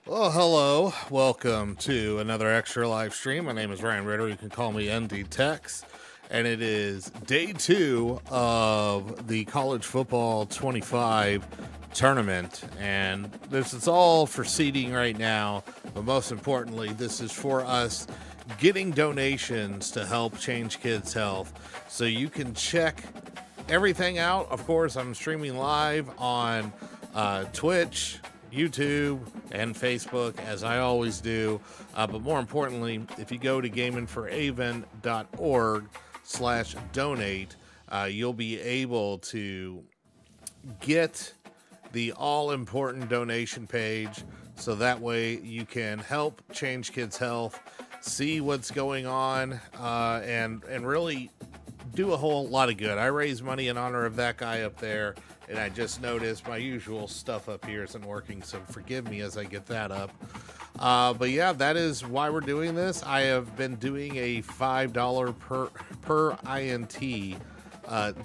Well, hello. Welcome to another Extra Life stream. My name is Ryan Ritter. You can call me ND Tex. And it is day 2 of the College Football 25 tournament. And this is all for seeding right now. But most importantly, this is for us getting donations to help change kids' health. So you can check everything out. Of course, I'm streaming live on Twitch, YouTube, and Facebook, as I always do. But more importantly, if you go to gamingforaven.org/donate, you'll be able to get the all-important donation page, so that way you can help change kids' health, see what's going on, and really do a whole lot of good. I raise money in honor of that guy up there, and I just noticed my usual stuff up here isn't working, so forgive me as I get that up. But yeah, that is why we're doing this. I have been doing a $5 per INT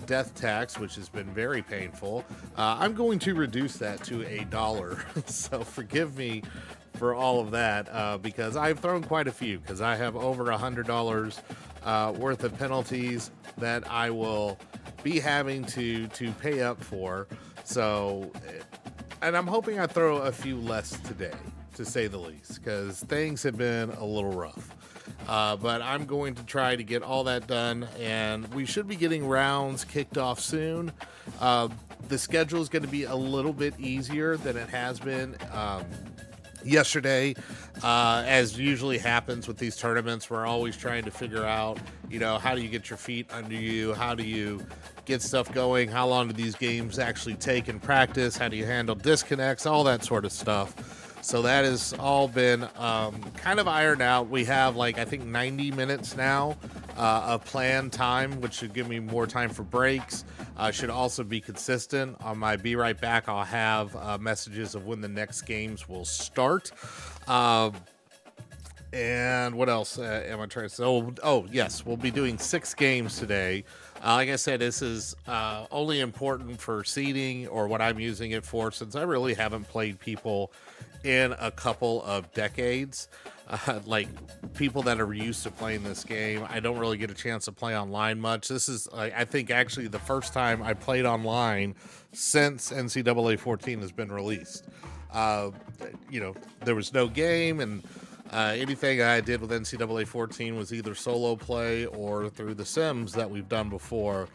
death tax, which has been very painful. I'm going to reduce that to $1, so forgive me for all of that, because I've thrown quite a few, because I have over $100 worth of penalties that I will be having to pay up for. So, and I'm hoping I throw a few less today, to say the least, because things have been a little rough. But I'm going to try to get all that done, and we should be getting rounds kicked off soon. The schedule is going to be a little bit easier than it has been yesterday. As usually happens with these tournaments, we're always trying to figure out, how do you get your feet under you? How do you get stuff going? How long do these games actually take in practice? How do you handle disconnects? All that sort of stuff. So that has all been kind of ironed out. We have I think 90 minutes now of planned time, which should give me more time for breaks. Should also be consistent. On my Be Right Back, I'll have messages of when the next games will start. And what else am I trying to say? Oh, yes, we'll be doing 6 games today. Like I said, this is only important for seeding, or what I'm using it for, since I really haven't played people in a couple of decades. Like people that are used to playing this game, I don't really get a chance to play online much. This is, I think, actually the first time I played online since NCAA 14 has been released. There was no game, and anything I did with NCAA 14 was either solo play or through the Sims that we've done before,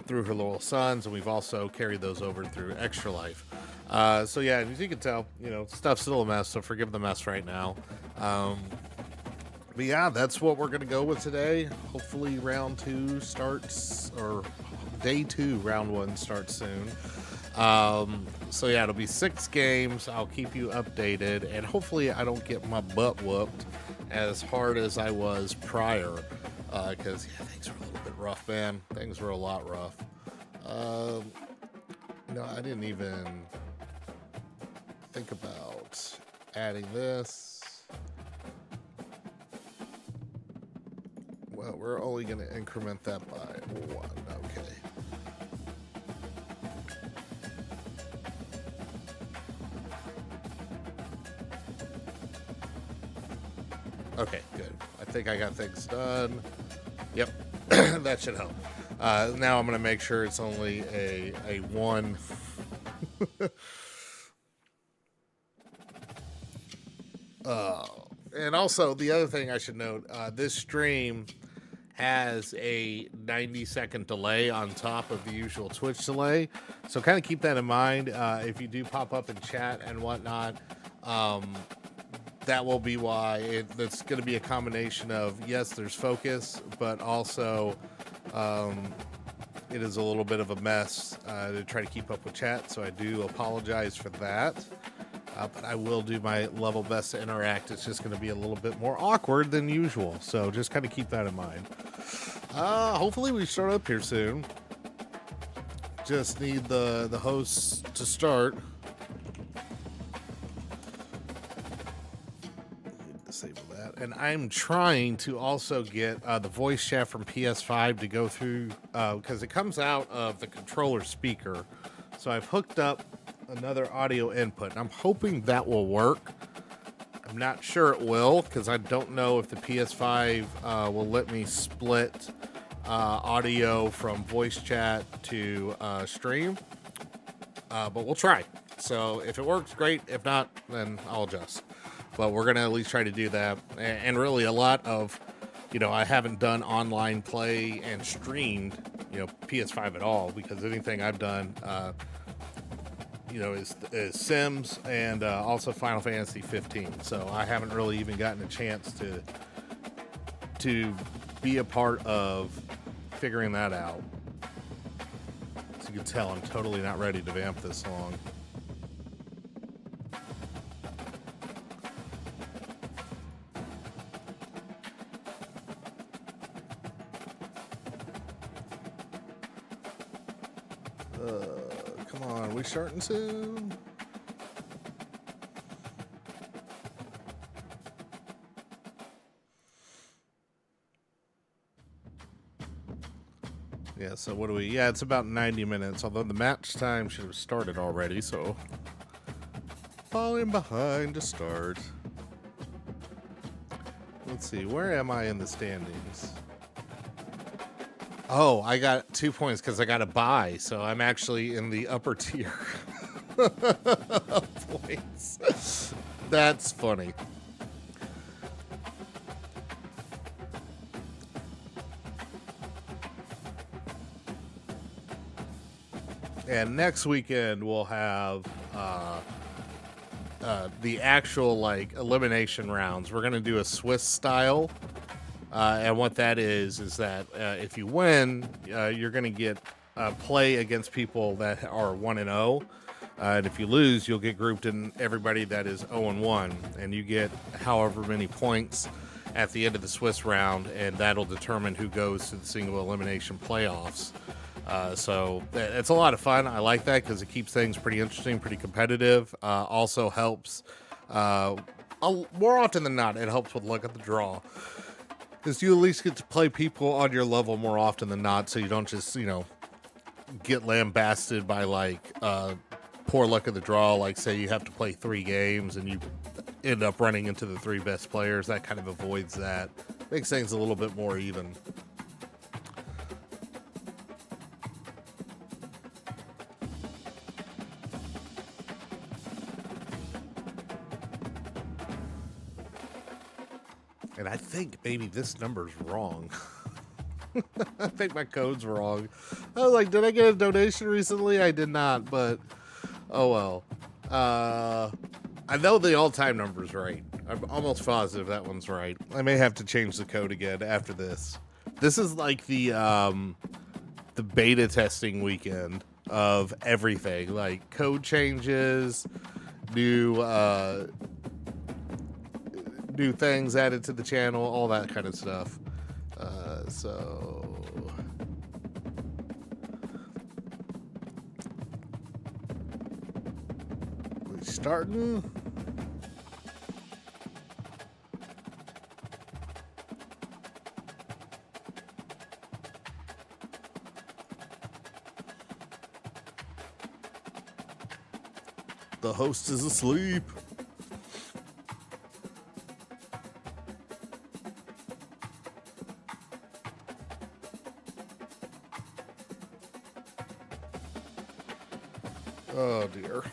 through Her Little Sons, and we've also carried those over through Extra Life. So yeah, as you can tell, stuff's still a mess, so forgive the mess right now. But yeah, that's what we're going to go with today. Hopefully round 2 starts, or day 2, round 1 starts soon. So yeah, it'll be 6 games. I'll keep you updated, and hopefully I don't get my butt whooped as hard as I was prior, because things were a little bit rough, man. Things were a lot rough. I didn't even think about adding this. Well, we're only going to increment that by 1. Okay. Okay, good. I think I got things done. Yep, that should help. Now I'm going to make sure it's only a one. And also, the other thing I should note, this stream has a 90-second delay on top of the usual Twitch delay. So kind of keep that in mind. If you do pop up in chat and whatnot, that will be why. It's going to be a combination of, yes, there's focus, but also it is a little bit of a mess to try to keep up with chat. So I do apologize for that. But I will do my level best to interact. It's just going to be a little bit more awkward than usual. So just kind of keep that in mind. Hopefully we start up here soon. Just need the hosts to start. Disable that. And I'm trying to also get the voice chat from PS5 to go through because it comes out of the controller speaker. So I've hooked up another audio input, and I'm hoping that will work. I'm not sure it will because I don't know if the PS5 will let me split audio from voice chat to stream, but we'll try. So if it works, great. If not, then I'll adjust. But we're gonna at least try to do that. And really, a lot of, I haven't done online play and streamed, PS5 at all, because anything I've done, is Sims and also Final Fantasy 15. So I haven't really even gotten a chance to be a part of figuring that out. As you can tell, I'm totally not ready to vamp this long. Come on, we starting soon? Yeah, so what do we... Yeah, it's about 90 minutes, although the match time should have started already, so... Falling behind to start. Let's see, where am I in the standings? Oh, I got 2 points because I got a bye, so I'm actually in the upper tier of points. That's funny. And next weekend we'll have the actual elimination rounds. We're gonna do a Swiss style. And what that is that if you win, you're going to get play against people that are 1-0. And if you lose, you'll get grouped in everybody that is 0-1. And you get however many points at the end of the Swiss round, and that'll determine who goes to the single elimination playoffs. So it's a lot of fun. I like that because it keeps things pretty interesting, pretty competitive. Also helps, more often than not, it helps with luck at the draw. Because you at least get to play people on your level more often than not, so you don't just, get lambasted by, poor luck of the draw. Like, say you have to play 3 games and you end up running into the 3 best players. That kind of avoids that. Makes things a little bit more even. And I think maybe this number's wrong. I think my code's wrong. I was like, did I get a donation recently? I did not, but oh well. I know the all-time number's right. I'm almost positive that one's right. I may have to change the code again after this. This is like the beta testing weekend of everything, like code changes, new things added to the channel, all that kind of stuff. So we starting. The host is asleep. dear.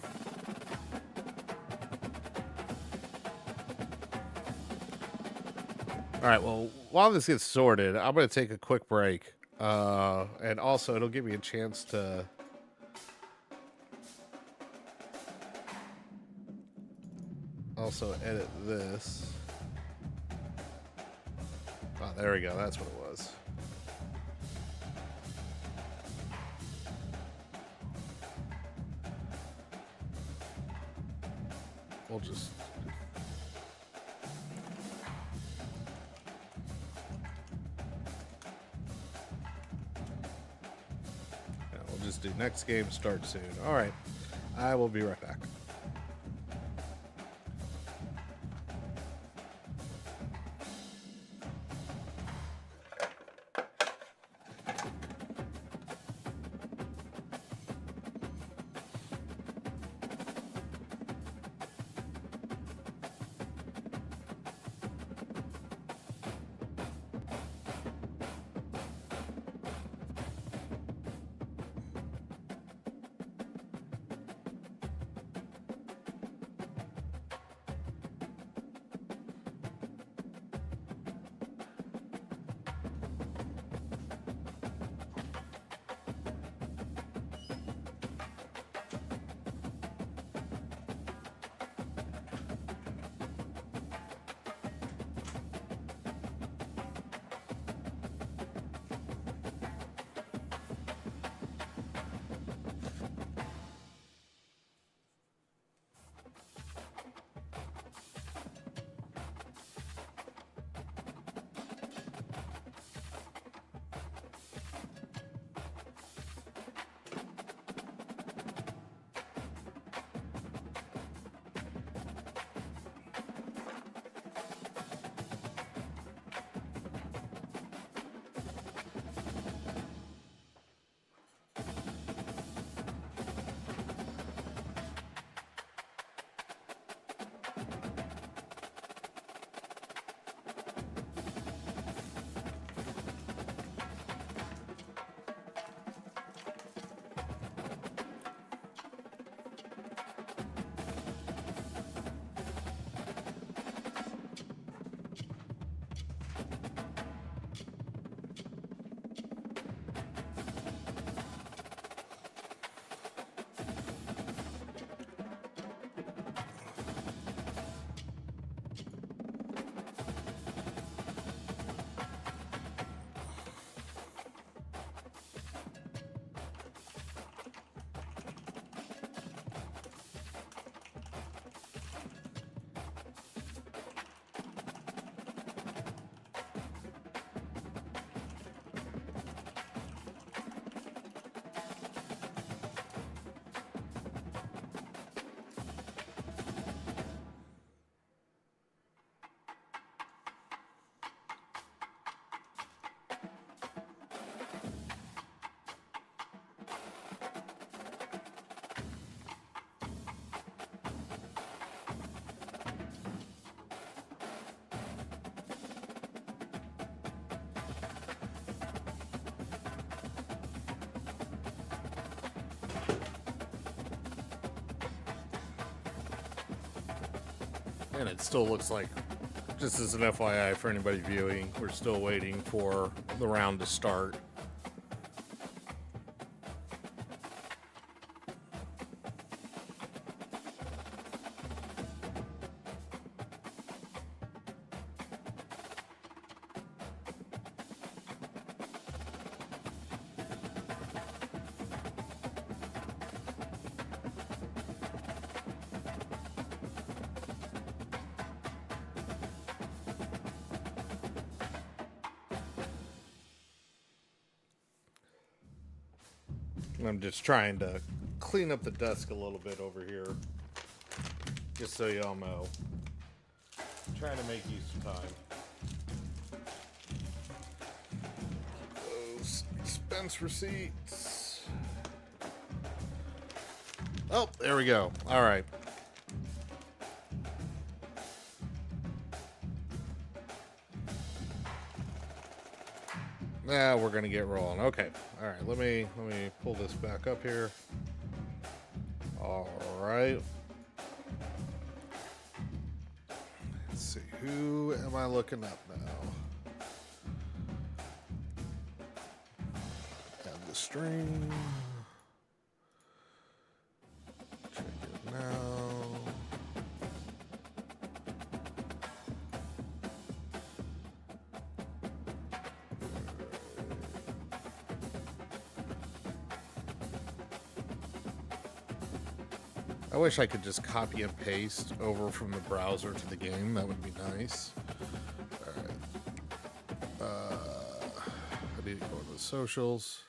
All right, well, while this gets sorted, I'm going to take a quick break. And also, it'll give me a chance to also edit this. Oh, there we go. That's what it was. We'll just... Yeah, we'll just do next game, start soon. All right. I will be right back. And it still looks like, just as an FYI for anybody viewing, we're still waiting for the round to start. I'm just trying to clean up the desk a little bit over here, just so y'all know. I'm trying to make use of time. Those expense receipts. Oh, there we go. All right. Now we're gonna get rolling. Okay. All right. Let me pull this back up here. All right? Let's see, who am I looking up now? Add the stream. Check it now. I wish I could just copy and paste over from the browser to the game. That would be nice. All right. I need to go to the socials.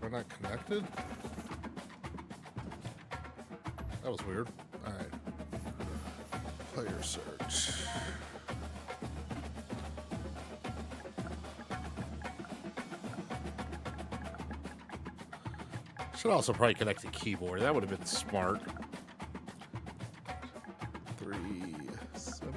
We're not connected? That was weird. All right. Player search. Should also probably connect the keyboard. That would have been smart. 3, 7.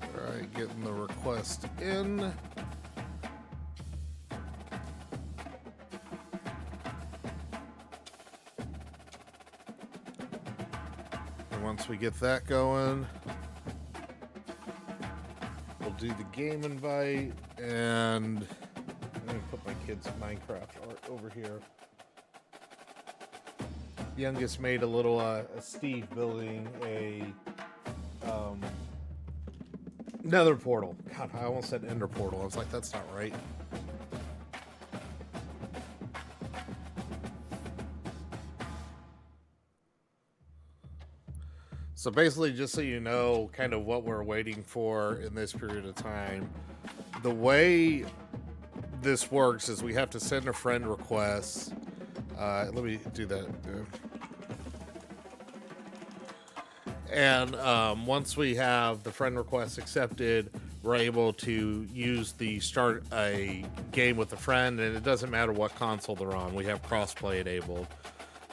All right, getting the request in. And once we get that going, do the game invite, and let me put my kids' Minecraft art over here. Youngest made a little Steve building a nether portal. God, I almost said ender portal. I was like, that's not right. So basically, just so you know kind of what we're waiting for in this period of time, the way this works is we have to send a friend request. Let me do that. And once we have the friend request accepted, we're able to use the start a game with a friend, and it doesn't matter what console they're on. We have crossplay enabled.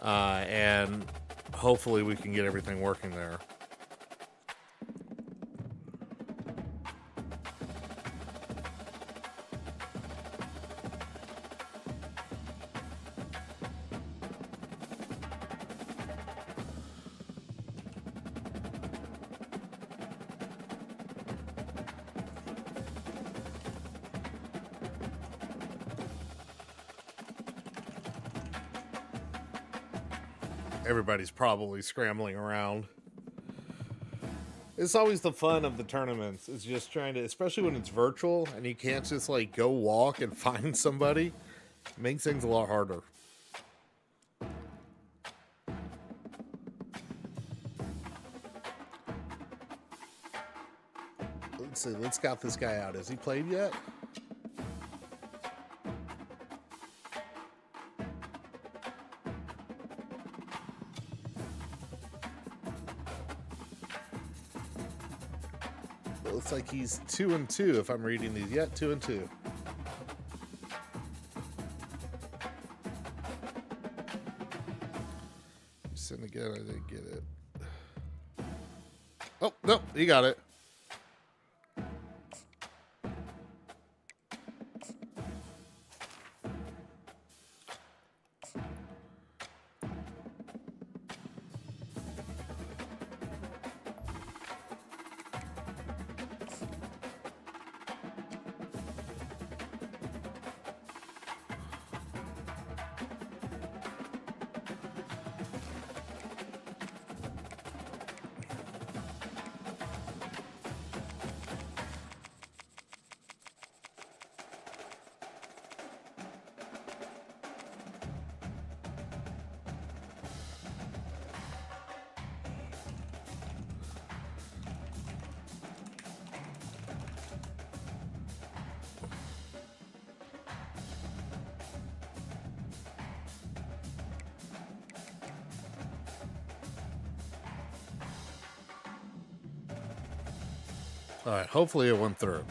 And hopefully we can get everything working there. Everybody's probably scrambling around. It's always the fun of the tournaments. It's just trying to, especially when it's virtual and you can't just like go walk and find somebody. It makes things a lot harder. Let's see. Let's scout this guy out. Has he played yet? Looks like he's 2-2 if I'm reading these. Yeah, 2-2. Send again. I didn't get it. Oh, no, he got it. All right, hopefully it went through.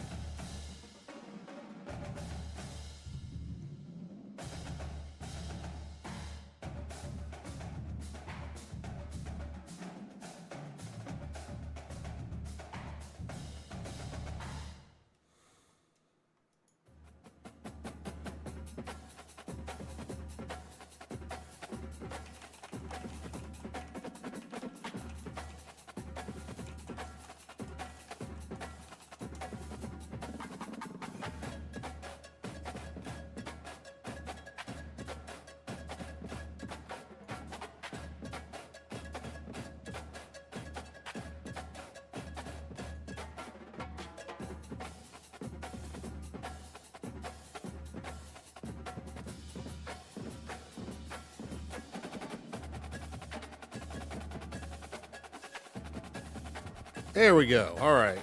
There we go. All right.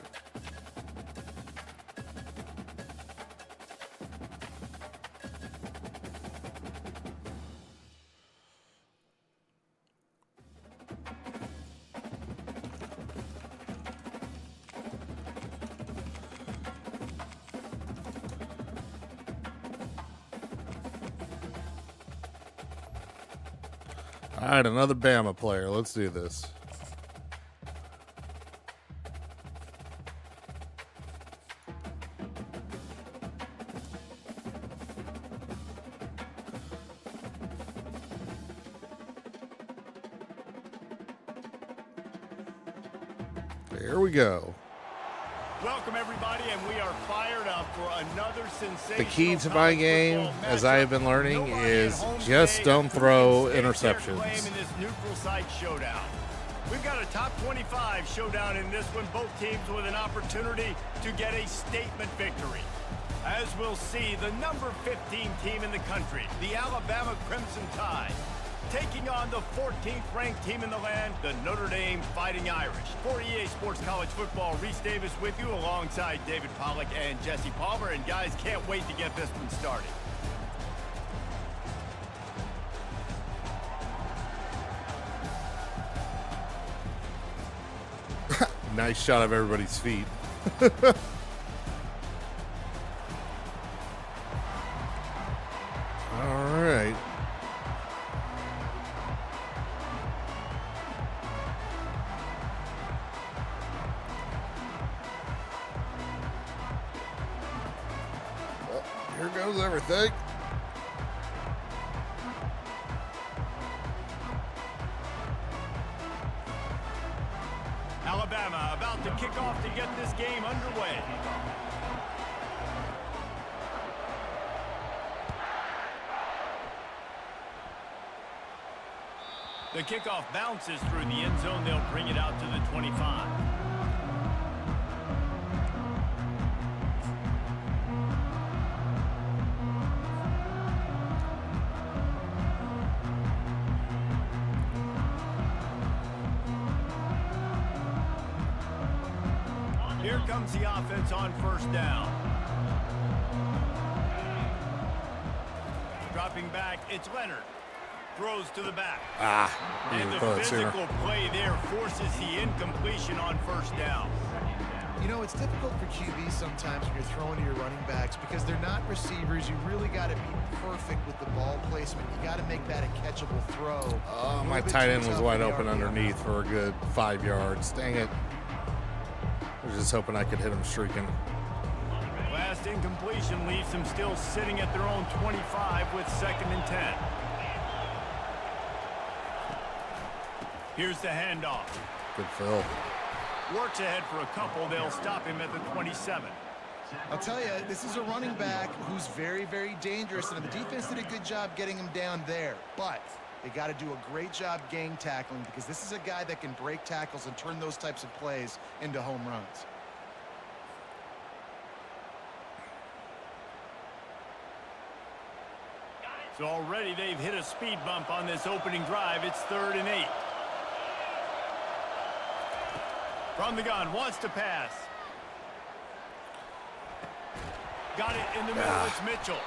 All right, another Bama player. Let's do this. There we go. Welcome everybody, and we are fired up for another sensational. The key to my game, as I have been learning, is just don't throw interceptions. In this neutral site showdown. We've got a top 25 showdown in this one, both teams with an opportunity to get a statement victory. As we'll see, the number 15 team in the country, the Alabama Crimson Tide, taking on the 14th ranked team in the land, the Notre Dame Fighting Irish. For EA Sports College Football, Reese Davis with you alongside David Pollack and Jesse Palmer. And guys, can't wait to get this one started. Nice shot of everybody's feet. All right. Well, here goes everything. Alabama about to kick off to get this game underway. The kickoff bounces through the end zone. They'll bring it out to the 25. Here comes the offense on first down. Dropping back, it's Leonard. Throws to the back. And the physical play there forces the incompletion on first down. You know, it's difficult for QB sometimes when you're throwing to your running backs because they're not receivers. You really got to be perfect with the ball placement. You got to make that a catchable throw. Oh, my tight end was wide open underneath for a good 5 yards. Dang it. I was just hoping I could hit him streaking. Last incompletion leaves them still sitting at their own 25 with 2nd and 10. Here's the handoff. Good fill. Works ahead for a couple. They'll stop him at the 27. I'll tell you, this is a running back who's very, very dangerous, and the defense did a good job getting him down there. But they got to do a great job gang tackling because this is a guy that can break tackles and turn those types of plays into home runs. So already they've hit a speed bump on this opening drive. It's 3rd and 8. From the gun, wants to pass. Got it in the middle. It's Mitchell.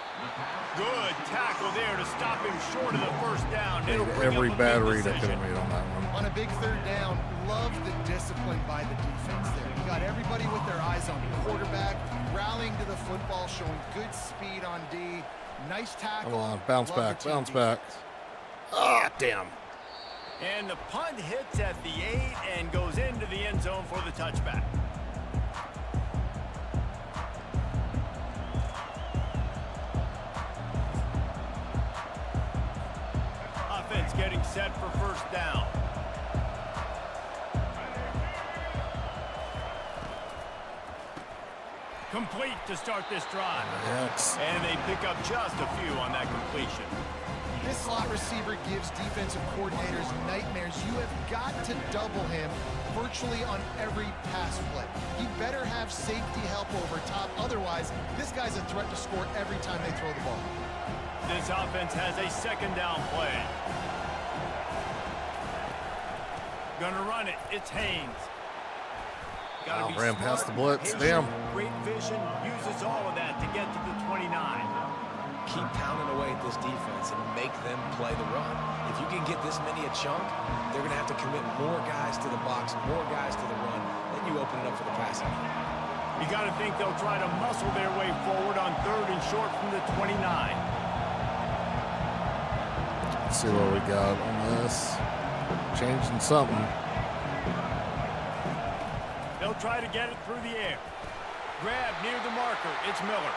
Good tackle there to stop him short of the first down. Every bad read I could have made on that one. On a big 3rd down, love the discipline by the defense there. You got everybody with their eyes on the quarterback, rallying to the football, showing good speed on D. Nice tackle. Come on, bounce back, bounce back. Ah, damn. And the punt hits at the 8 and goes into the end zone for the touchback. Offense getting set for first down. Complete to start this drive. Yes. And they pick up just a few on that completion. This slot receiver gives defensive coordinators nightmares. You have got to double him virtually on every pass play. You better have safety help over top. Otherwise, this guy's a threat to score every time they throw the ball. This offense has a 2nd down play. Gonna run it. It's Haynes. Gotta be ran smart, past the blitz. patient, Damn. Great vision, uses all of that to get to the 29. Keep pounding away at this defense and make them play the run. If you can get this many a chunk, they're going to have to commit more guys to the box, more guys to the run. Then you open it up for the passing. You got to think they'll try to muscle their way forward on 3rd and short from the 29. Let's see what we got on this. Changing something. They'll try to get it through the air. Grab near the marker. It's Miller.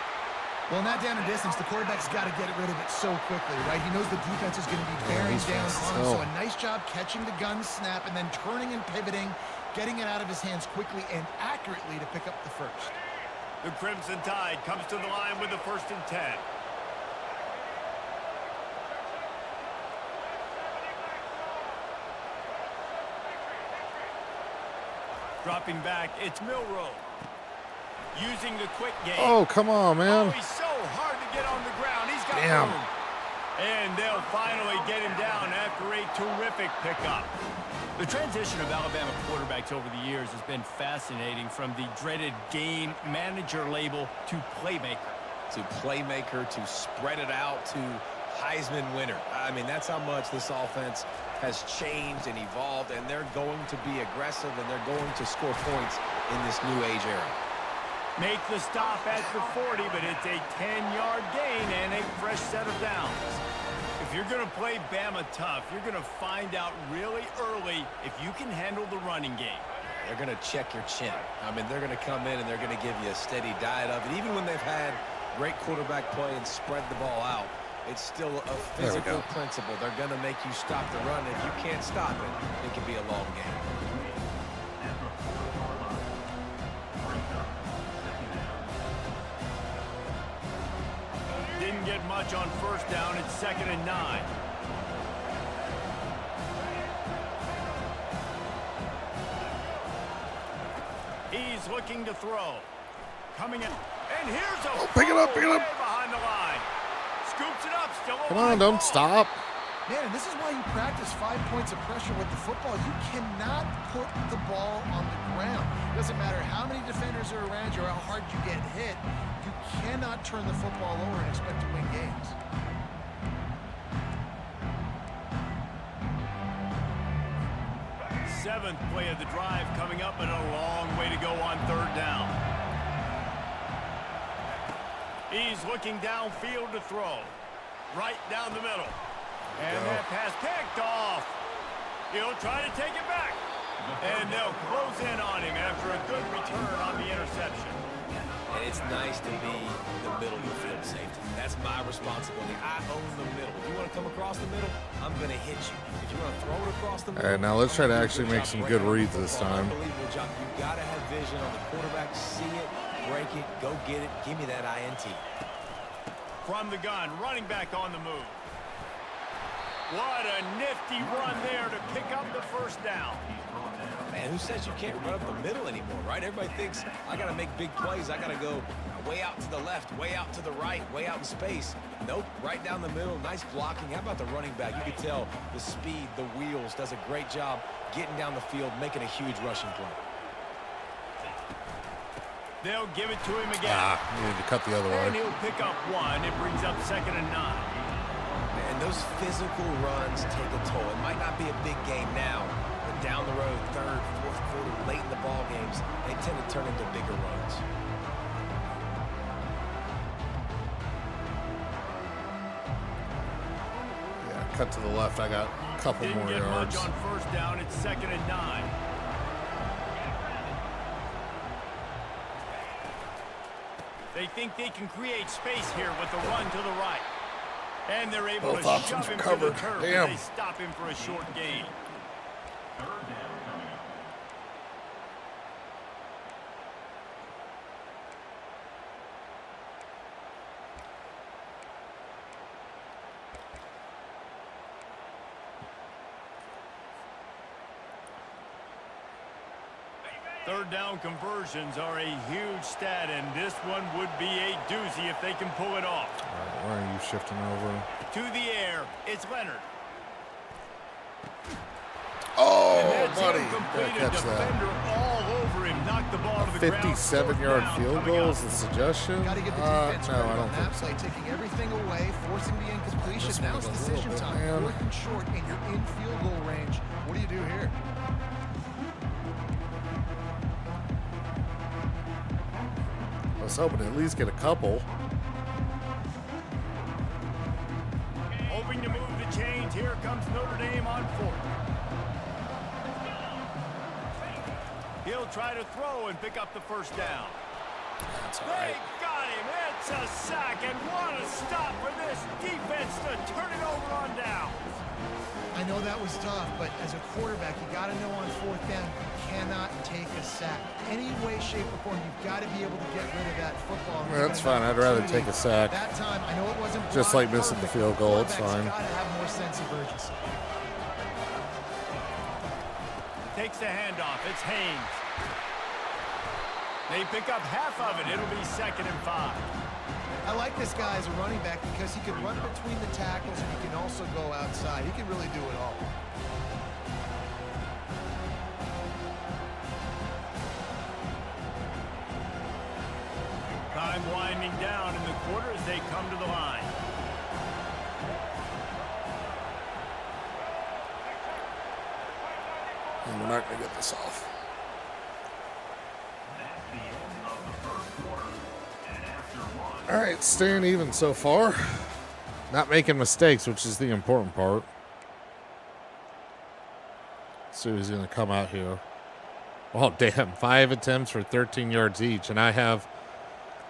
Well, in that down and distance, the quarterback's got to get rid of it so quickly, right? He knows the defense is going to be bearing down on him. So a nice job catching the gun snap and then turning and pivoting, getting it out of his hands quickly and accurately to pick up the first. The Crimson Tide comes to the line with the 1st and 10. Dropping back, it's Milrow. Using the quick game. Oh, come on, man. Oh, he's so hard to get on the ground. He's got Damn. room. And they'll finally get him down after a terrific pickup. The transition of Alabama quarterbacks over the years has been fascinating, from the dreaded game manager label to playmaker. To playmaker, to spread it out, to Heisman winner. I mean, that's how much this offense has changed and evolved, and they're going to be aggressive, and they're going to score points in this new age era. Make the stop at the 40, but it's a 10-yard gain and a fresh set of downs. If you're going to play Bama tough, you're going to find out really early if you can handle the running game. They're going to check your chin. I mean, they're going to come in and they're going to give you a steady diet of it. Even when they've had great quarterback play and spread the ball out, it's still a physical principle. They're going to make you stop the run. If you can't stop it, it can be a long game. Didn't get much on 1st down. It's 2nd and 9. He's looking to throw. Coming in. And here's a pick it up, pick it up. behind the line. Scoops it up. Still Come on, don't stop. Man, and this is why you practice 5 points of pressure with the football. You cannot put the ball on the ground. It doesn't matter how many defenders are around you or how hard you get hit. You cannot turn the football over and expect to win games. Seventh play of the drive coming up, and a long way to go on 3rd down. He's looking downfield to throw. Right down the middle. And that pass picked off. He'll try to take it back. And they'll close in on him after a good return on the interception. And it's nice to be the middle of the field safety. That's my responsibility. I own the middle. If you want to come across the middle, I'm going to hit you. If you want to throw it across the middle... All right, now let's try to actually make some good reads this time. Unbelievable job. You got to have vision on the quarterback. See it, break it, go get it. Give me that INT. From the gun, running back on the move. What a nifty run there to pick up the 1st down. Man, who says you can't run up the middle anymore, right? Everybody thinks, I got to make big plays. I got to go way out to the left, way out to the right, way out in space. Nope, right down the middle. Nice blocking. How about the running back? You can tell the speed, the wheels, does a great job getting down the field, making a huge rushing play. They'll give it to him again. Needed to cut the other And way. he'll pick up 1. It brings up 2nd and 9. And those physical runs take a toll. It might not be a big game now, but down the road, 3rd, 4th quarter, late in the ball games, they tend to turn into bigger runs. Yeah, cut to the left. I got a couple Didn't more get yards. much on 1st down. It's 2nd and 9. They think they can create space here with the run to the right. And they're able Both to options shove him are to the covered. turf Damn. as they stop him for a short gain. Third down conversions are a huge stat, and this one would be a doozy if they can pull it off. All right, where are you shifting over? To the air, it's Leonard. Oh, And that's buddy. incomplete. Gotta A catch that. defender all over him knock the ball to the ground. 57-yard field goal is the suggestion? Got to give the defense no, credit I don't on that think so. play, taking everything away, forcing the incompletion. Now it's decision time. man. 4th and short, and you're in field goal range. What do you do here? I was hoping to at least get a couple. Hoping to move the chains. Here comes Notre Dame on 4th. He'll try to throw and pick up the first down. That's all They right. got him. It's a sack, and what a stop for this defense to turn it over on down. I know that was tough, but as a quarterback, you got to know on 4th down, you cannot take a sack. Any way, shape, or form, you've got to be able to get rid of that football. Yeah, that's fine. I'd rather take a sack. That time, I know it wasn't Just like missing the field goal, it's fine. Got to have more sense of urgency. Takes the handoff. It's Haynes. They pick up half of it. It'll be 2nd and 5. I like this guy as a running back because he can run between the tackles and he can also go outside. He can really do it all. Time winding down in the quarter as they come to the line. And we're not going to get this off. All right, staying even so far. Not making mistakes, which is the important part. So he's going to come out here. Oh, damn. 5 attempts for 13 yards each. And I have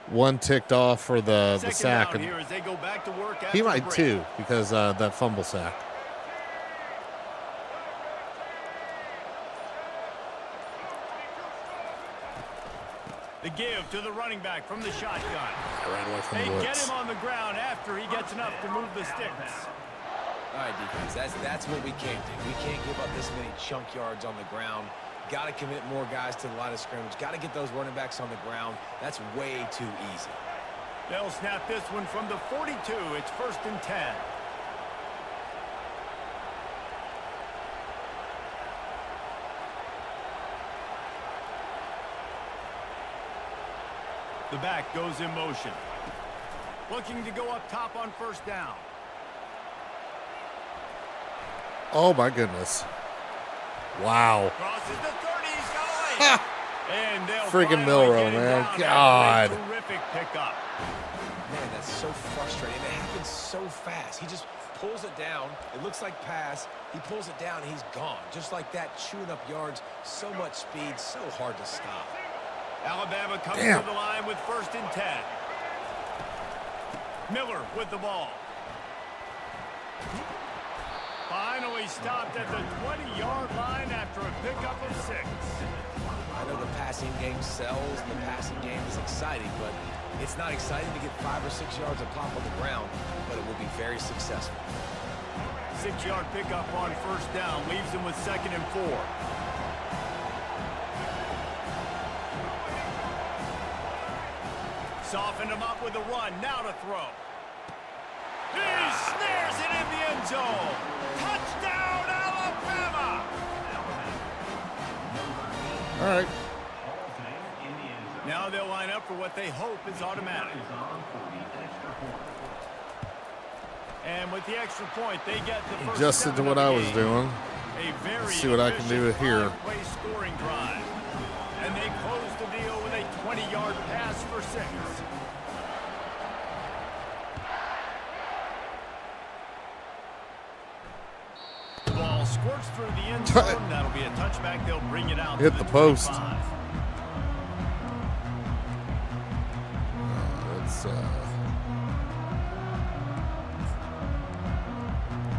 one ticked off for the sack. Down here as they go back to work He after might the break. too, because that fumble sack. The give to the running back from the shotgun. Right away from They the get blitz. him on the ground after he gets enough to move the sticks. All right, defense, that's what we can't do. We can't give up this many chunk yards on the ground. Got to commit more guys to the line of scrimmage. Got to get those running backs on the ground. That's way too easy. They'll snap this one from the 42. It's 1st and 10. The back goes in motion. Looking to go up top on 1st down. Oh, my goodness. Wow. Crosses the 30. He's got away. And they'll Freaking finally Milrow, get him man. down. God. A terrific pickup. Man, that's so frustrating. It happens so fast. He just pulls it down. It looks like pass. He pulls it down, and he's gone. Just like that, chewing up yards. So much speed, so hard to stop. Alabama comes Damn. to the line with 1st and 10. Miller with the ball. Finally stopped at the 20-yard line after a pickup of 6. I know the passing game sells, the passing game is exciting, but it's not exciting to get 5 or 6 yards of pop on the ground, but it will be very successful. 6-yard pickup on 1st down leaves him with 2nd and 4. Softened him up with a run. Now to throw. He snares it in the end zone. Touchdown, Alabama! All right. Now they'll line up for what they hope is automatic. And with the extra point, they get the first Adjusted to down what of I the was game. doing. A very Let's see what I can do efficient here. 5-play scoring drive. And they close the deal with a 20-yard pass for 6. The ball squirts through the end zone. That'll be a touchback. They'll bring it out. Hit to the post. 25. That's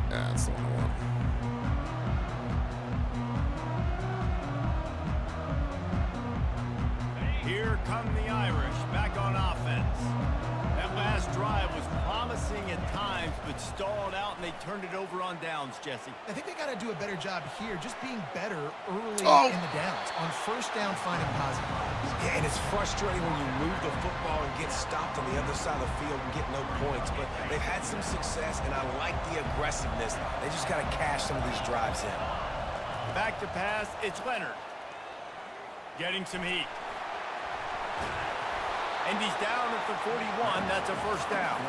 that's the one I want. Here come the Irish back on offense. That last drive was promising at times, but stalled out, and they turned it over on downs, Jesse. I think they got to do a better job here, just being better early Oh. in the downs. On 1st down, finding positive plays. Yeah, and it's frustrating when you move the football and get stopped on the other side of the field and get no points, but they've had some success, and I like the aggressiveness. They just got to cash some of these drives in. Back to pass, it's Leonard. getting some heat. And he's down at the 41. That's a first down.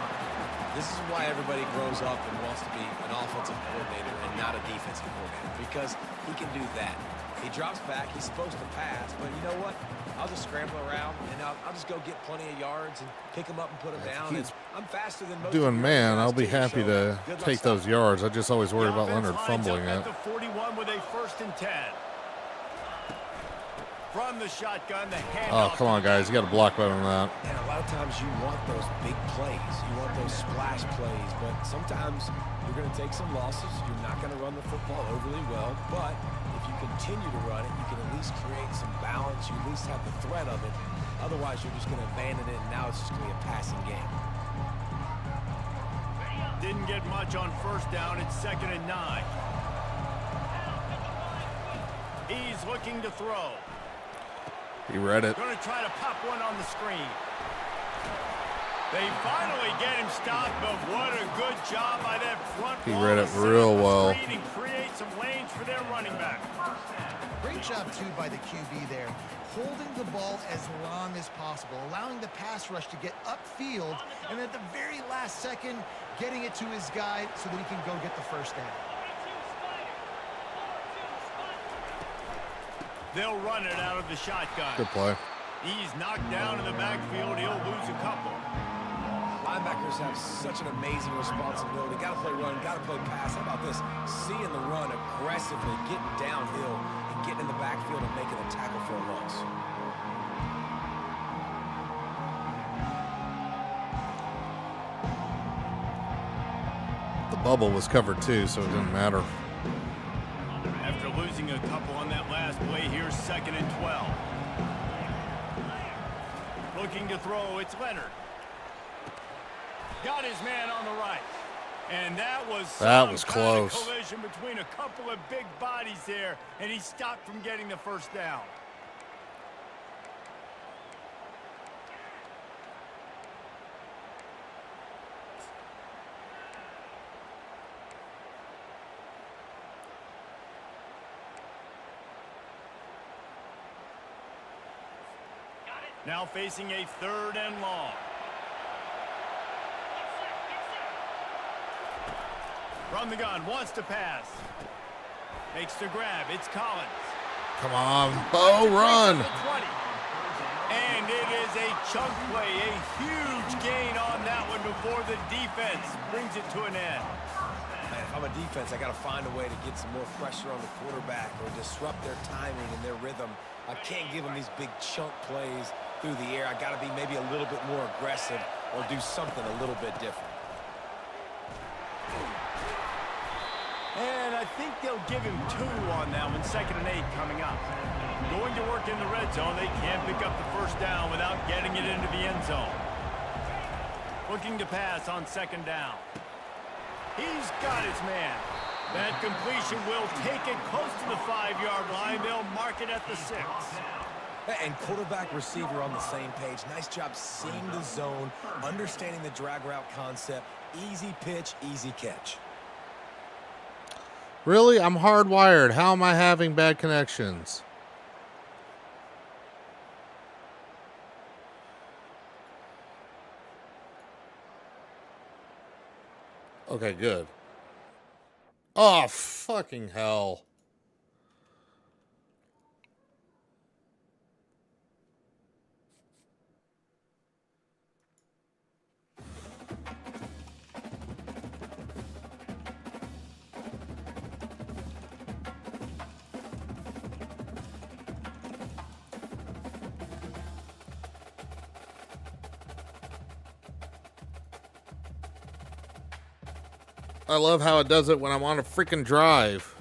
This is why everybody grows up and wants to be an offensive coordinator and not a defensive coordinator, because he can do that. He drops back. He's supposed to pass, but you know what? I'll just scramble around, and I'll just go get plenty of yards and pick them up and put them down. And I'm faster than most doing man, I'll be guys, happy to take those yards. I just always worry about Leonard fumbling it. it. The 41 with a 1st and 10. From the shotgun, the handoff. Oh, come on, guys. You got to block better than that. And a lot of times you want those big plays. You want those splash plays. But sometimes you're going to take some losses. You're not going to run the football overly well. But if you continue to run it, you can at least create some balance. You at least have the threat of it. Otherwise, you're just going to abandon it, and now it's just going to be a passing game. Didn't get much on 1st down. It's 2nd and 9. He's looking to throw. He read it. Going to try to pop one on the screen. They finally get him stopped, but what a good job by that front. He read it real well. And create some lanes for their running back. Great job, too, by the QB there. Holding the ball as long as possible, allowing the pass rush to get upfield, and at the very last second, getting it to his guy so that he can go get the 1st down. They'll run it out of the shotgun. Good play. He's knocked down in the backfield. He'll lose a couple. Linebackers have such an amazing responsibility. Got to play run, got to play pass. How about this? Seeing the run aggressively, getting downhill, and getting in the backfield and making a tackle for a loss. The bubble was covered too, so it didn't matter. After losing a couple on that last play, here's 2nd and 12. Looking to throw, it's Leonard. Got his man on the right. And that was close. Collision between a couple of big bodies there, and he stopped from getting the 1st down. Now facing a 3rd and long. From the gun, wants to pass. Makes the grab, it's Collins. Come on, Bo, run. 20. And it is a chunk play, a huge gain on that one before the defense brings it to an end. Man, if I'm a defense, I got to find a way to get some more pressure on the quarterback or disrupt their timing and their rhythm. I can't give them these big chunk plays through the air. I got to be maybe a little bit more aggressive or do something a little bit different. And I think they'll give him 2 on that one. 2nd and 8 coming up. Going to work in the red zone. They can't pick up the 1st down without getting it into the end zone. Looking to pass on 2nd down. He's got his man. That completion will take it close to the 5-yard line. They'll mark it at the 6. And quarterback, receiver on the same page. Nice job seeing the zone, understanding the drag route concept. Easy pitch, easy catch. Really? I'm hardwired. How am I having bad connections? Okay, good. Oh, fucking hell. I love how it does it when I'm on a freaking drive.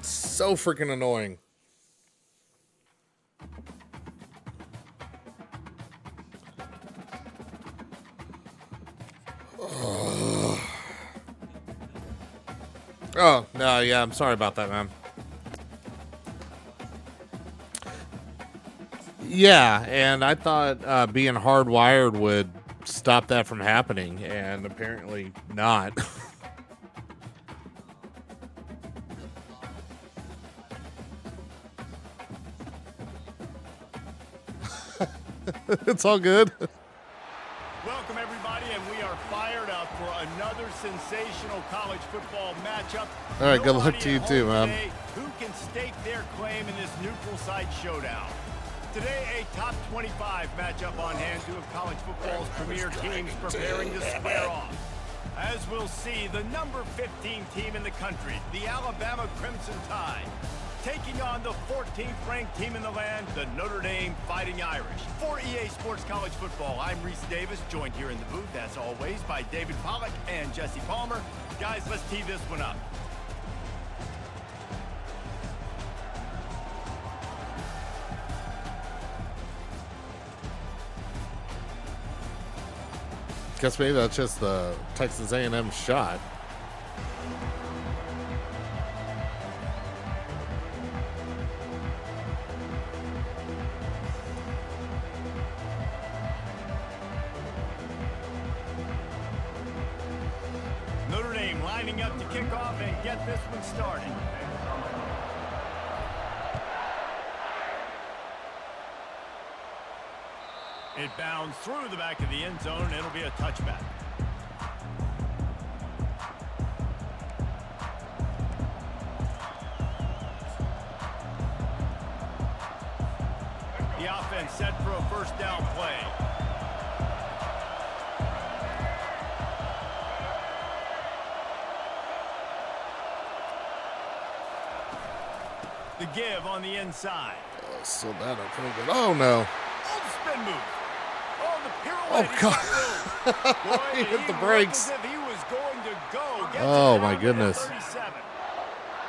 So freaking annoying. Oh, no, yeah, I'm sorry about that, man. Yeah, and I thought being hardwired would stop that from happening, and apparently not. It's all good. Welcome, everybody, and we are fired up for another sensational college football matchup. All right, good luck to you too, man. Today, who can stake their claim in this neutral site showdown? Today, a top 25 matchup on hand, two of college football's premier teams preparing to square off. As we'll see, the number 15 team in the country, the Alabama Crimson Tide, taking on the 14th ranked team in the land, the Notre Dame Fighting Irish. For EA Sports College Football, I'm Reese Davis, joined here in the booth, as always, by David Pollack and Jesse Palmer. Guys, let's tee this one up. Guess maybe that's just the Texas A&M shot. Notre Dame lining up to kick off and get this one started. It bounds through the back of the end zone, and it'll be a touchback. The offense set for a first down play. The give on the inside. Oh, so bad. I couldn't get. Oh no. Oh, the spin move. Oh, the Oh pirouette. god. He hit the brakes. As if he was going to go. Gets Oh it my down to goodness. 37.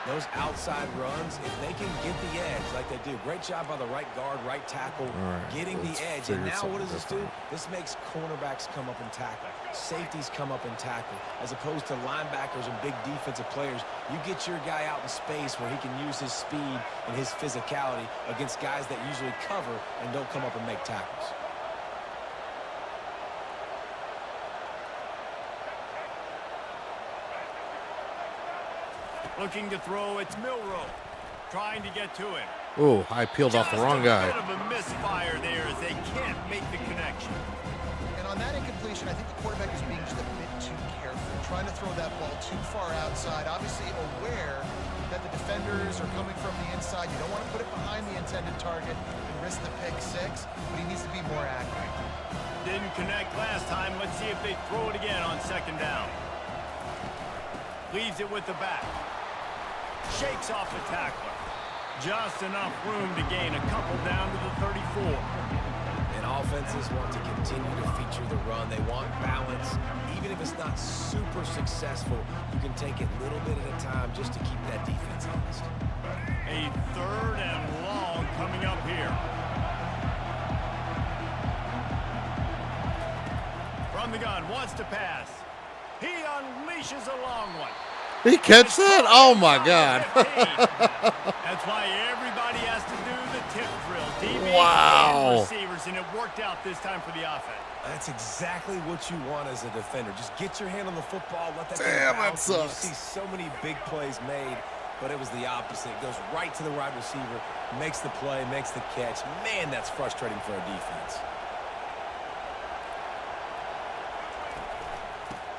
Those outside runs, if they can get the edge like they do, great job by the right guard, right tackle, right, getting the let's edge. figure And now what something does this do? different. This makes cornerbacks come up and tackle. Safeties come up and tackle. As opposed to linebackers and big defensive players, you get your guy out in space where he can use his speed and his physicality against guys that usually cover and don't come up and make tackles. Looking to throw, it's Milroe. Trying to get to him. Oh, I peeled off the wrong guy. Just a bit of a misfire there as they can't make the connection. And on that incompletion, I think the quarterback is being just a bit too careful, trying to throw that ball too far outside, obviously aware that the defenders are coming from the inside. You don't want to put it behind the intended target and risk the pick six, but he needs to be more accurate. Didn't connect last time. Let's see if they throw it again on second down. Leaves it with the back. Shakes off the tackler. Just enough room to gain a couple down to the 34. And offenses want to continue to feature the run. They want balance. Even if it's not super successful, you can take it little bit at a time just to keep that defense honest. A third and long coming up here. From the gun, wants to pass. He unleashes a long one. Did he catch that? Oh my god. That's why everybody has to do the tip drill. DB Wow. and receivers, and it worked out this time for the offense. That's exactly what you want as a defender. Just get your hand on the football, let that Damn, thing that bounce. And sucks. You see so many big plays made, but it was the opposite. It goes right to the wide receiver, makes the play, makes the catch. Man, that's frustrating for a defense.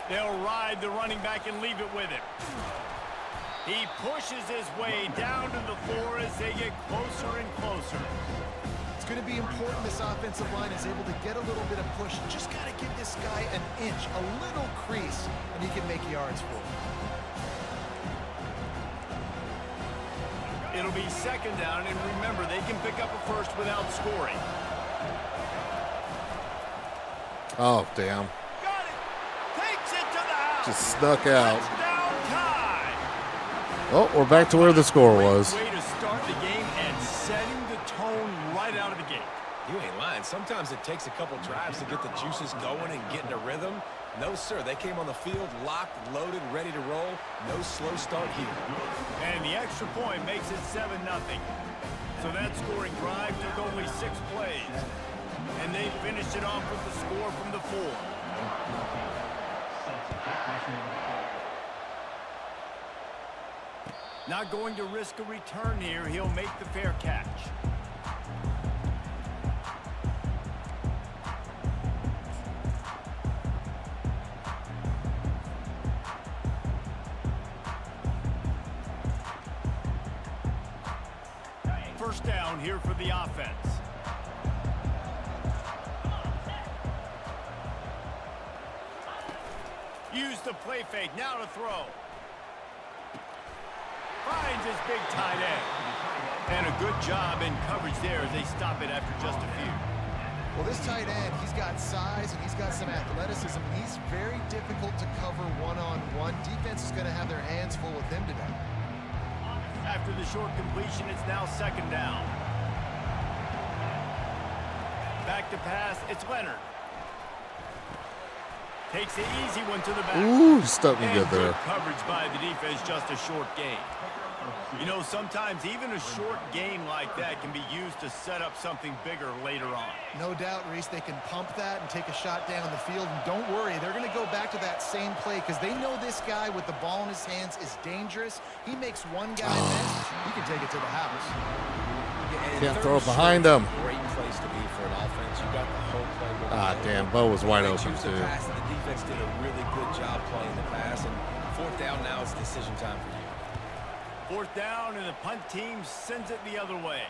They'll ride the running back and leave it with him. He pushes his way down to the floor as they get closer and closer. It's going to be important this offensive line is able to get a little bit of push. Just got to give this guy an inch, a little crease, and he can make yards for it. It'll be second down, and remember, they can pick up a first without scoring. Oh, damn. Got it. Takes it to the house. Just snuck out. Touchdown tie. Oh, we're back to where the score was. Way to start the game and setting the tone right out of the gate. You ain't lying. Sometimes it takes a couple drives to get the juices going and get in a rhythm. No, sir. They came on the field locked, loaded, ready to roll. No slow start here. And the extra point makes it 7-0. So that scoring drive took only 6 plays. And they finished it off with the score from the 4. Not going to risk a return here. He'll make the fair catch. First down here for the offense. Use the play fake. Now to throw. Finds his big tight end. And a good job in coverage there as they stop it after just a few. Well, this tight end, he's got size and he's got some athleticism. He's very difficult to cover one-on-one. Defense is going to have their hands full with him today. After the short completion, it's now 2nd down. Back to pass, it's Leonard. Takes the easy one to the back. Ooh, stuck me good there. Coverage by the defense, just a short gain. You know, sometimes even a short gain like that can be used to set up something bigger later on. No doubt, Reese, they can pump that and take a shot down the field. And don't worry, they're going to go back to that same play because they know this guy with the ball in his hands is dangerous. He makes one guy miss, he can take it to the house. Can't throw it behind him. Great place to be for an offense. You got the whole play. Damn, Bo was wide open Choose the too. pass, and the defense did a really good job playing the pass. And 4th down now, it's decision time for you. 4th down, and the punt team sends it the other way.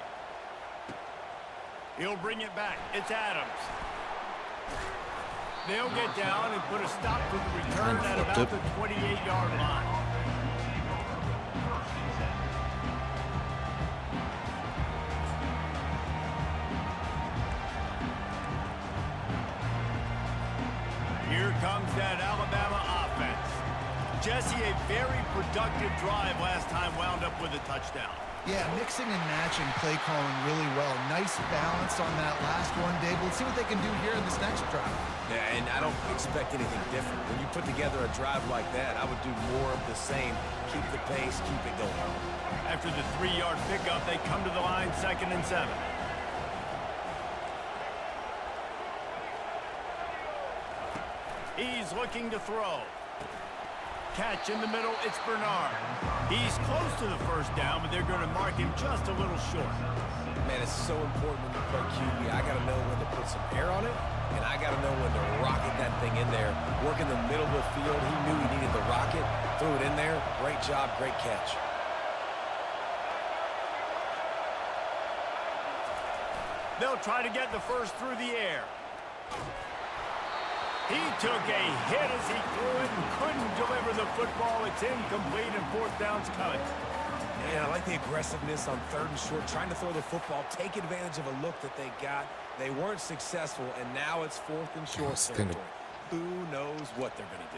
He'll bring it back. It's Adams. They'll get down and put a stop to the return at about the 28-yard line. Here comes that Alabama offense. Jesse, a very productive drive last time wound up with a touchdown. Yeah, mixing and matching play calling really well. Nice balance on that last one, Dave. Let's see what they can do here in this next drive. Yeah, and I don't expect anything different. When you put together a drive like that, I would do more of the same. Keep the pace, keep it going. After the 3-yard pickup, they come to the line 2nd and 7. He's looking to throw. Catch in the middle, it's Bernard. He's close to the first down, but they're going to mark him just a little short. Man, it's so important when you play QB. I got to know when to put some air on it, and I got to know when to rocket that thing in there. Work in the middle of the field. He knew he needed the rocket. Threw it in there. Great job, great catch. They'll try to get the first through the air. He took a hit as he threw it and couldn't deliver the football. It's incomplete, and 4th down's coming. Yeah, I like the aggressiveness on 3rd and short, trying to throw the football, take advantage of a look that they got. They weren't successful, and now it's 4th and short territory. Who knows what they're going to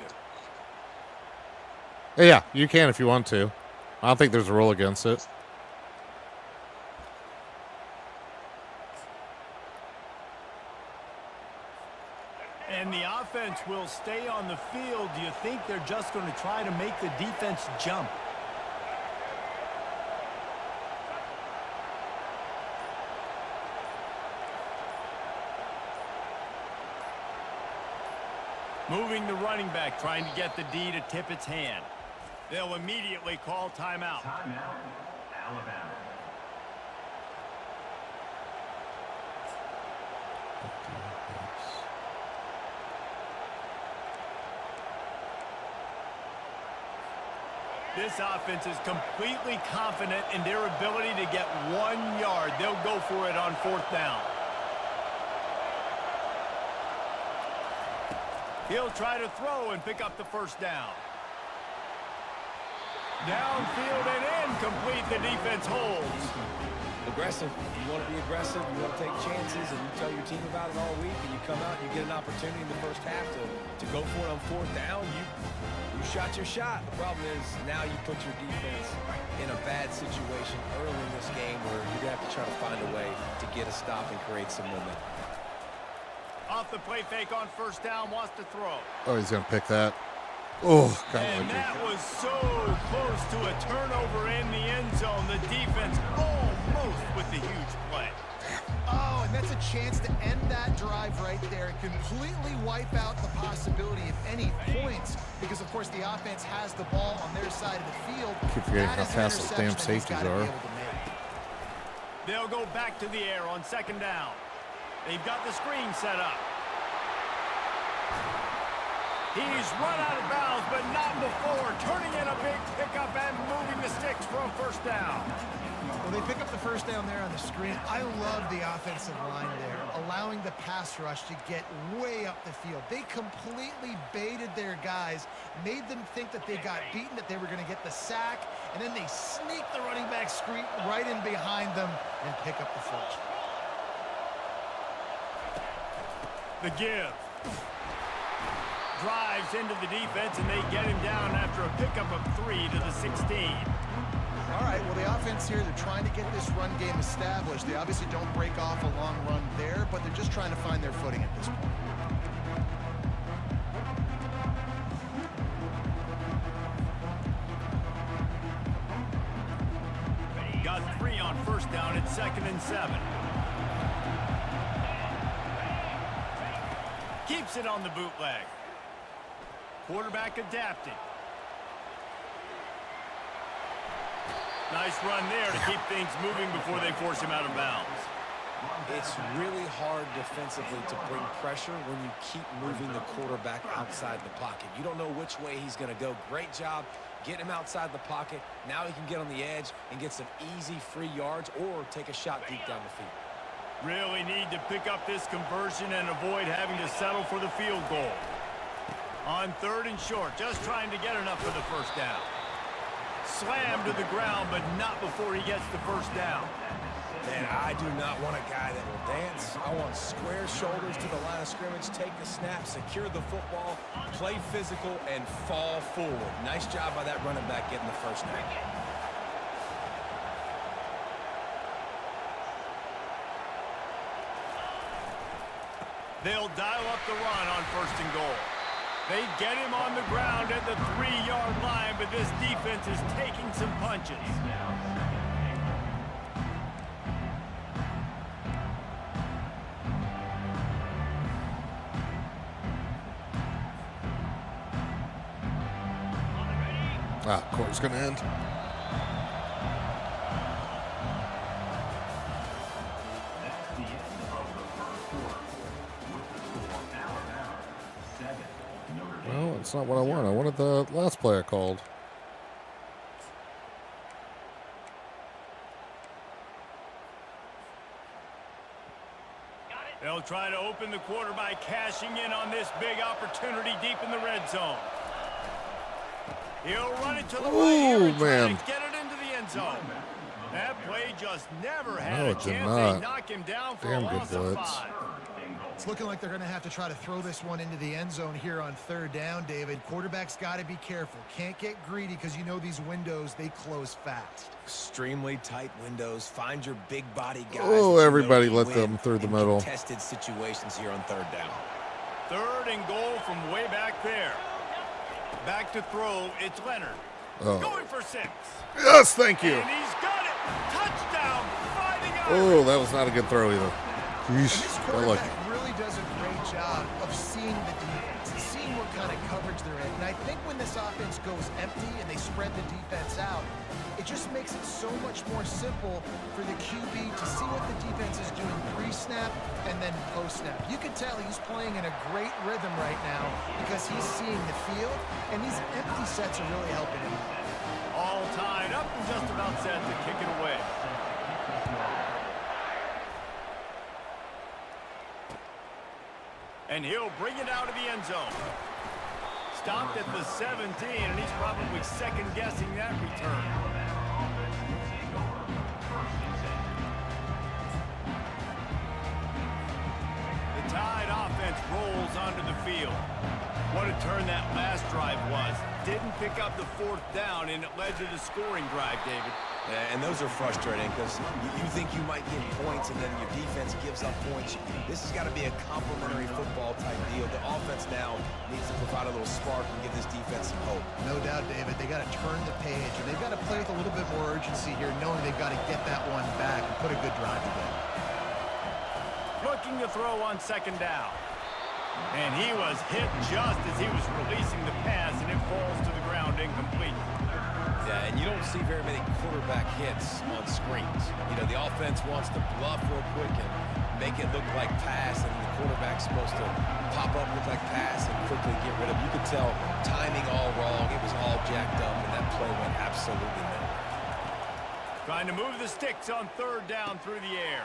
do? Yeah, you can if you want to. I don't think there's a rule against it. And the offense will stay on the field. Do you think they're just going to try to make the defense jump? Moving the running back, trying to get the D to tip its hand. They'll immediately call timeout. Timeout, Alabama. This offense is completely confident in their ability to get 1 yard. They'll go for it on 4th down. He'll try to throw and pick up the first down. Downfield and incomplete. The defense holds. aggressive. You want to be aggressive. You want to take chances, and you tell your team about it all week, and you come out and you get an opportunity in the first half to go for it on 4th down. You shot your shot. The problem is now you put your defense in a bad situation early in this game where you're going to have to try to find a way to get a stop and create some momentum. Off the play fake on 1st down, wants to throw. Oh, he's going to pick that. Oh, God. And that was so close to a turnover in the end zone. The defense almost with the huge play. Oh, and that's a chance to end that drive right there and completely wipe out the possibility of any points because, of course, the offense has the ball on their side of the field. Keep forgetting how fast those damn safeties are. They'll go back to the air on 2nd down. They've got the screen set up. He's run out of bounds, but not before. Turning in a big pickup and moving the sticks for a 1st down. Well, they pick up the 1st down there on the screen. I love the offensive line there, allowing the pass rush to get way up the field. They completely baited their guys, made them think that they got beaten, that they were going to get the sack, and then they sneak the running back screen right in behind them and pick up the first. The give. Drives into the defense, and they get him down after a pickup of 3 to the 16. All right, well, the offense here, they're trying to get this run game established. They obviously don't break off a long run there, but they're just trying to find their footing at this point. Got 3 on 1st down at 2nd and 7. Keeps it on the bootleg. Quarterback adapting. Nice run there to keep things moving before they force him out of bounds. It's really hard defensively to bring pressure when you keep moving the quarterback outside the pocket. You don't know which way he's going to go. Great job getting him outside the pocket. Now he can get on the edge and get some easy free yards or take a shot deep down the field. Really need to pick up this conversion and avoid having to settle for the field goal. On 3rd and short, just trying to get enough for the 1st down. Slammed to the ground, but not before he gets the 1st down. Man, I do not want a guy that will dance. I want square shoulders to the line of scrimmage, take the snap, secure the football, play physical, and fall forward. Nice job by that running back getting the 1st down. They'll dial up the run on 1st and goal. They get him on the ground at the 3-yard line, but this defense is taking some punches. Quarter's going to end. Well, it's not what I want. I wanted the last play I called. They'll try to open the quarter by cashing in on this big opportunity deep in the red zone. He'll run it to the right here and try to get it into the end zone. That play just never had a chance. They knock him down for a loss of 5. It's looking like they're going to have to try to throw this one into the end zone here on 3rd down, David. Quarterback's got to be careful. Can't get greedy because you know these windows, they close fast. Extremely tight windows. Find your big body guys. Oh, everybody let them through the middle. Contested situations here on 3rd down. 3rd and goal from way back there. Back to throw, it's Leonard. Going for 6. Yes, thank you. And he's got it. Touchdown, fighting out. Oh, that was not a good throw either. This quarterback really does a great job of seeing the defense, seeing what kind of coverage they're in. And I think when this offense goes empty and they spread the defense out, it just makes it so much more simple for the QB to see what the defense is doing pre-snap and then post-snap. You can tell he's playing in a great rhythm right now because he's seeing the field, and these empty sets are really helping him. All tied up and just about set to kick it away. And he'll bring it out of the end zone. Stopped at the 17, and he's probably second-guessing that return. rolls onto the field. What a turn that last drive was. Didn't pick up the 4th down, and it led to the scoring drive, David. Yeah, and those are frustrating because you think you might get points and then your defense gives up points. This has got to be a complementary football type deal. The offense now needs to provide a little spark and give this defense some hope. No doubt, David. They got to turn the page, and they've got to play with a little bit more urgency here, knowing they've got to get that one back and put a good drive together. Looking to throw on 2nd down. And he was hit just as he was releasing the pass, and it falls to the ground incomplete. Yeah, and you don't see very many quarterback hits on screens. You know, the offense wants to bluff real quick and make it look like pass, and the quarterback's supposed to pop up, look like pass, and quickly get rid of it. You could tell timing all wrong. It was all jacked up, and that play went absolutely nowhere. Trying to move the sticks on 3rd down through the air.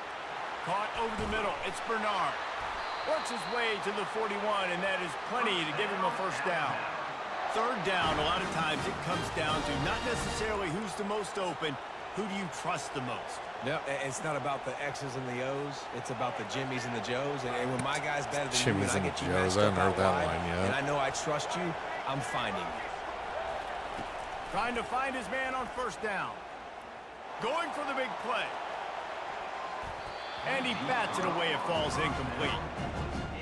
Caught over the middle. It's Bernard. Works his way to the 41, and that is plenty to give him a 1st down. 3rd down, a lot of times it comes down to not necessarily who's the most open, who do you trust the most? No, it's not about the X's and the O's. It's about the Jimmies and the Joes. And when my guy's better than you, and I get you matched up out wide, and I know I trust you, I'm finding you. Trying to find his man on 1st down. Going for the big play. And he bats it away. It falls incomplete.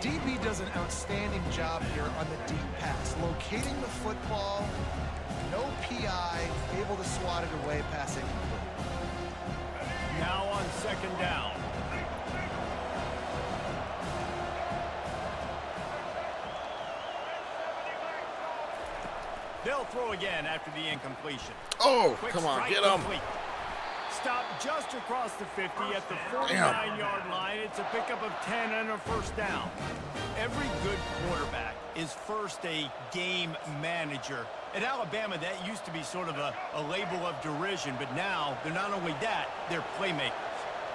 DB does an outstanding job here on the deep pass, locating the football, no PI, able to swat it away, pass incomplete. Now on 2nd down. They'll throw again after the incompletion. Oh, Quick come on, strike get him. complete. Stop just across the 50 at the 49-yard line. It's a pickup of 10 and a 1st down. Every good quarterback is first a game manager. At Alabama, that used to be sort of a label of derision, but now they're not only that, they're playmakers.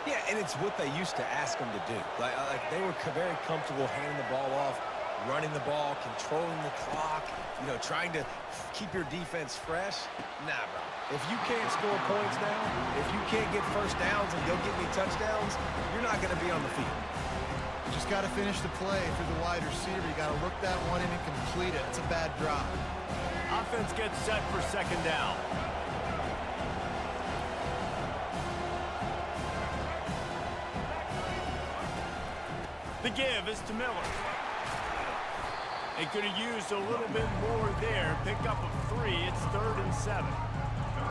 Yeah, and it's what they used to ask them to do. Like they were very comfortable handing the ball off, running the ball, controlling the clock, you know, trying to keep your defense fresh. Nah, bro. If you can't score points now, if you can't get 1st downs and go get me touchdowns, you're not going to be on the field. You just got to finish the play through the wide receiver. You got to look that one in and complete it. It's a bad drop. Offense gets set for 2nd down. The give is to Miller. They could have used a little bit more there. Pick up a 3. It's 3rd and 7.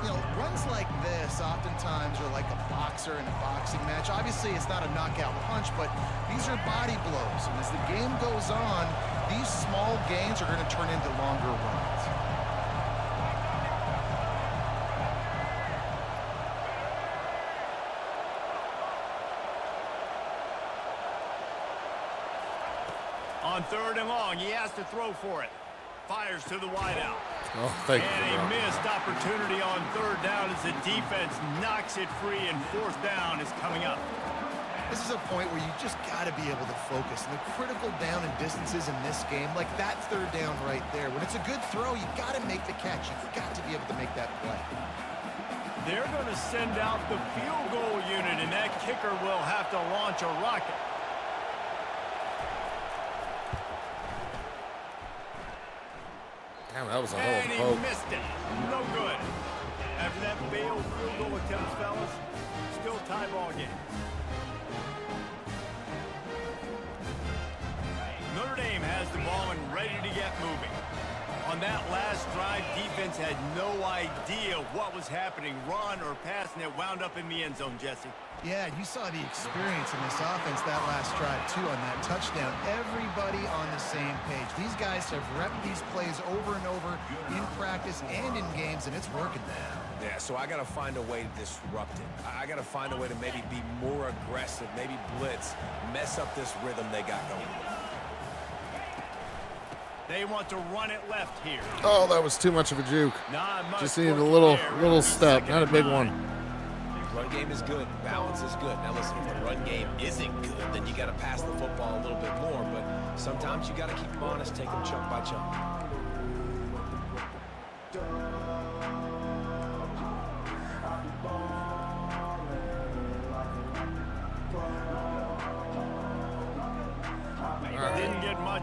You know, runs like this oftentimes are like a boxer in a boxing match. Obviously, it's not a knockout punch, but these are body blows. And as the game goes on, these small gains are going to turn into longer runs. On 3rd and long, he has to throw for it. Fires to the wideout. Oh, thank you. And a missed opportunity on 3rd down as the defense knocks it free, and 4th down is coming up. This is a point where you just got to be able to focus. And the critical down and distances in this game, like that 3rd down right there, when it's a good throw, you got to make the catch. You've got to be able to make that play. They're going to send out the field goal unit, and that kicker will have to launch a rocket. Damn, that was a And whole he missed it. No good. After that failed field goal attempt, fellas, still tie ball game. Notre Dame has the ball and ready to get moving. On that last drive, defense had no idea what was happening, run or pass, and it wound up in the end zone, Jesse. Yeah, you saw the experience in this offense that last drive, too, on that touchdown. Everybody on the same page. These guys have repped these plays over and over in practice and in games, and it's working. Yeah, so I got to find a way to disrupt it. I got to find a way to maybe be more aggressive, maybe blitz, mess up this rhythm they got going. They want to run it left here. Oh, that was too much of a juke. Not much Just needed a work little there. step, not a big one. Run game is good. Balance is good. Now listen, if the run game isn't good, then you got to pass the football a little bit more. But sometimes you got to keep them honest, take them chunk by chunk. Didn't get much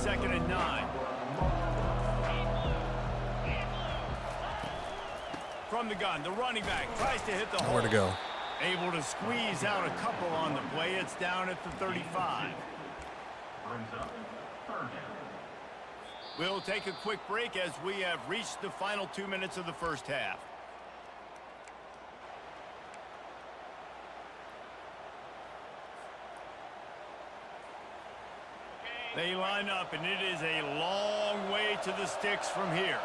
2nd and 9. From the gun, the running back tries to hit the hole. Nowhere to go. Able to squeeze out a couple on the play. It's down at the 35. Brings up 3rd down. We'll take a quick break as we have reached the final 2 minutes of the first half. They line up, and it is a long way to the sticks from here.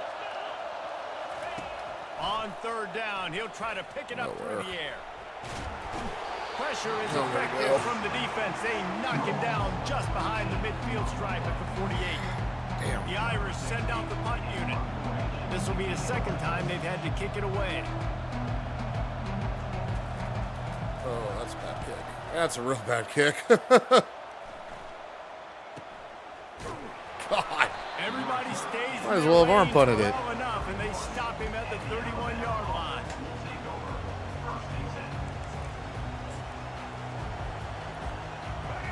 On 3rd down, he'll try to pick it up through the air. Pressure is effective from the defense. They knock him down just behind the midfield stripe at the 48. Damn. The Irish send out the punt unit. This will be the 2nd time they've had to kick it away. Oh, that's a bad kick. That's a real bad kick. God. Everybody stays Might as in well their have arm lanes punted for it. long enough, and they stop him at the 31-yard line.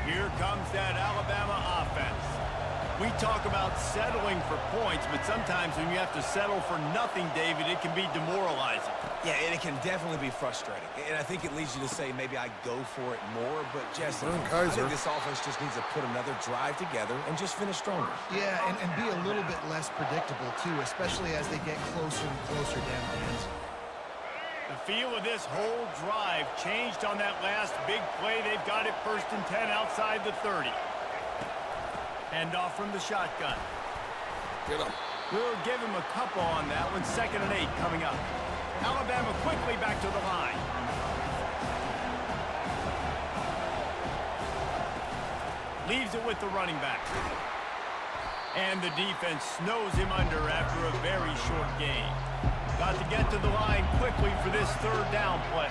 Here comes that Alabama offense. We talk about settling for points, but sometimes when you have to settle for nothing, David, it can be demoralizing. Yeah, and it can definitely be frustrating. And I think it leads you to say maybe I go for it more. But, Jesse, I think this offense just needs to put another drive together and just finish stronger. Yeah, and be a little bit less predictable, too, especially as they get closer and closer down the end. The feel of this whole drive changed on that last big play. They've got it 1st and 10 outside the 30. Hand off from the shotgun. Get him. We'll give him a couple on that one. 2nd and 8 coming up. Alabama quickly back to the line. Leaves it with the running back. And the defense snows him under after a very short gain. Got to get to the line quickly for this 3rd down play.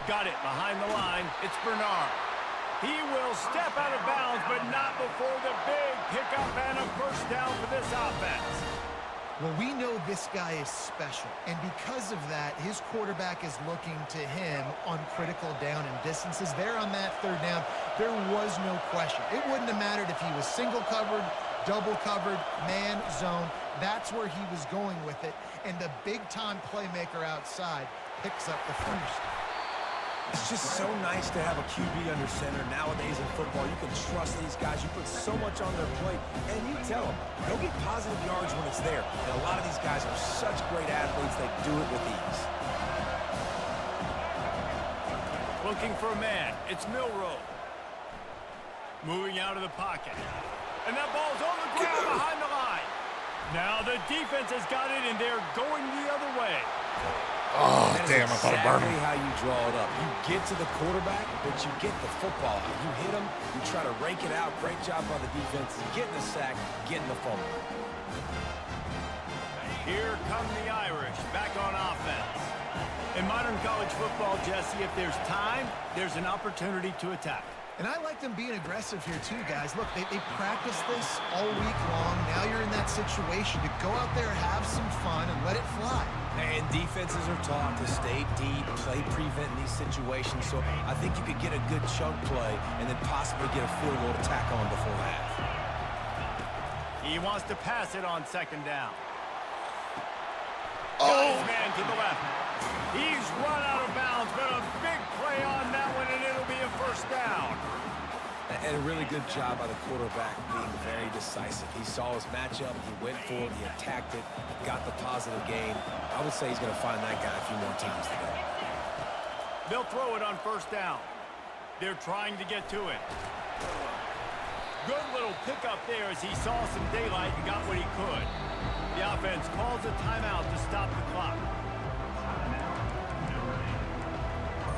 Got it behind the line. It's Bernard. He will step out of bounds, but not before the big pickup and a 1st down for this offense. Well, we know this guy is special, and because of that, his quarterback is looking to him on critical down and distances. There on that 3rd down, there was no question. It wouldn't have mattered if he was single covered, double covered, man, zone. That's where he was going with it, and the big-time playmaker outside picks up the first. It's just so nice to have a QB under center. Nowadays in football, you can trust these guys. You put so much on their plate, and you tell them, go get positive yards when it's there. And a lot of these guys are such great athletes, they do it with ease. Looking for a man. It's Milroe. Moving out of the pocket. And that ball's on the ground behind the line. Now the defense has got it, and they're going the other way. Oh, damn, I thought it burned. Exactly how you draw it up. You get to the quarterback, but you get the football out. You hit him, you try to rake it out. Great job by the defense. Getting the sack, getting the fumble. Here come the Irish back on offense. In modern college football, Jesse, if there's time, there's an opportunity to attack. And I like them being aggressive here too, guys. Look, they practice this all week long. Now you're in that situation to go out there, have some fun, and let it fly. And defenses are taught to stay deep, play prevent in these situations. So I think you could get a good chunk play and then possibly get a field goal to tack on before half. He wants to pass it on 2nd down. Oh! His man to the left. He's run out of bounds, but a big play on that one, and it'll be a 1st down. And a really good job by the quarterback being very decisive. He saw his matchup, he went for it, he attacked it, got the positive gain. I would say he's going to find that guy a few more times today. They'll throw it on 1st down. They're trying to get to it. Good little pickup there as he saw some daylight and got what he could. The offense calls a timeout to stop the clock.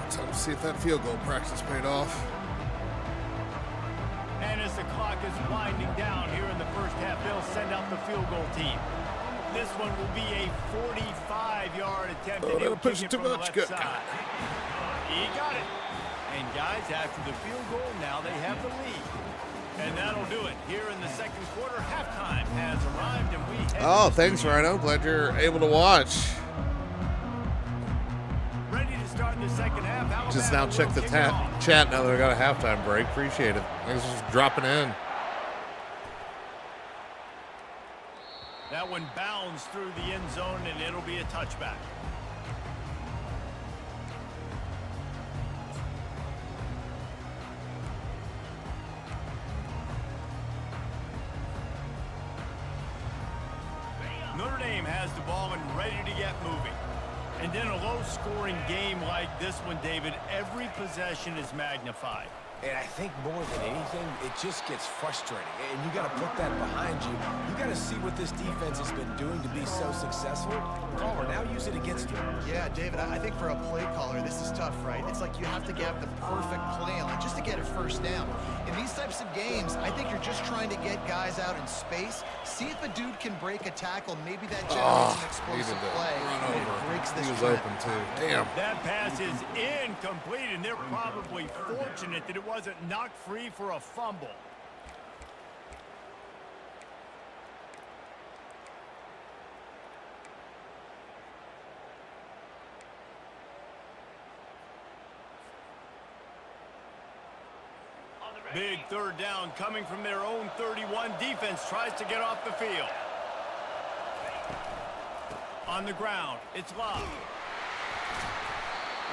Time to see if that field goal practice paid off. And as the clock is winding down here in the first half, they'll send out the field goal team. This one will be a 45-yard attempt, and he'll kick it from the left side. He got it. And guys, after the field goal, now they have the lead. And that'll do it here in the 2nd quarter. Halftime has arrived, and we head Oh, thanks, Rhino. Glad you're able to watch. in the second half. Just now check the chat now that I got a halftime break. Appreciate it. Thanks for dropping in. That one bounds through the end zone, and it'll be a touchback. Notre Dame has the ball and ready to get moving. And in a low-scoring game like this one, David, every possession is magnified. And I think more than anything, it just gets frustrating. And you got to put that behind you. You got to see what this defense has been doing to be so successful. Caller, now use it against you. Yeah, David, I think for a play caller, this is tough, right? It's like you have to get the perfect play on just to get a first down. In these types of games, I think you're just trying to get guys out in space, see if a dude can break a tackle. Maybe that generates an explosive play. Run over. It breaks this He was trend. open too. Damn. That pass is incomplete, and they're probably fortunate that it wasn't knocked free for a fumble. Big third down coming from their own 31. Defense tries to get off the field. On the ground, it's Love.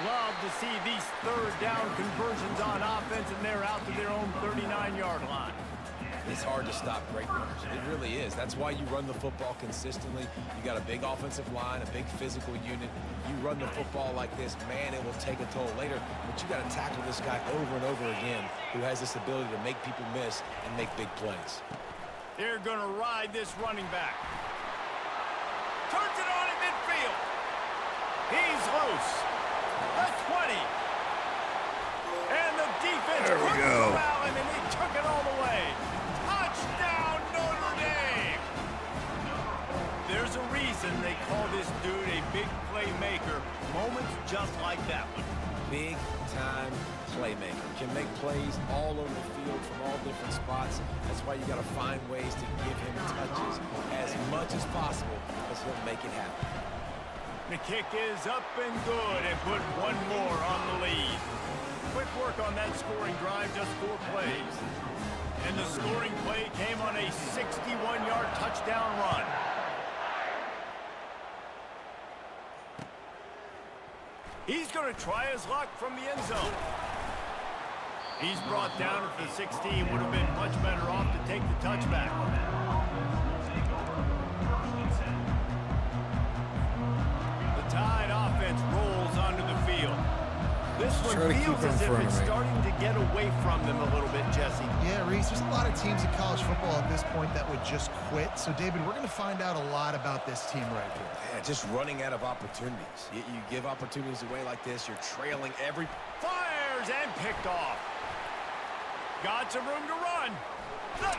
Love to see these third down conversions on offense, and they're out to their own 39-yard line. It's hard to stop great runners. It really is. That's why you run the football consistently. You got a big offensive line, a big physical unit. You run the football like this, man, it will take a toll later. But you got to tackle this guy over and over again who has this ability to make people miss and make big plays. They're going to ride this running back. Turns it on in midfield. He's loose. The 20. And the defense couldn't corral him, and he took it all the way. Touchdown, Notre Dame! There's a reason they call this dude a big playmaker. Moments just like that one. Big-time playmaker. Can make plays all over the field from all different spots. That's why you got to find ways to give him touches as much as possible, because he'll make it happen. The kick is up and good, and put one more on the lead. Quick work on that scoring drive, just 4 plays. And the scoring play came on a 61-yard touchdown run. He's going to try his luck from the end zone. He's brought down at the 16. Would have been much better off to take the touchback. The Tide offense rolls onto the field. This one feels as if it's starting to get away from them a little bit, Jesse. Yeah, Reese, there's a lot of teams in college football at this point that would just quit. So, David, we're going to find out a lot about this team right here. Yeah, just running out of opportunities. You give opportunities away like this, you're trailing every... Fires and picked off. Got some room to run.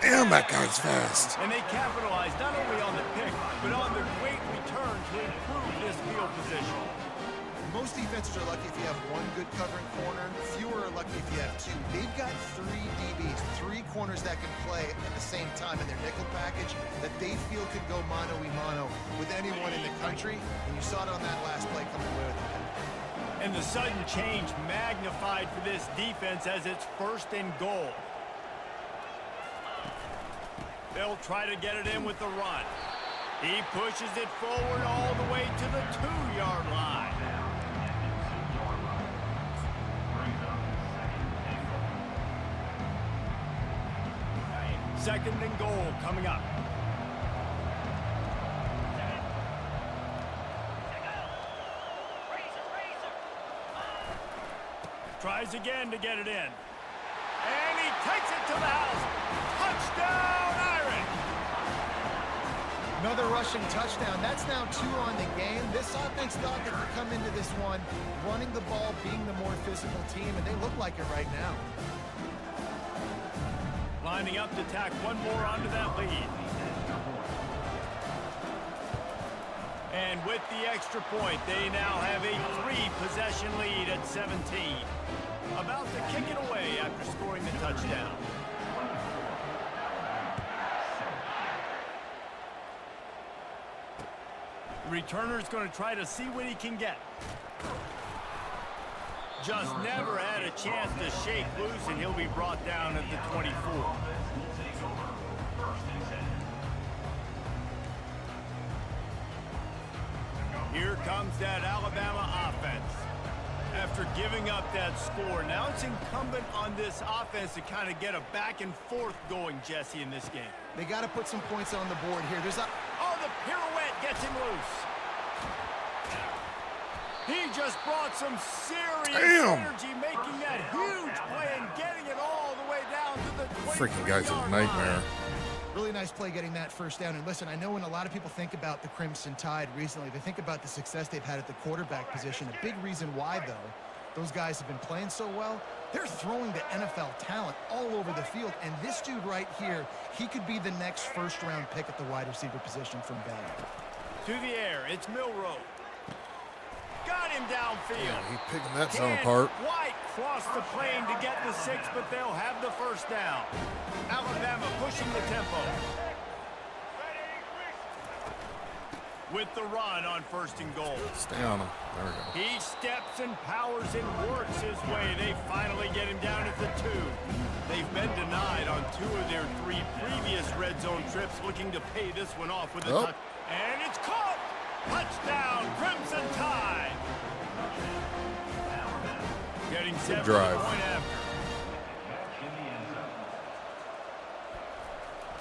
Damn, that guy's fast. And they capitalized not only on the pick, but on the great return to improve this field position. Most defenses are lucky if you have one good covering corner. Fewer are lucky if you have 2. They've got 3 DBs, 3 corners that can play at the same time in their nickel package that they feel could go mano-a-mano with anyone in the country. And you saw it on that last play coming away with it. And the sudden change magnified for this defense as it's 1st and goal. They'll try to get it in with the run. He pushes it forward all the way to the 2-yard line. Second and goal coming up. Tries again to get it in. And he takes it to the house. Touchdown, Irish! Another rushing touchdown. That's now 2 on the game. This offense thought they could come into this one running the ball, being the more physical team, and they look like it right now. Lining up to tack one more onto that lead. And with the extra point, they now have a 3-possession lead at 17. About to kick it away after scoring the touchdown. The returner's going to try to see what he can get. Just never had a chance to shake loose, and he'll be brought down at the 24. Here comes that Alabama offense. After giving up that score, now it's incumbent on this offense to kind of get a back and forth going, Jesse, in this game. They got to put some points on the board here. Oh, the pirouette gets him loose. He just brought some serious energy, making that huge play and getting it all the way down to the 23-yard Freaking guy's a nightmare. Really nice play getting that first down. And listen, I know when a lot of people think about the Crimson Tide recently, they think about the success they've had at the quarterback position. A big reason why, though, those guys have been playing so well, they're throwing the NFL talent all over the field. And this dude right here, he could be the next first-round pick at the wide receiver position from Bama. To the air, it's Milroe. Got him downfield. Yeah, he's picking that zone apart. White crossed the plane to get the 6, but they'll have the first down. Alabama pushing the tempo. With the run on 1st and goal. Stay on him. There we go. He steps and powers and works his way. They finally get him down at the 2. They've been denied on 2 of their 3 previous red zone trips, looking to pay this one off with a touch. And it's caught! Touchdown, Crimson Tide! Getting set for the point after.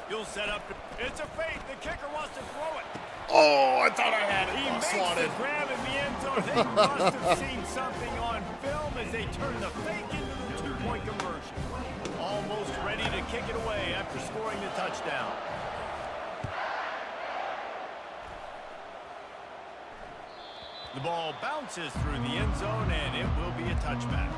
You'll set up. It's a fake. The kicker wants to throw it. Oh, I thought I had it. He makes Slotted. the grab in the end zone. They must have seen something on film as they turn the fake into the 2-point conversion. Almost ready to kick it away after scoring the touchdown. The ball bounces through the end zone, and it will be a touchback.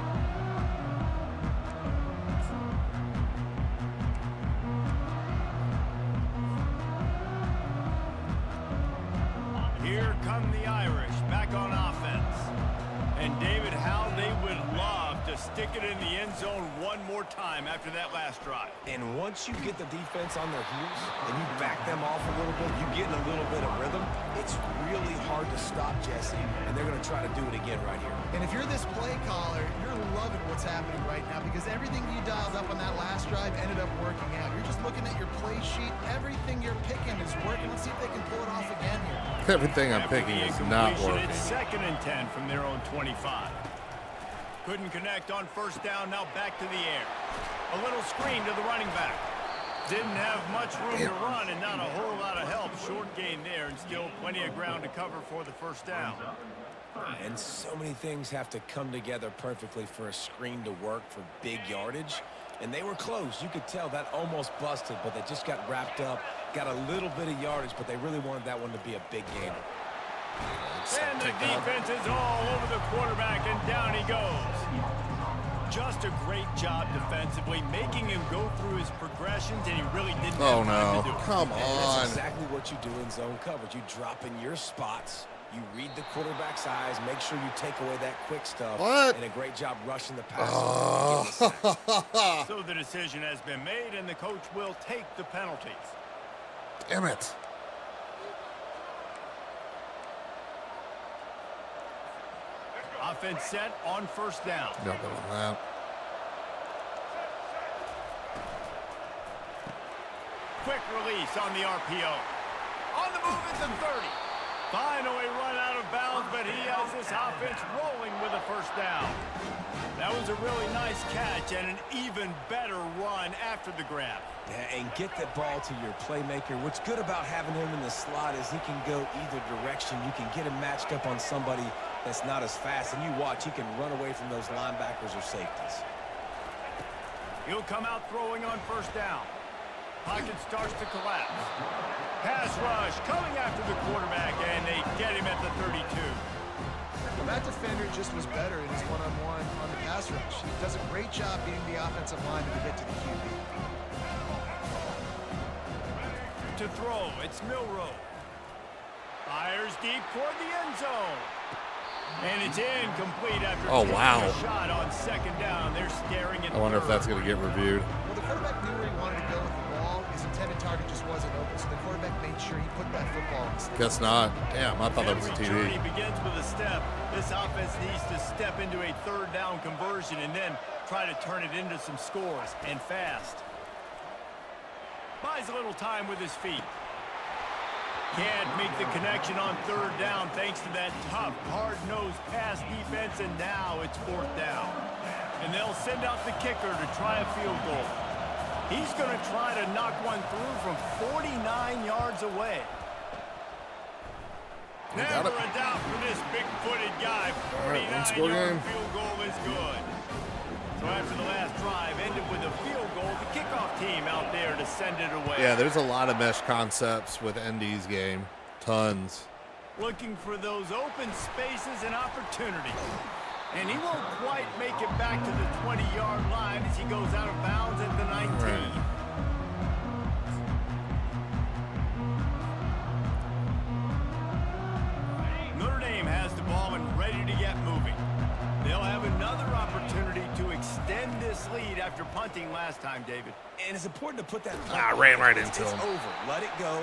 Here come the Irish back on offense. And David, how they would love to stick it in the end zone one more time after that last drive. And once you get the defense on their heels and you back them off a little bit, you get in a little bit of rhythm, it's really hard to stop, Jesse. And they're going to try to do it again right here. And if you're this play caller, you're loving what's happening right now because everything you dialed up on that last drive ended up working out. You're just looking at your play sheet. Everything you're picking is working. Let's see if they can pull it off again here. Everything I'm picking is not working. It's 2nd and 10 from their own 25. Couldn't connect on 1st down. Now back to the air. A little screen to the running back. Didn't have much room to run and not a whole lot of help. Short gain there and still plenty of ground to cover for the 1st down. And so many things have to come together perfectly for a screen to work for big yardage. And they were close. You could tell that almost busted, but they just got wrapped up, got a little bit of yardage, but they really wanted that one to be a big gainer. And the defense is all over the quarterback, and down he goes. Just a great job defensively, making him go through his progressions, and he really didn't have time to do it. Come And on. that's exactly what you do in zone coverage. You drop in your spots. You read the quarterback's eyes, make sure you take away that quick stuff. What? And a great job rushing the passer. So the decision has been made, and the coach will take the penalties. Damn it. Offense set on 1st down. No good on that. Quick release on the RPO. On the move at the 30. Finally run out of bounds, but he has this offense rolling with a 1st down. That was a really nice catch and an even better run after the grab. Yeah, and get the ball to your playmaker. What's good about having him in the slot is he can go either direction. You can get him matched up on somebody that's not as fast, and you watch, he can run away from those linebackers or safeties. He'll come out throwing on 1st down. Pocket starts to collapse. Pass rush coming after the quarterback, and they get him at the 32. Well, that defender just was better in his one-on-one on the pass rush. He does a great job beating the offensive line to get to the QB. To throw, it's Milroe. Fires deep toward the end zone. And it's incomplete after Oh, taking wow. a shot on 2nd down. They're staring at I wonder if third. that's going to get reviewed. Well, the quarterback knew where he wanted to go with the ball. His intended target just wasn't open, so the quarterback made sure he put that football in the stand. Guess not. Damn, I thought that was a Every TD. journey begins with a step. This offense needs to step into a third down conversion and then try to turn it into some scores, and fast. Buys a little time with his feet. Can't make the connection on third down thanks to that tough, hard-nosed pass defense, and now it's fourth down. And they'll send out the kicker to try a field goal. He's going to try to knock one through from 49 yards away. Never a doubt for this big-footed guy. 49-yard field goal is good. So after the last drive ended with a field goal, the kickoff team out there to send it away. Yeah, there's a lot of mesh concepts with ND's game. Tons. Looking for those open spaces and opportunity. And he won't quite make it back to the 20-yard line as he goes out of bounds at the 19. Right. Notre Dame has the ball and ready to get moving. They'll have another opportunity to extend this lead after punting last time, David. And it's important to put that. Ran right into him. It's over. Let it go.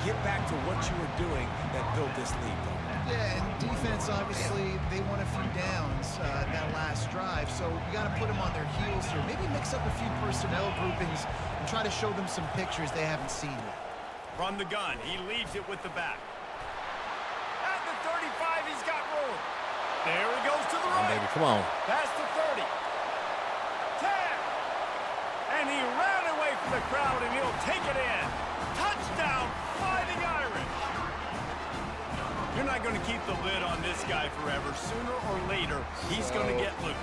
Get back to what you were doing that built this lead. Yeah, and defense, obviously, they won a few downs that last drive, so you got to put them on their heels here. Maybe mix up a few personnel groupings and try to show them some pictures they haven't seen yet. From the gun, he leaves it with the back. At the 35, he's got room. There he goes to the right. Baby, come on. Past the 30. 10. And he ran away from the crowd, and he'll take it in. Touchdown, Fighting Irish. You're not going to keep the lid on this guy forever. Sooner or later, he's going to get loose.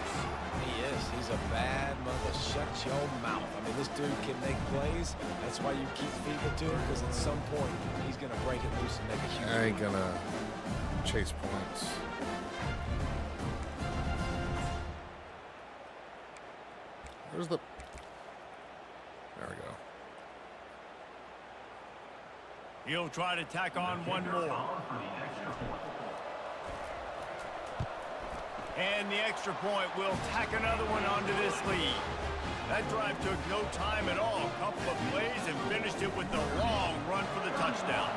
He is. He's a bad mother. Shut your mouth. I mean, this dude can make plays. That's why you keep feeding it to him, because at some point, he's going to break it loose and make a huge. I ain't gonna chase points. Where's the... There we go. He'll try to tack on one more. And the extra point will tack another one onto this lead. That drive took no time at all. A couple of plays and finished it with a long run for the touchdown.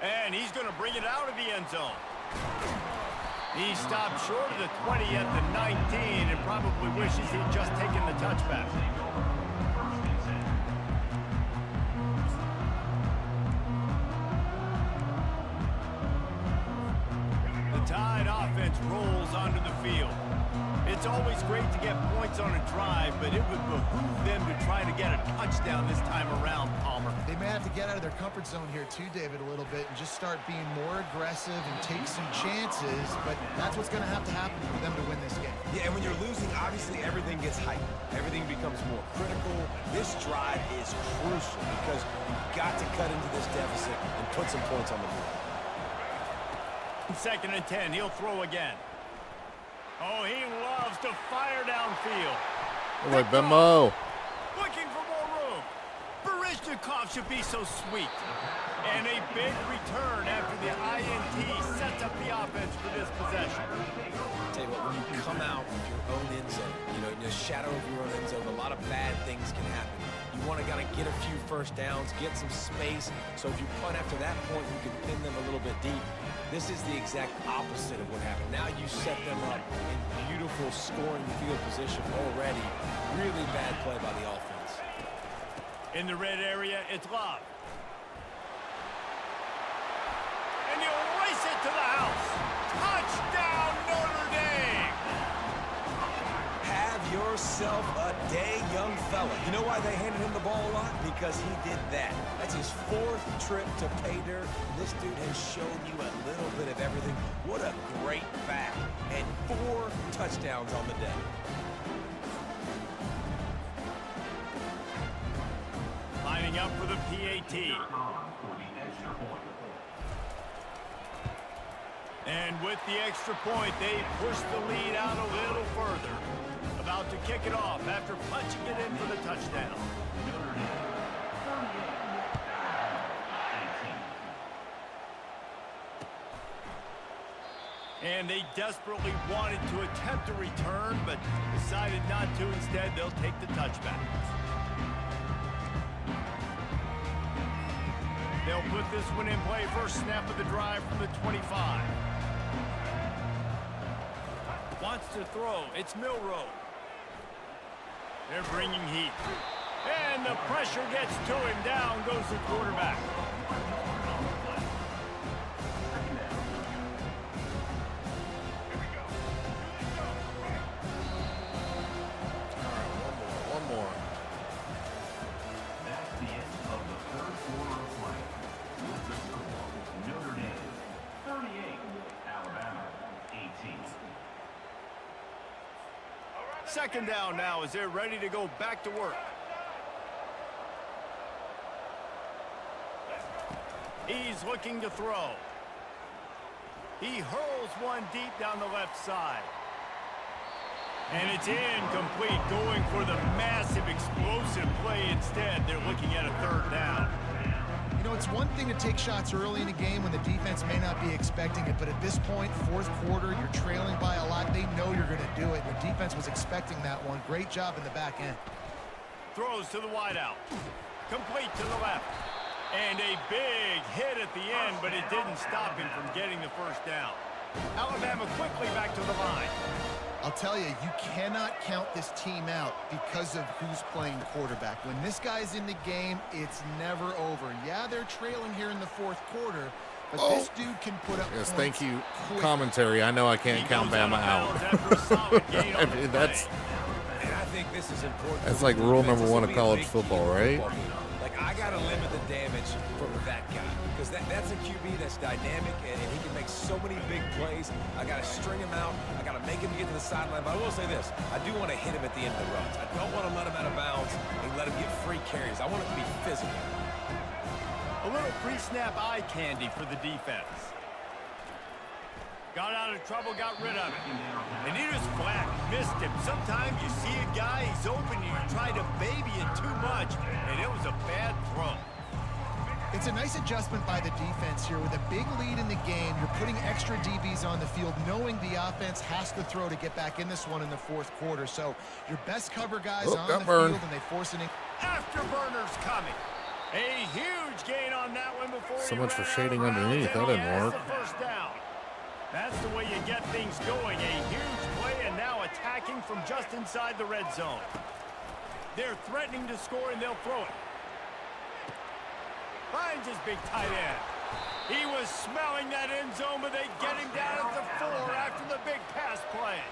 And he's going to bring it out of the end zone. He stopped short of the 20 at the 19 and probably wishes he'd just taken the touchback. The Tide offense rolls onto the field. It's always great to get points on a drive, but it would behoove them to try to get a touchdown this time around, Palmer. They may have to get out of their comfort zone here too, David, a little bit and just start being more aggressive and take some chances, but that's what's going to happen for them to win this game. Yeah, and when you're losing, obviously everything gets heightened. Everything becomes more critical. This drive is crucial because you've got to cut into this deficit and put some points on the board. 2nd and 10, he'll throw again. Oh, he loves to fire downfield. Oh, my Bimbo. Looking for more room. Barishnikov should be so sweet. And a big return after the INT sets up the offense for this possession. Tell you what, when you come out with your own end zone, you know, in the shadow of your own end zone, a lot of bad things can happen. You want to kind of get a few first downs, get some space, so if you punt after that point, you can pin them a little bit deep. This is the exact opposite of what happened. Now you set them up in beautiful scoring field position already. Really bad play by the offense. In the red area, it's Love. And he'll race it to the house. Touchdown, Notre Dame! Have yourself a day, young fella. You know why they handed him the ball a lot? Because he did that. That's his 4th trip to pay dirt. This dude has shown you a little bit of everything. What a great back. And 4 touchdowns on the day. Lining up for the PAT. And with the extra point, they push the lead out a little further. About to kick it off after punching it in for the touchdown. And they desperately wanted to attempt a return, but decided not to. Instead, they'll take the touchback. They'll They'll put this one in play. First snap of the drive from the 25. Wants to throw. It's Milroe. They're bringing heat. And the pressure gets to him. Down goes the quarterback. One more. That's the end of the third quarter of play. With the score, Notre Dame 38, Alabama 18. Second down now as they're ready to go back to work. He's looking to throw. He hurls one deep down the left side. And it's incomplete, going for the massive explosive play instead. They're looking at a third down. You know, it's one thing to take shots early in a game when the defense may not be expecting it, but at this point, fourth quarter, you're trailing by a lot. They know you're going to do it. The defense was expecting that one. Great job in the back end. Throws to the wideout. Complete to the left. And a big hit at the end, but it didn't stop him from getting the first down. Alabama quickly back to the line. I'll tell you, you cannot count this team out because of who's playing quarterback. When this guy's in the game, it's never over. Yeah, they're trailing here in the fourth quarter, but this dude can put up Yes, points thank you, quick. commentary. I know I can't count Bama out. I mean, that's And I think this is important. That's like rule number one of college football, right? Like, I got to limit the damage from that guy. Because that's a QB that's dynamic, and he can make so many big plays. I got to string him out. I got to make him get to the sideline. But I will say this. I do want to hit him at the end of the runs. I don't want to let him out of bounds and let him get free carries. I want it to be physical. A little pre-snap eye candy for the defense. Got out of trouble, got rid of it. And he just flat missed him. Sometimes you see a guy, he's open, and you try to baby it too much, and it was a bad throw. It's a nice adjustment by the defense here. With a big lead in the game, you're putting extra DBs on the field, knowing the offense has to throw to get back in this one in the fourth quarter. So your best cover guys on the field, and they force an Afterburners coming. A huge gain on that one before So he much for ran shading out of underneath. bounds, That and he didn't has work. the first down. That's the way you get things going. A huge play, and now attacking from just inside the red zone. They're threatening to score, and they'll throw it. Finds his big tight end. He was smelling that end zone, but they get him down at the 4 after the big pass play.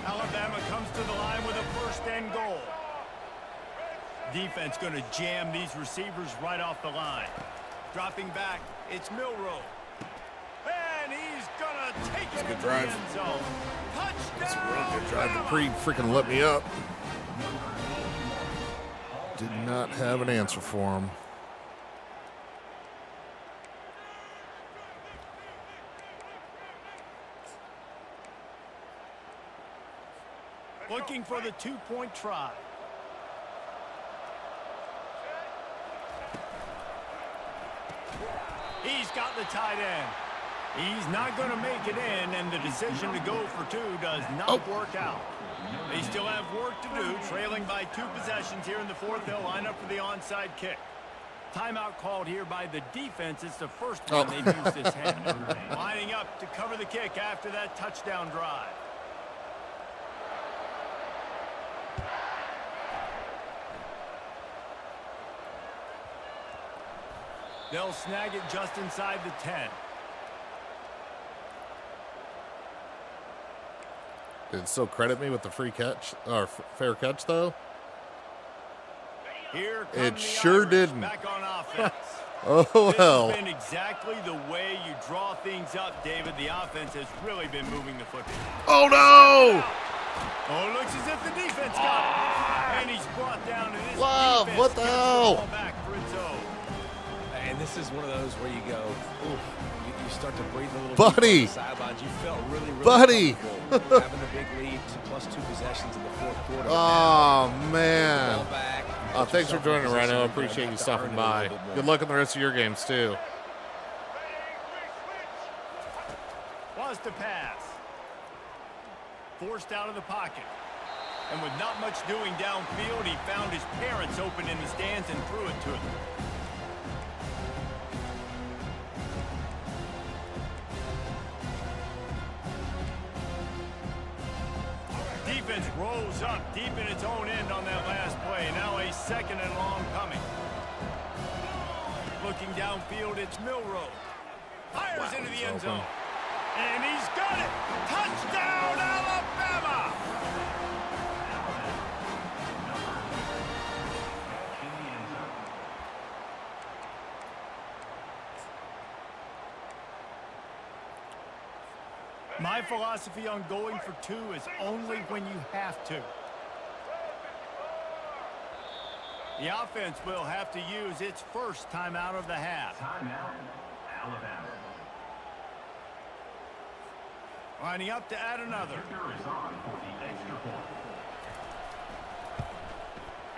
Alabama comes to the line with a first and goal. Defense going to jam these receivers right off the line. Dropping back, it's Milroe. And he's going to take it into the end zone. Touchdown! That's a real good drive to freaking let me up. Did not have an answer for him. Looking for the two-point try. He's got the tight end. He's not going to make it in, and the decision to go for two does not work out. They still have work to do, trailing by 2 possessions here in the fourth. They'll line up for the onside kick. Timeout called here by the defense. It's the first time they've used this hand. Lining up to cover the kick after that touchdown drive. They'll snag it just inside the 10. Did it still credit me with the free catch or fair catch though? Here It sure Irish didn't. back on offense. Oh well. This has been exactly the way you draw things up, David. The offense has really been moving the football. Oh no! Oh, it looks as if the defense got it. And he's brought down. And this Love, defense what the gets hell? ball back for its own. And this is one of those where you go, oof, you start to breathe a little Buddy. bit on the sidelines. You felt really Buddy. comfortable having the big lead plus 2 possessions in the fourth quarter. Oh man. Ball back. Thanks for joining, Rhino. I appreciate you stopping by. Good luck in the rest of your games too. Was to pass. Forced out of the pocket. And with not much doing downfield, he found his parents open in the stands and threw it to him. defense rose up deep in its own end on that last play. Now a second and long coming. Looking downfield, it's Milrow. Fires into the end zone. And he's got it. Touchdown, Alabama! My philosophy on going for two is only when you have to. The offense will have to use its first timeout of the half. Timeout, Alabama. Lining up to add another. Kicker is on for the extra point.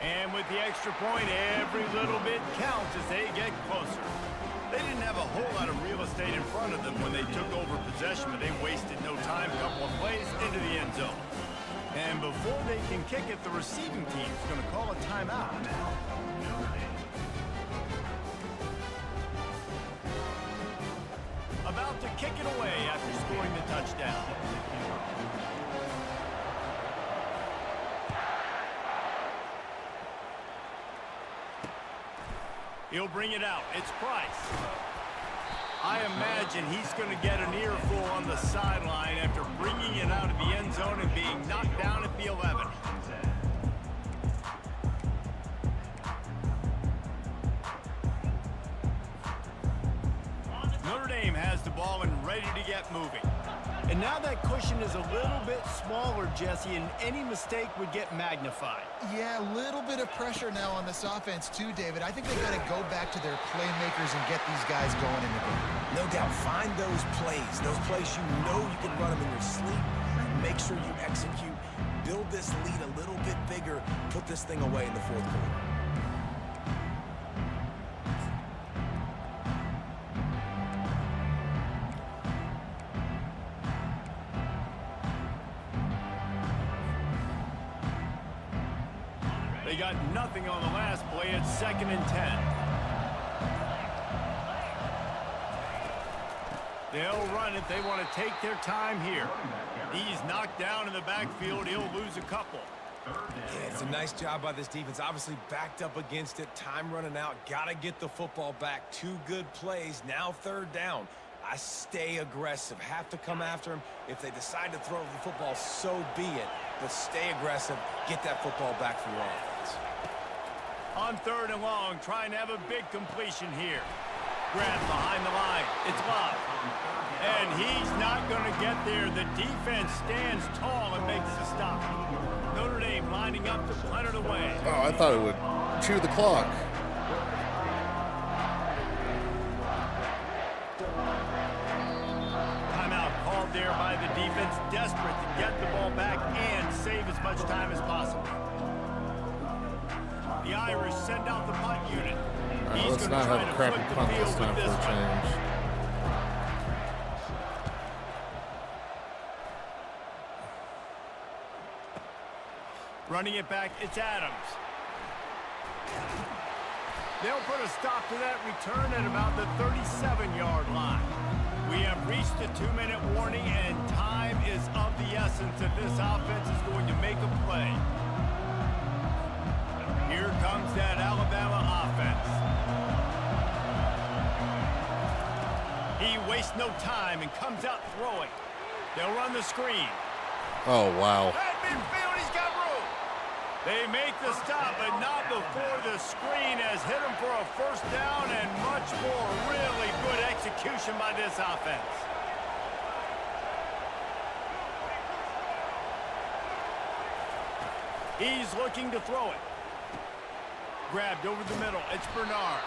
And with the extra point, every little bit counts as they get closer. They didn't have a whole lot of real estate in front of them when they took over possession, but they wasted no time. Couple of plays into the end zone. And before they can kick it, the receiving team's going to call a timeout. About to kick it away after scoring the touchdown. He'll bring it out. It's Price. I imagine he's going to get an earful on the sideline after bringing it out of the end zone and being knocked down at the 11. Notre Dame has the ball and ready to get moving. And now that cushion is a little bit smaller, Jesse, and any mistake would get magnified. Yeah, a little bit of pressure now on this offense too, David. I think they've got to go back to their playmakers and get these guys going in the game. No doubt, find those plays you know you can run them in your sleep. Make sure you execute. Build this lead a little bit bigger. Put this thing away in the fourth quarter. They got nothing on the last play. It's 2nd and 10. They'll run it. They want to take their time here. He's knocked down in the backfield. He'll lose a couple. Yeah, it's a nice job by this defense. Obviously backed up against it. Time running out. Got to get the football back. 2 good plays. Now 3rd down. I stay aggressive. Have to come after him. If they decide to throw the football, so be it. But stay aggressive. Get that football back for your offense. On 3rd and long, trying to have a big completion here. Grab behind the line. It's Love. And he's not going to get there. The defense stands tall and makes the stop. Notre Dame lining up to punt it away. Oh, I thought it would chew the clock. Timeout called there by the defense, desperate to get the ball back and save as much time as possible. The Irish send out the punt unit. Right, let's not have a crappy punt this time for a change. Running it back, it's Adams. They'll put a stop to that return at about the 37-yard line. We have reached the 2-minute warning, and time is of the essence if this offense is going to make a play. Here comes that Alabama offense. He wastes no time and comes out throwing. They'll run the screen. Oh, wow. At midfield, he's got room. They make the stop, but not before the screen has hit him for a 1st down and much more. Really good execution by this offense. He's looking to throw it. Grabbed over the middle. It's Bernard.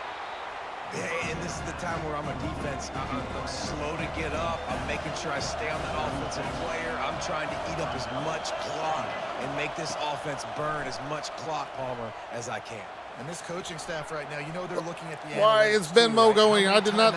Yeah, and this is the time where I'm a defense. I'm slow to get up. I'm making sure I stay on that offensive player. I'm trying to eat up as much clock and make this offense burn as much clock, Palmer, as I can. And this coaching staff right now, you know they're looking at the Why is Venmo going? I did not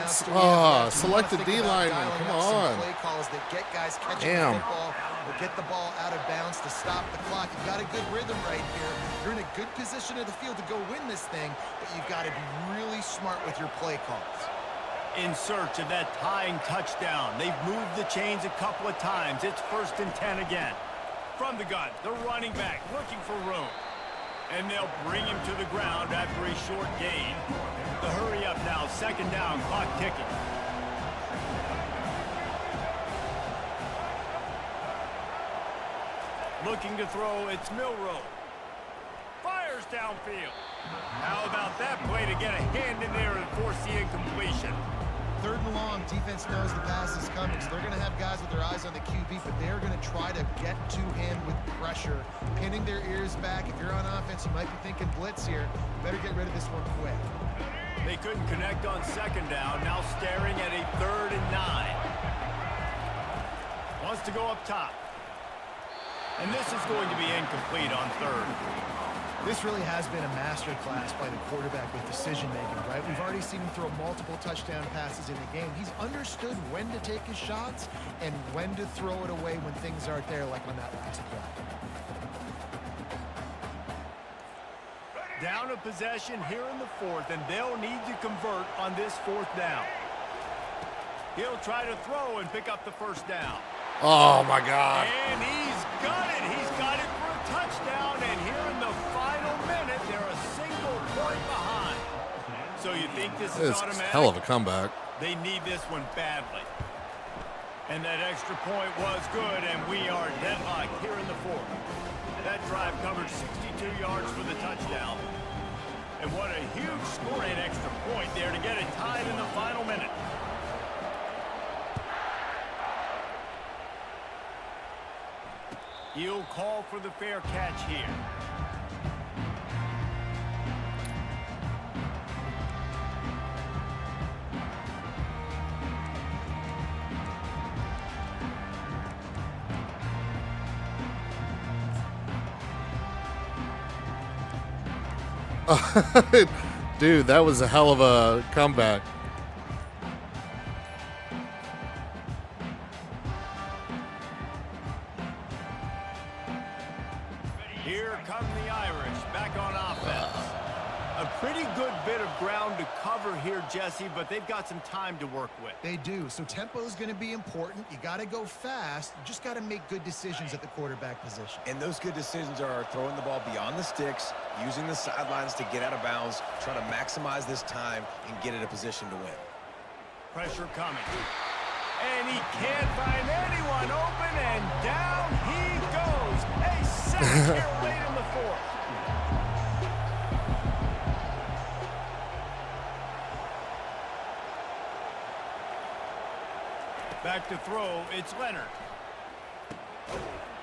select the D lineman. Come on. Play calls that get guys catching Damn. the football or get the ball out of bounds to stop the clock. You've got a good rhythm right here. You're in a good position of the field to go win this thing, but you've got to be really smart with your play calls. In search of that tying touchdown. They've moved the chains a couple of times. It's 1st and 10 again. From the gun, the running back looking for room. And they'll bring him to the ground after a short gain. The hurry up now, second down, clock ticking. Looking to throw, it's Milrow. Fires downfield. How about that play to get a hand in there and force the incompletion? Third and long, defense knows the pass is coming, so they're going to have guys with their eyes on the QB, but they're going to try to get to him with pressure, pinning their ears back. If you're on offense, you might be thinking blitz here. You better get rid of this one quick. They couldn't connect on second down, now staring at a 3rd and 9. Wants to go up top. And this is going to be incomplete on 3rd. This really has been a masterclass by the quarterback with decision-making, right? We've already seen him throw multiple touchdown passes in the game. He's understood when to take his shots and when to throw it away when things aren't there, like on that last play. Down a possession here in the 4th, and they'll need to convert on this 4th down. He'll try to throw and pick up the first down. Oh, my God. And he's got it. He's got it for a touchdown. And here in the final minute, they're a single point behind. So you think this is automatic? Hell of a comeback. They need this one badly. And that extra point was good, and we are deadlocked here in the 4th. That drive covered 62 yards for the touchdown. And what a huge scoring extra point there to get it tied in the final minute. He'll call for the fair catch here. Dude, that was a hell of a comeback. Here come the Irish back on offense. A pretty good bit of ground to cover here, Jesse, but they've got some time to work with. They do. So tempo is going to be important. You got to go fast. You just got to make good decisions at the quarterback position. And those good decisions are throwing the ball beyond the sticks, using the sidelines to get out of bounds, trying to maximize this time and get in a position to win. Pressure coming. And he can't find anyone open, and down he goes. A sack here late in the 4th. Back to throw, it's Leonard.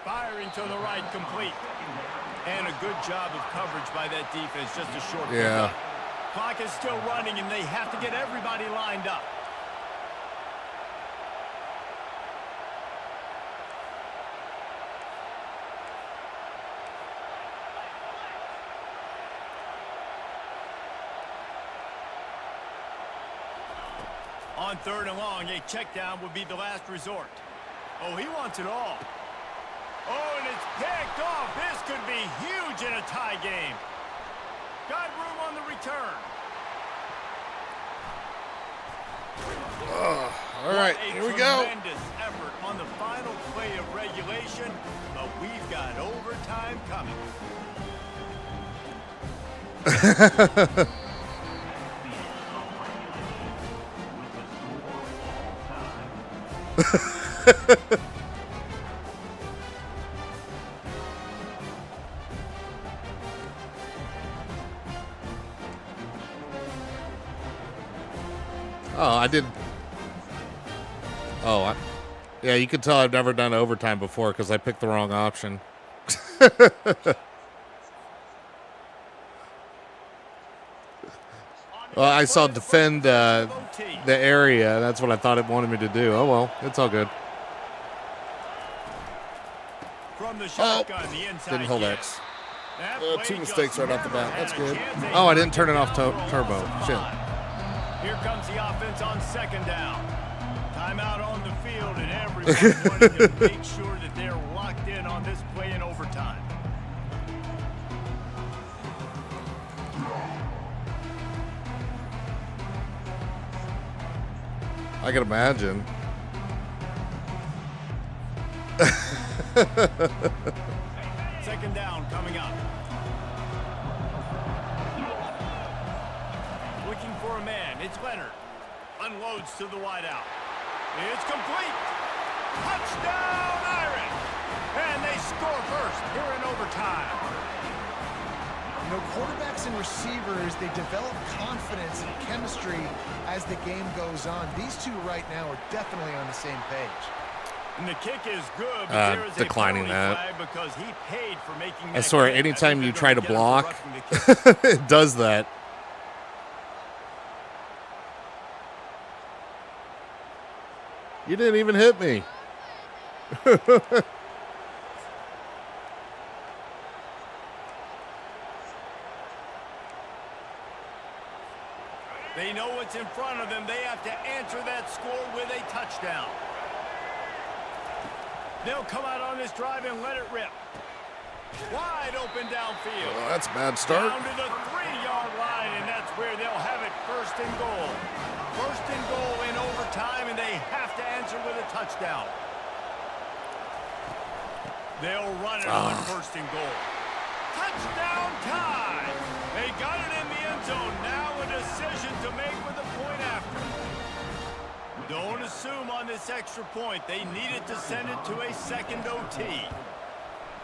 Firing to the right, complete. And a good job of coverage by that defense, just a short pickup. Clock is still running, and they have to get everybody lined up. On 3rd and long, a check down would be the last resort. Oh, he wants it all. Oh, and it's picked off. This could be huge in a tie game. Got room on the return. All right, here we go. Tremendous effort on the final play of regulation, but we've got overtime coming. Oh, I did. Oh, yeah, you can tell I've never done overtime before because I picked the wrong option. Well, I saw defend the area. That's what I thought it wanted me to do. Oh, well, it's all good. From the shotgun, the inside didn't hold kick. X. That 2 play mistakes just right off the bat. never That's had a good. chance. Oh, I didn't turn it off turbo. Shit. Here comes the offense on second down. Timeout on the field, and everyone wanted to make sure that they're locked in on this play in overtime. I can imagine. Second down coming up. Looking for a man. It's Leonard. Unloads to the wideout. It's complete. Touchdown, Irish. And they score first here in overtime. You know, quarterbacks and receivers, they develop confidence and chemistry as the game goes on. These two right now are definitely on the same page. And the kick is good, but there is declining a that. flag because he paid for making that I swear, kick. anytime I you think try to they're gonna block, get him for rushing the kick. it does that. You didn't even hit me. They know what's in front of them. They have to answer that score with a touchdown. They'll come out on this drive and let it rip. Wide open downfield. Well, that's a bad start. Down to the 3-yard line, and that's where they'll have it first and goal. First and goal in overtime, and they have to answer with a touchdown. They'll run it on first and goal. Touchdown tie. They got it in the end zone. Now a decision to make with a point after. Don't assume on this extra point. They needed to send it to a second OT.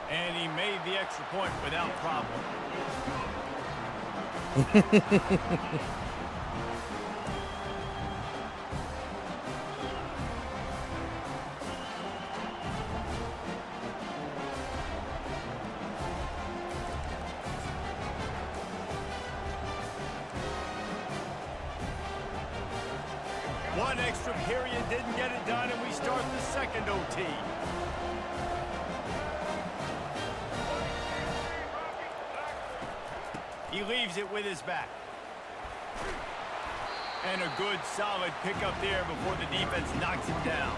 And he made the extra point without problem. One extra period didn't get it done, and we start the second OT. He leaves it with his back. And a good, solid pickup there before the defense knocks him down.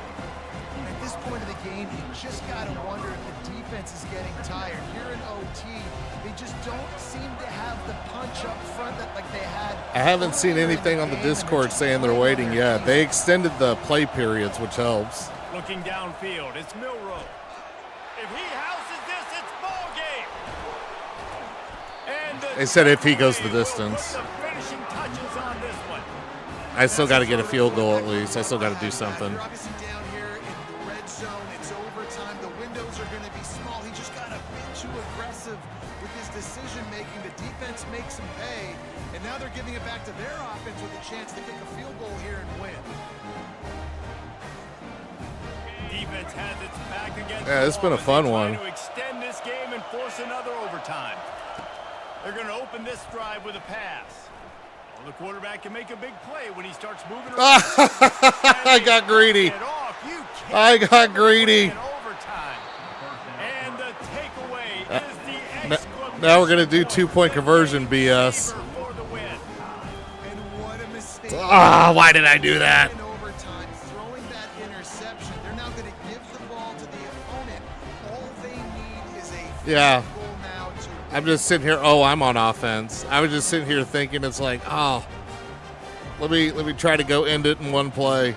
At this point of the game, you just got to wonder if the defense is getting tired. Here in OT, they just don't seem to have the punch up front that like they had. I haven't seen anything on the Discord saying they're waiting yet. They extended the play periods, which helps. Looking downfield, it's Milrow. If he houses this, it's ball game. And They said if he goes the distance. Put the finishing touches on this one. I still got to get a field goal at least. I still got to do something. You're obviously down here in the red zone. It's overtime. The windows are going to be small. He just got a bit too aggressive with his decision making. The defense makes him pay, and now they're giving it back to their offense with a chance to kick a field goal here and win. Defense has its back against Yeah, it's been a fun one. To extend this game and force another overtime. They're going to open this drive with a pass. Well, the quarterback can make a big play when he starts moving around. I got greedy. I got greedy. And the takeaway is the exclamation. Now we're going to do 2-point conversion BS. for the win. And what a mistake. Ah, why did I do that? In overtime, throwing that interception. They're now going to give the ball to the opponent. All they need is a Yeah. field goal now to I'm just sitting here. Oh, I'm on offense. I was just sitting here thinking it's like, oh, let me try to go end it in one play.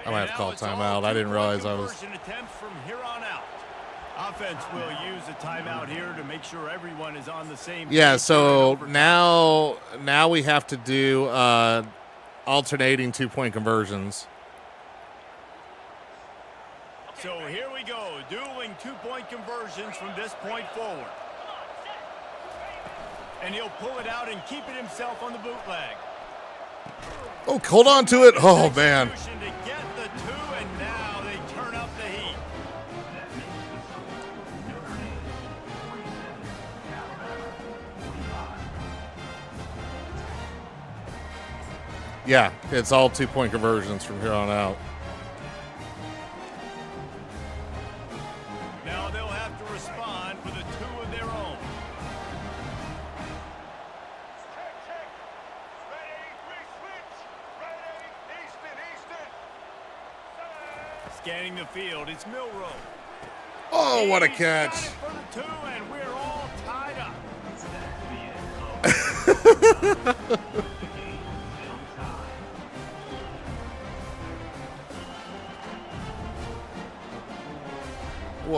I might have to call timeout. I didn't realize I was. Attempts from here on out. Offense will use a timeout here to make sure everyone is on the same Yeah. page So during now we have to do alternating 2-point conversions. So here we go, dueling 2-point conversions from this point forward. And he'll pull it out and keep it himself on the bootleg. Oh, hold on to it. Oh man. Execution to get the two, and now they turn up the heat. Yeah, it's all 2-point conversions from here on out. Now they'll have to respond with a two of their own. Scanning the field, it's Milrow. Oh, what a He's catch. got it for the two, and we're all tied up.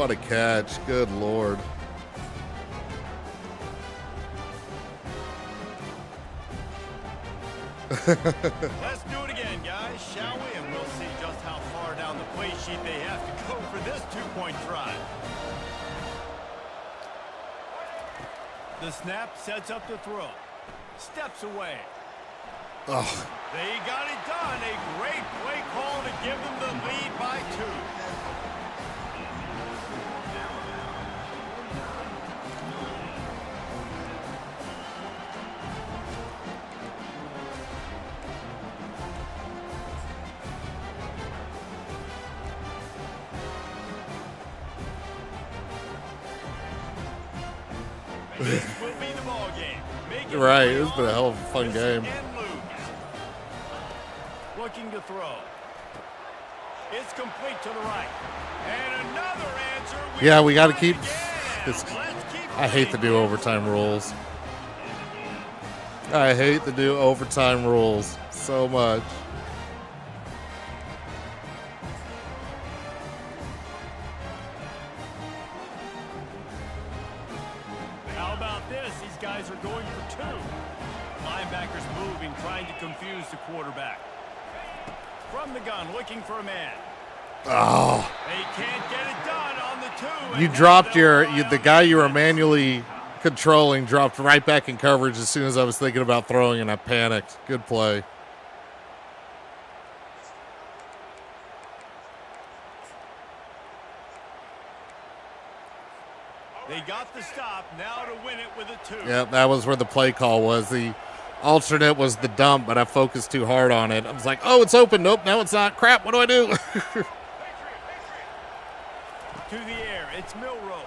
What a catch. Good Lord. Let's do it again, guys, shall we? And we'll see just how far down the play sheet they have to go for this two-point try. The snap sets up the throw. Steps away. Oh. They got it done. A great play call to give them the lead by 2. This will be the ball game. Make it Right, play it's been a on, hell of a fun listen game. and lose. Looking to throw. It's complete to the right. And another answer. Yeah, we got to keep again. this. Let's keep I hate to playing. do overtime rules. I hate to do overtime rules so much. How about this? These guys are going for 2. Linebackers moving, trying to confuse the quarterback. From the gun, looking for a man. Oh, They can't get it done on the 2. you and dropped they'll the guy you were manually controlling dropped right back in coverage as soon as I was thinking about throwing, and I panicked. Good play. They got the stop, now to win it with a 2. Yep, that was where the play call was. The alternate was the dump, but I focused too hard on it. I was like, oh, it's open. Nope, now it's not. Crap, what do I do? To the air, it's Milrow.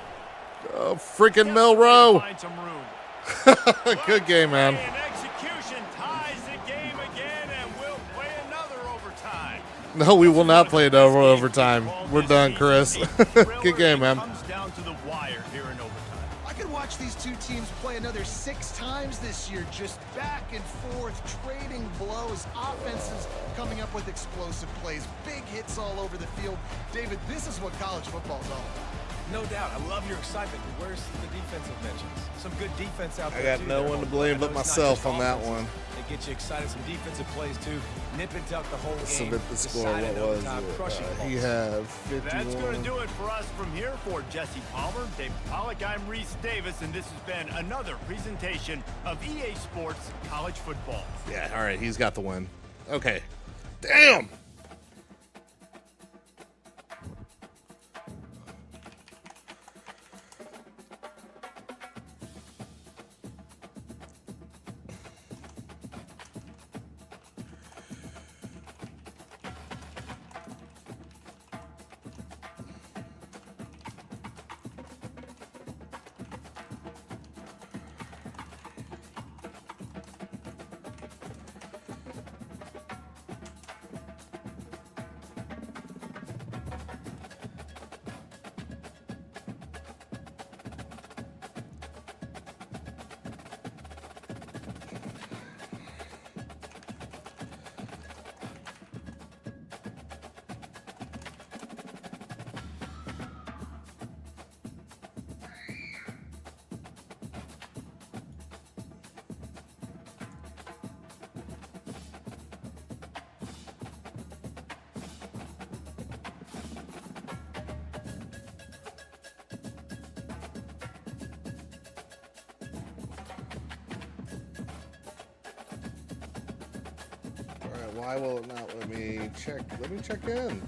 Oh, freaking Milrow. Find some room. Good game, man. And execution ties the game again, and we'll play another overtime. No, we will not play it over overtime. We're done, Chris. Good game, man. Comes down to the wire here in overtime. I could watch these two teams play another 6 times this year, just back and forth, trading blows, offenses coming up with explosive plays, big hits all over the field. David, this is what college football is all about. No doubt. I love your excitement. Where's the defensive mentions? Some good defense out there. I got too. no They're one to home. blame I know but it's not myself just on that offenses. one. They get you excited. Some defensive plays too. Nip and tuck the whole game. Submit the score. Decided What was overtime, crushing it? He balls. had That's going to 51. do it for us from here. For Jesse Palmer, David Pollack, I'm Reese Davis, and this has been another presentation of EA Sports College Football. Yeah, all right, he's got the win. Okay. Damn. All right, why will it not let me check? Let me check in.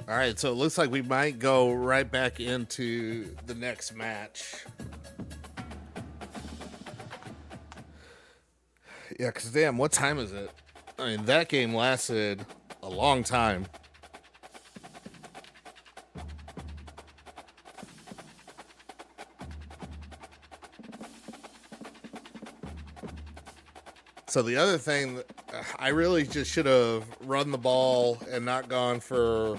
All right, so it looks like we might go right back into the next match. Yeah, because damn, what time is it? I mean, that game lasted a long time. So the other thing, I really just should have run the ball and not gone for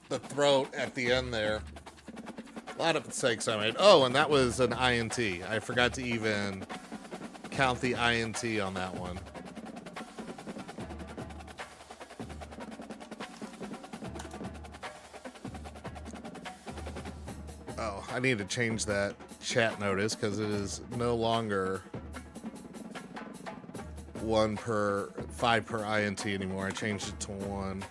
the throat at the end there. A lot of mistakes I made. Oh, and that was an INT. I forgot to even count the INT on that one. Oh, I need to change that chat notice because it is no longer 5 per INT anymore. I changed it to 1.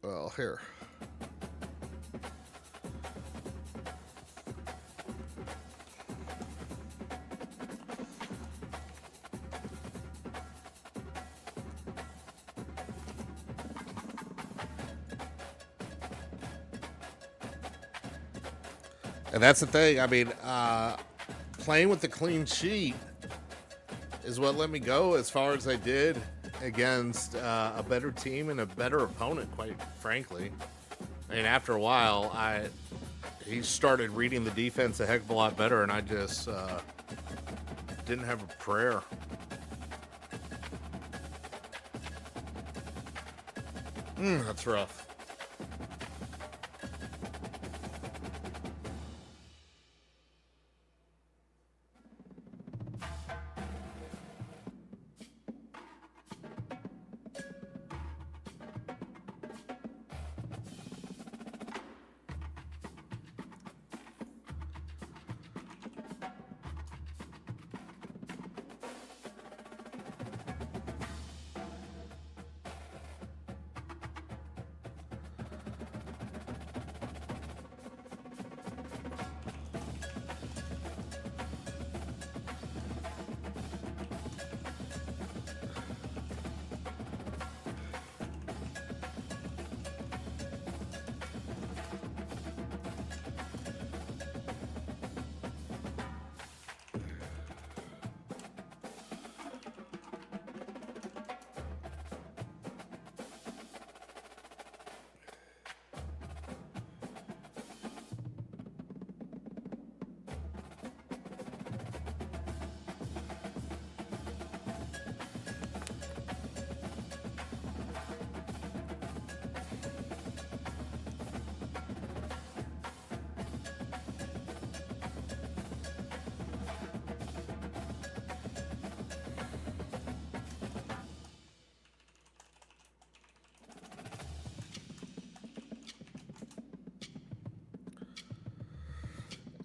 Well, here. And that's the thing. I mean, playing with the clean sheet is what let me go as far as I did against a better team and a better opponent, quite frankly. I mean, after a while, he started reading the defense a heck of a lot better, and I just didn't have a prayer. That's rough.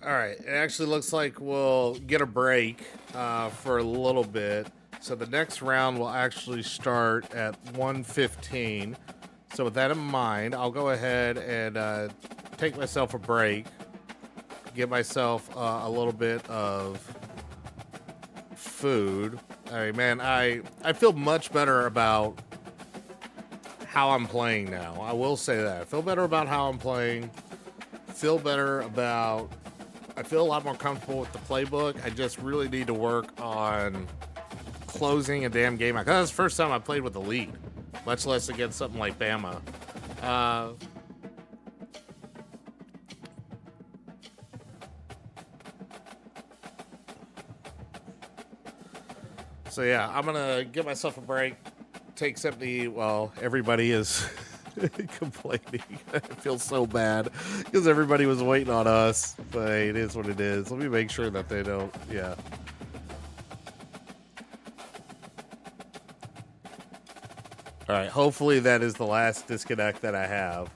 All right, it actually looks like we'll get a break for a little bit. So the next round will actually start at 1:15. So with that in mind, I'll go ahead and take myself a break, get myself a little bit of food. All right, man, I feel much better about how I'm playing now. I will say that. I feel better about how I'm playing. I feel a lot more comfortable with the playbook. I just really need to work on closing a damn game. Because that's the first time I played with the lead, much less against something like Bama. So yeah, I'm gonna give myself a break, take something to eat while everybody is complaining. I feel so bad because everybody was waiting on us, but it is what it is. Let me make sure that they don't. Yeah. All right. Hopefully that is the last disconnect that I have.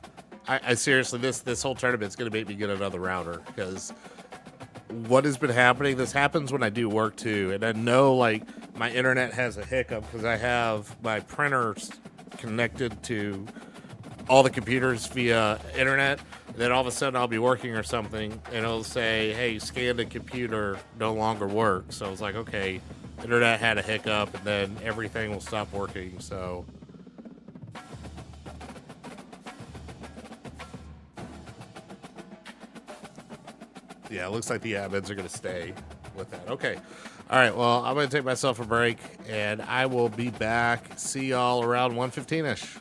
I seriously, this whole tournament is going to make me get another router because what has been happening. This happens when I do work too, and I know like my internet has a hiccup because I have my printers connected to all the computers via internet. Then all of a sudden I'll be working or something and it'll say, hey, scanned computer no longer works. So I was like, okay, internet had a hiccup and then everything will stop working. So yeah, it looks like the admins are going to stay with that. Okay. All right. Well, I'm going to take myself a break and I will be back. See y'all around 1:15-ish.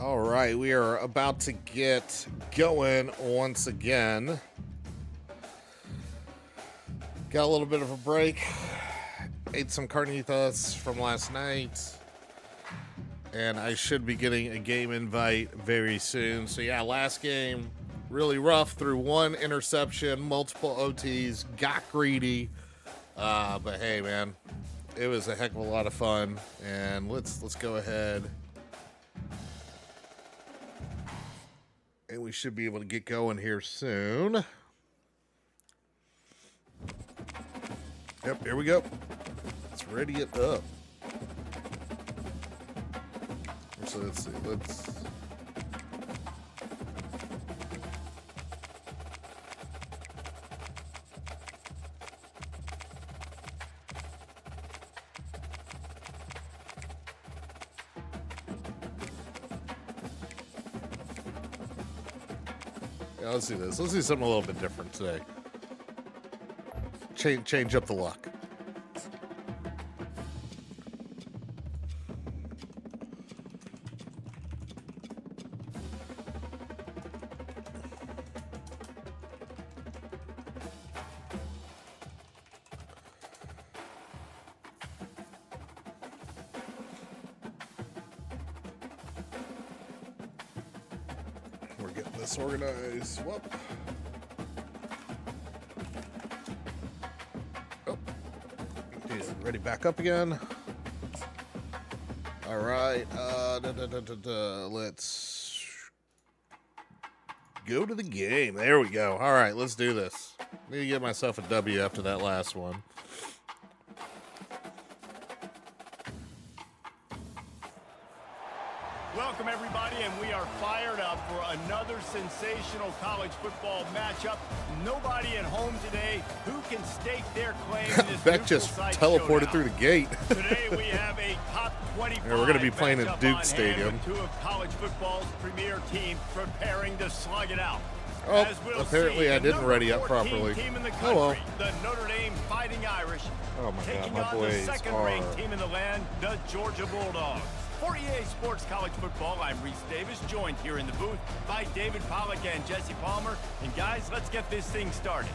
All right, we are about to get going once again. Got a little bit of a break. Ate some carnitas from last night. And I should be getting a game invite very soon. So yeah, last game, really rough, threw one interception, multiple OTs, got greedy. But hey, man, it was a heck of a lot of fun. And let's go ahead. And we should be able to get going here soon. Yep, here we go. Let's ready it up. So let's see. Yeah, let's do this. Let's do something a little bit different today. Change up the luck. We're getting this organized. Whoop. Oh. Yeah, ready back up again. All right. Let's go to the game. There we go. All right, let's do this. Need to get myself a W after that last one. Welcome, everybody, and we are fired up for another sensational college football matchup. Nobody at home today who can stake their claim in this Beck just teleported showdown. through the gate. Today we have a top 25 Yeah, we're going to be playing in matchup Duke on hand Stadium. with two of college football's premier teams preparing to slug it out. Oh, As we'll apparently see, I the didn't ready up 14 properly. Team in the Oh, well. country, the Notre Dame Fighting Irish, Oh, my God, taking my on the boys second-ranked are- team in the land, the Georgia Bulldogs. For EA Sports College Football, I'm Reese Davis, joined here in the booth by David Pollack and Jesse Palmer. And guys, let's get this thing started.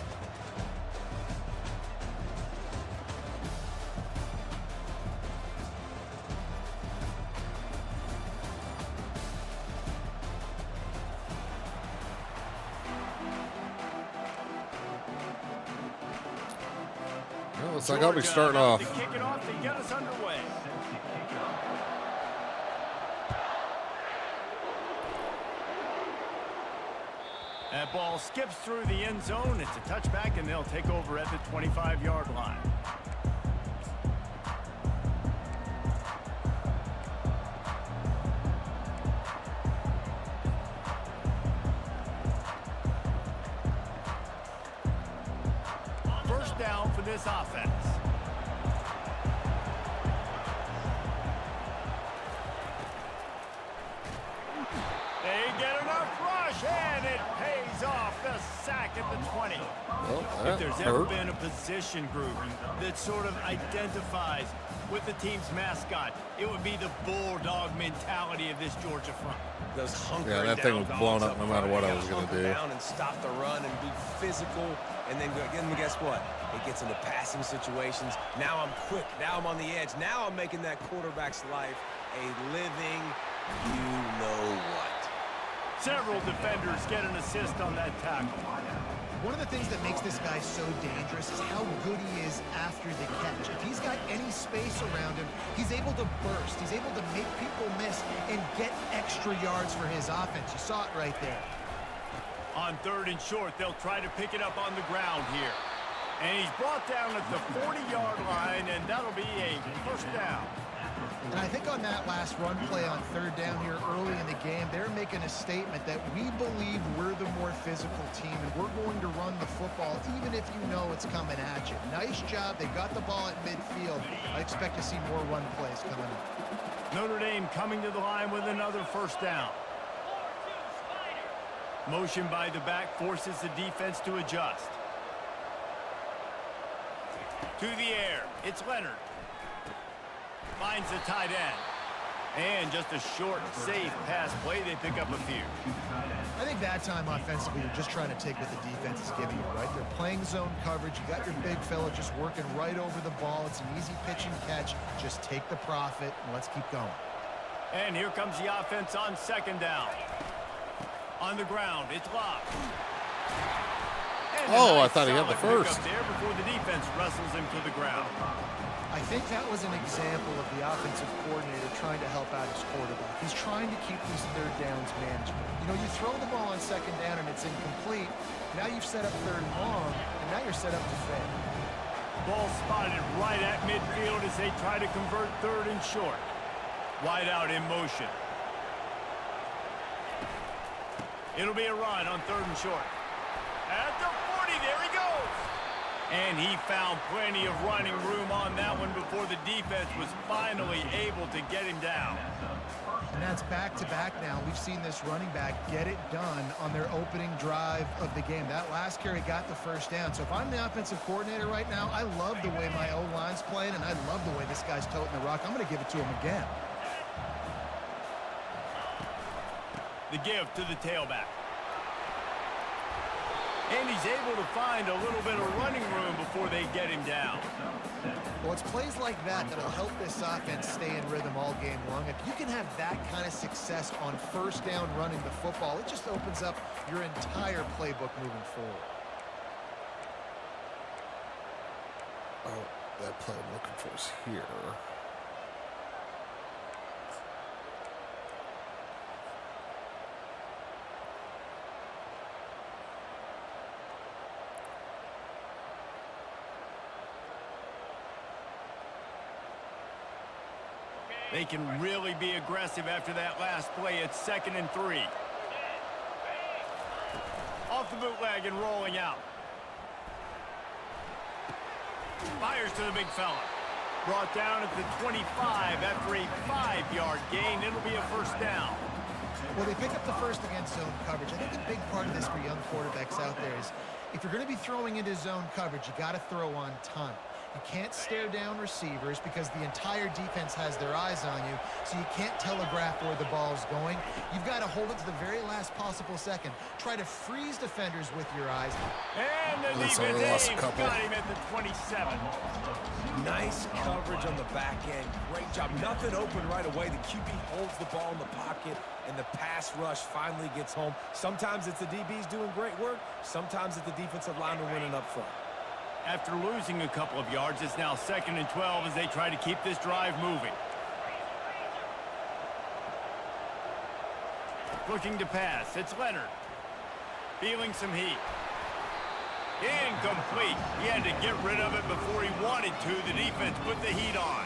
Well, looks like I'll be starting about off. to kick it off to get us underway. That ball skips through the end zone. It's a touchback, and they'll take over at the 25-yard line. First down for this offense. They get enough rush, and it pays off the sack at the 20. Well, If that there's ever hurt. been a position group that sort of identifies with the team's mascot, it would be the bulldog mentality of this Georgia front. Those hunker Yeah, that thing was blown up no matter what I was gonna do. Down and stop the run and be physical, and then guess what? It gets into passing situations. Now I'm quick. Now I'm on the edge. Now I'm making that quarterback's life a living, you know what. Several defenders get an assist on that tackle. One of the things that makes this guy so dangerous is how good he is after the catch. If he's got any space around him, he's able to burst. He's able to make people miss and get extra yards for his offense. You saw it right there. On third and short, they'll try to pick it up on the ground here. And he's brought down at the 40-yard line, and that'll be a first down. And I think on that last run play on third down here early in the game, they're making a statement that we believe we're the more physical team and we're going to run the football even if you know it's coming at you. Nice job. They got the ball at midfield. I expect to see more run plays coming up. Notre Dame coming to the line with another first down. Motion by the back forces the defense to adjust. To the air. It's Leonard. Finds the tight end. And just a short, safe pass play. They pick up a few. I think that time offensively, you're just trying to take what the defense is giving you, right? They're playing zone coverage. You got your big fella just working right over the ball. It's an easy pitch and catch. Just take the profit, and let's keep going. And here comes the offense on second down. On the ground, it's locked. Oh, I thought he had the first. There before the defense wrestles him to the ground. I think that was an example of the offensive coordinator trying to help out his quarterback. He's trying to keep these third downs manageable. You know, you throw the ball on second down and it's incomplete. Now you've set up third and long, and now you're set up to fail. Ball spotted right at midfield as they try to convert third and short. Wide out in motion. It'll be a run on third and short. At the 40, there he goes. And he found plenty of running room on that one before the defense was finally able to get him down. And that's back-to-back now. We've seen this running back get it done on their opening drive of the game. That last carry got the first down. So if I'm the offensive coordinator right now, I love the way my O-line's playing, and I love the way this guy's toting the rock. I'm going to give it to him again. The give to the tailback. And he's able to find a little bit of running room before they get him down. Well, it's plays like that that'll help this offense stay in rhythm all game long. If you can have that kind of success on first down running the football, it just opens up your entire playbook moving forward. Oh, that play I'm looking for is here. They can really be aggressive after that last play. It's 2nd and 3. Off the bootleg and rolling out. Fires to the big fella. Brought down at the 25 after a 5-yard gain. It'll be a first down. Well, they pick up the first against zone coverage. I think a big part of this for young quarterbacks out there is if you're going to be throwing into zone coverage, you got to throw on time. You can't stare down receivers because the entire defense has their eyes on you, so you can't telegraph where the ball's going. You've got to hold it to the very last possible second. Try to freeze defenders with your eyes. And the defense got him at the 27. Nice coverage on the back end. Great job. Nothing open right away. The QB holds the ball in the pocket, and the pass rush finally gets home. Sometimes it's the DBs doing great work. Sometimes it's the defensive lineman winning up front. After losing a couple of yards, it's now 2nd and 12 as they try to keep this drive moving. Looking to pass. It's Leonard. Feeling some heat. Incomplete. He had to get rid of it before he wanted to. The defense put the heat on.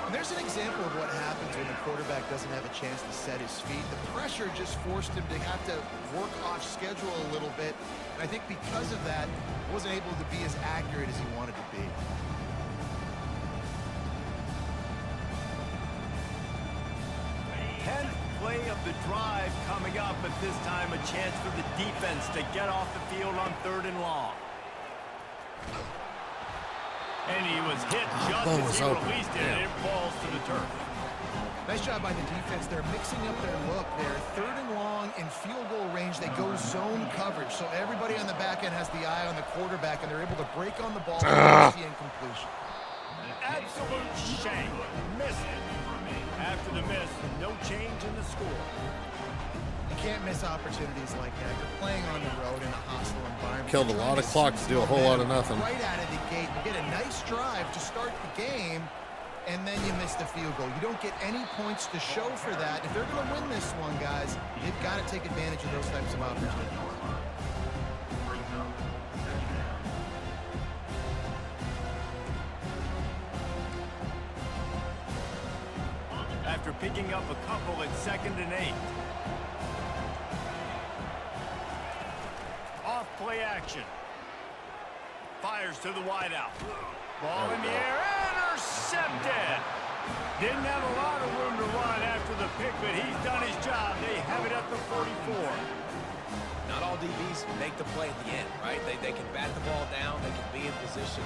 And there's an example of what happens when the quarterback doesn't have a chance to set his feet. The pressure just forced him to have to work off schedule a little bit. And I think because of that, he wasn't able to be as accurate as he wanted to be. Play of the drive coming up, but this time a chance for the defense to get off the field on 3rd and long. And he was hit just as he released it, and it falls to the turf. Nice job by the defense. They're mixing up their look there. 3rd and long in field goal range. They go zone coverage, so everybody on the back end has the eye on the quarterback, and they're able to break on the ball and the incompletion. Absolute shame. Missed it. After the miss, no change in the score. You can't miss opportunities like that. You're playing on the road in a hostile environment. Killed a lot of clock to do a whole lot of nothing. Right out of the gate, you get a nice drive to start the game, and then you miss the field goal. You don't get any points to show for that. If they're going to win this one, guys, they've got to take advantage of those types of opportunities. After picking up a couple at 2nd and 8. Off play action. Fires to the wideout. Ball in the air, intercepted. Didn't have a lot of room to run after the pick, but he's done his job. They have it at the 44. Not all DBs make the play at the end, right? They can bat the ball down. They can be in position.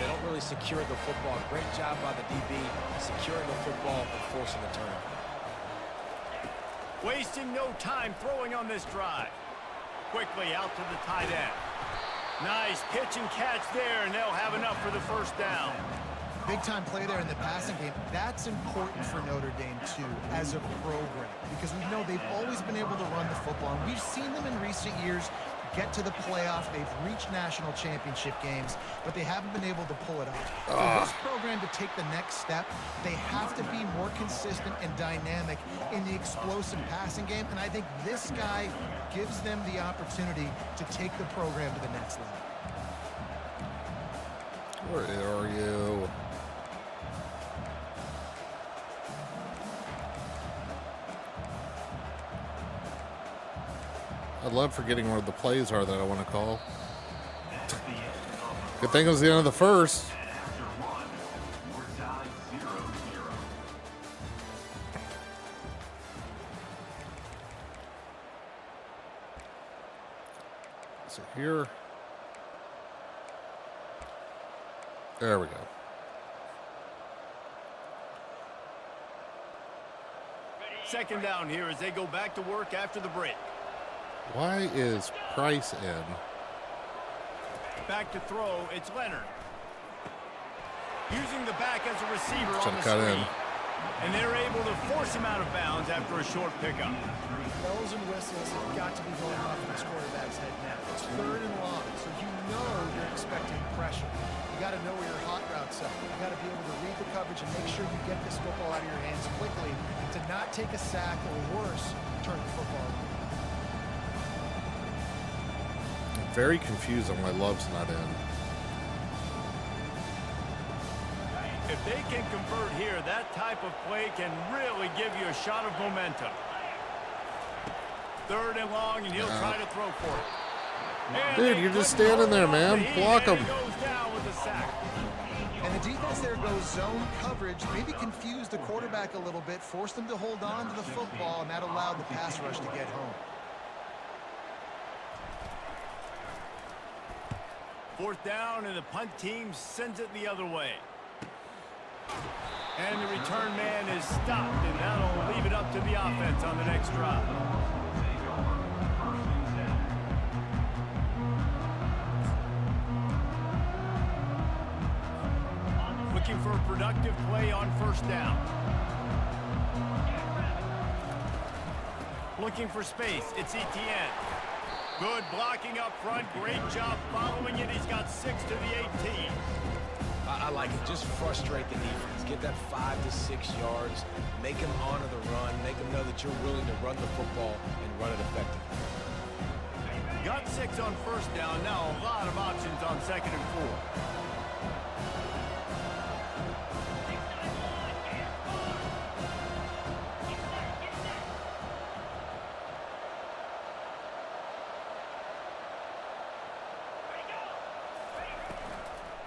They don't really secure the football. Great job by the DB securing the football and forcing the turnover. Wasting no time throwing on this drive. Quickly out to the tight end. Nice pitch and catch there, and they'll have enough for the first down. Big-time play there in the passing game. That's important for Notre Dame, too, as a program, because we know they've always been able to run the football, and we've seen them in recent years get to the playoff. They've reached national championship games, but they haven't been able to pull it off. For this program to take the next step, they have to be more consistent and dynamic in the explosive passing game, and I think this guy gives them the opportunity to take the program to the next level. Where are you? I love forgetting where the plays are that I want to call. Good thing it was the end of the first. After one, we're tied 0-0. So here. There we go. Second down here as they go back to work after the break. Why is Price in? Back to throw, it's Leonard. Using the back as a receiver on Should the have cut screen. in. And they're able to force him out of bounds after a short pickup. Bells and whistles have got to be going off in this quarterback's head now. It's 3rd and long, so you know you're expecting pressure. You got to know where your hot routes are. You got to be able to read the coverage and make sure you get this football out of your hands quickly to not take a sack or worse, turn the football over. I'm very confused on why Love's not in. If they can convert here, that type of play can really give you a shot of momentum. 3rd and long, and he'll try to throw for it. And Dude, you're just standing there, man. Block him. He goes down with a sack. And the defense there goes zone coverage, maybe confused the quarterback a little bit, forced him to hold on to the football, and that allowed the pass rush to get home. 4th down, and the punt team sends it the other way. And the return man is stopped, and that'll leave it up to the offense on the next drive. Looking for a productive play on 1st down. Looking for space, it's Etienne. Good blocking up front, great job following it. He's got 6 to the 18. I like it. Just frustrate the defense. Get that 5 to 6 yards. Make them honor the run. Make them know that you're willing to run the football and run it effectively. Got 6 on 1st down. Now a lot of options on 2nd and 4.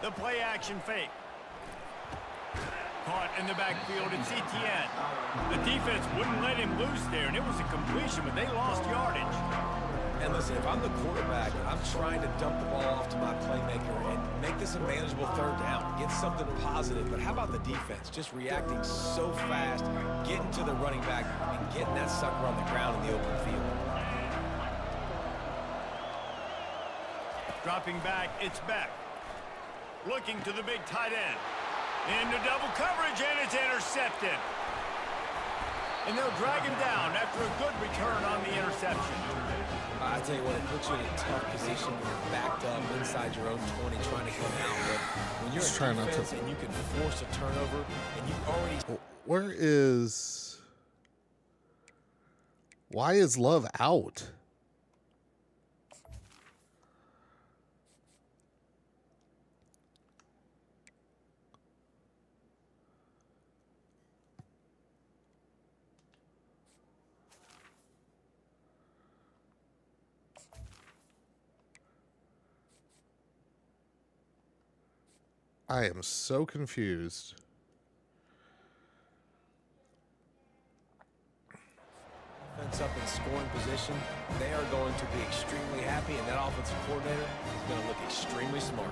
The play action fake. Caught in the backfield, it's Etienne. The defense wouldn't let him loose there, and it was a completion, but they lost yardage. And listen, if I'm the quarterback, I'm trying to dump the ball off to my playmaker and make this a manageable 3rd down. Get something positive. But how about the defense? Just reacting so fast, getting to the running back, and getting that sucker on the ground in the open field. Dropping back, it's Beck. Looking to the big tight end. Into double coverage, and it's intercepted. And they'll drag him down after a good return on the interception. I tell you what, it puts you in a tough position when you're backed up inside your own 20 trying to come out. But when you're Just in trying not defense to- and you can force a turnover and you already... Where is... Why is Love out? I am so confused. Offense up in scoring position, they are going to be extremely happy, and that offensive coordinator is going to look extremely smart.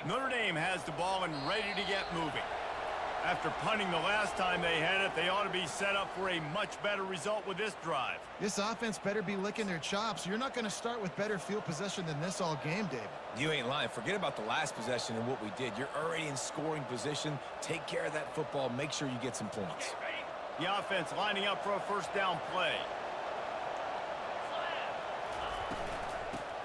Notre Dame has the ball and ready to get moving. After punting the last time they had it, they ought to be set up for a much better result with this drive. This offense better be licking their chops. You're not going to start with better field possession than this all game, David. You ain't lying. Forget about the last possession and what we did. You're already in scoring position. Take care of that football. Make sure you get some points. The offense lining up for a first down play.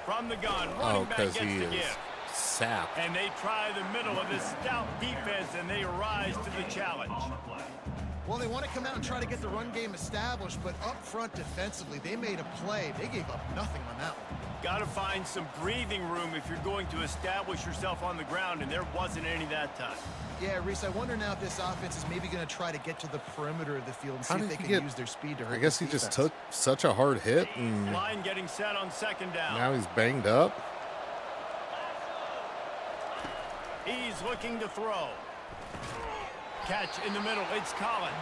From the gun, running back gets the give. Sap. And they try the middle of this stout defense, and they rise to the challenge. Well, they want to come out and try to get the run game established, but up front defensively, they made a play. They gave up nothing on that one. Got to find some breathing room if you're going to establish yourself on the ground, and there wasn't any that time. Yeah, Reese, I wonder now if this offense is maybe going to try to get to the perimeter of the field and see if they can use their speed to hurt. I guess he just took such a hard hit, and line getting set on second down. Now he's banged up. He's looking to throw. Catch in the middle. It's Collins.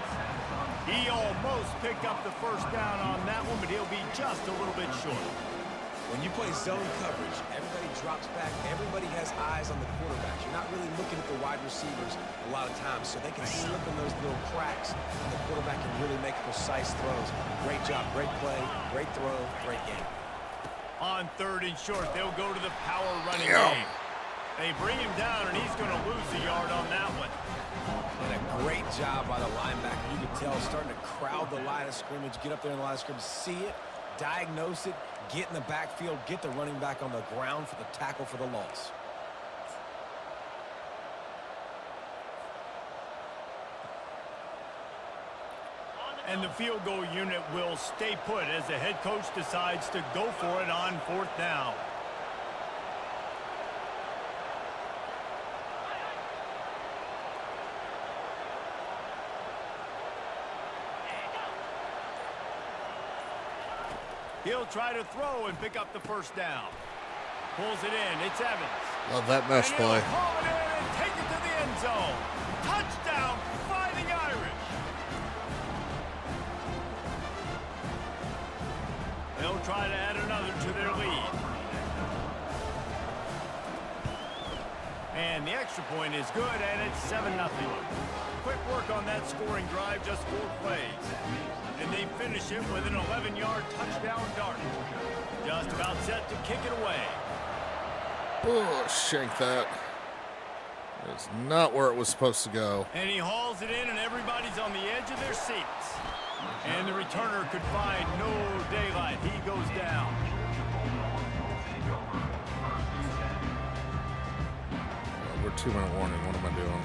He almost picked up the first down on that one, but he'll be just a little bit short. When you play zone coverage, everybody drops back. Everybody has eyes on the quarterback. You're not really looking at the wide receivers a lot of times, so they can slip in those little cracks, and the quarterback can really make precise throws. Great job, great play, great throw, great game. On third and short, they'll go to the power running game. They bring him down, and he's going to lose a yard on that one. And a great job by the linebacker. You can tell starting to crowd the line of scrimmage, get up there in the line of scrimmage, see it, diagnose it, get in the backfield, get the running back on the ground for the tackle for the loss. And the field goal unit will stay put as the head coach decides to go for it on fourth down. He'll try to throw and pick up the first down. Pulls it in. It's Evans. Love that mesh play. Haul it in and take it to the end zone. Touchdown, Fighting Irish. They'll try to add another to their lead. And the extra point is good, and it's 7-0. Quick work on that scoring drive, just 4 plays. And they finish it with an 11-yard touchdown dart. Just about set to kick it away. Oh, shank that. It's not where it was supposed to go. And he hauls it in, and everybody's on the edge of their seats. And the returner could find no daylight. He goes down. We're 2-minute warning. What am I doing?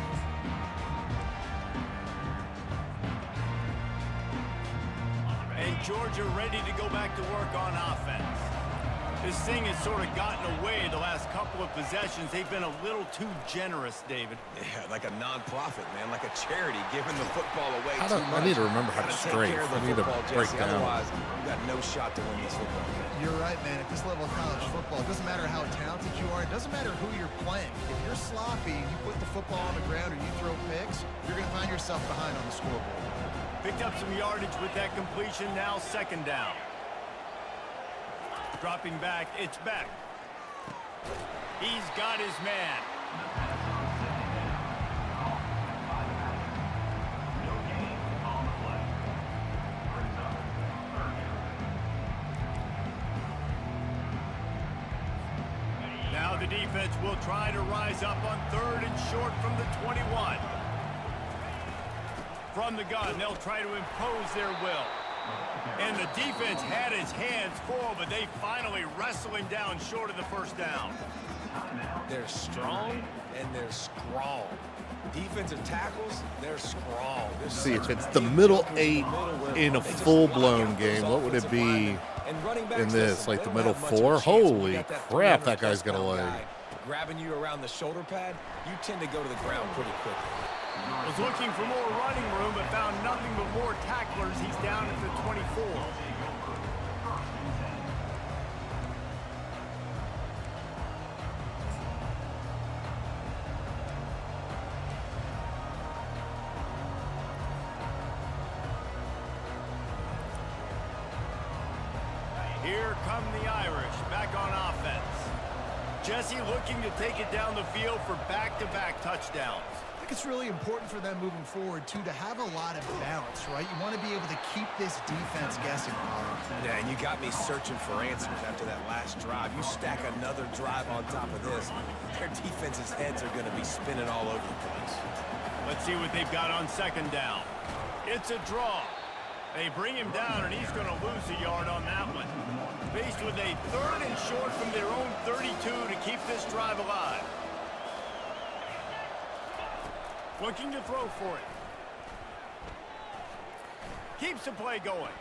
And Georgia ready to go back to work on offense. This thing has sort of gotten away the last couple of possessions. They've been a little too generous, David. Yeah, like a non-profit, man, like a charity, giving the football away too much. I need to remember how to strafe. I need to break down. Otherwise, you got no shot to win this football game. You're right, man. At this level of college football, it doesn't matter how talented you are. It doesn't matter who you're playing. If you're sloppy, you put the football on the ground or you throw picks, you're going to find yourself behind on the scoreboard. Picked up some yardage with that completion. Now second down. Dropping back, it's Beck. He's got his man. Now the defense will try to rise up on third and short from the 21. From the gun, they'll try to impose their will. And the defense had his hands full, but they finally wrestle him down short of the first down. They're strong and they're strong. Defensive tackles, they're strong. See, if it's the middle 8 in a full-blown game, what would it be in this? Like the middle 4? Holy crap, that guy's got a leg. Grabbing you around the shoulder pad, you tend to go to the ground pretty quickly. Was looking for more running room, but found nothing but more tacklers. He's down at the 24. Here come the Irish back on offense. Jesse looking to take it down the field for back-to-back touchdowns. I think it's really important for them moving forward, too, to have a lot of balance, right? You want to be able to keep this defense guessing. Yeah, and you got me searching for answers after that last drive. You stack another drive on top of this, their defense's heads are going to be spinning all over the place. Let's see what they've got on second down. It's a draw. They bring him down, and he's going to lose a yard on that one. Faced with a 3rd and short from their own 32 to keep this drive alive. Looking to throw for it. Keeps the play going.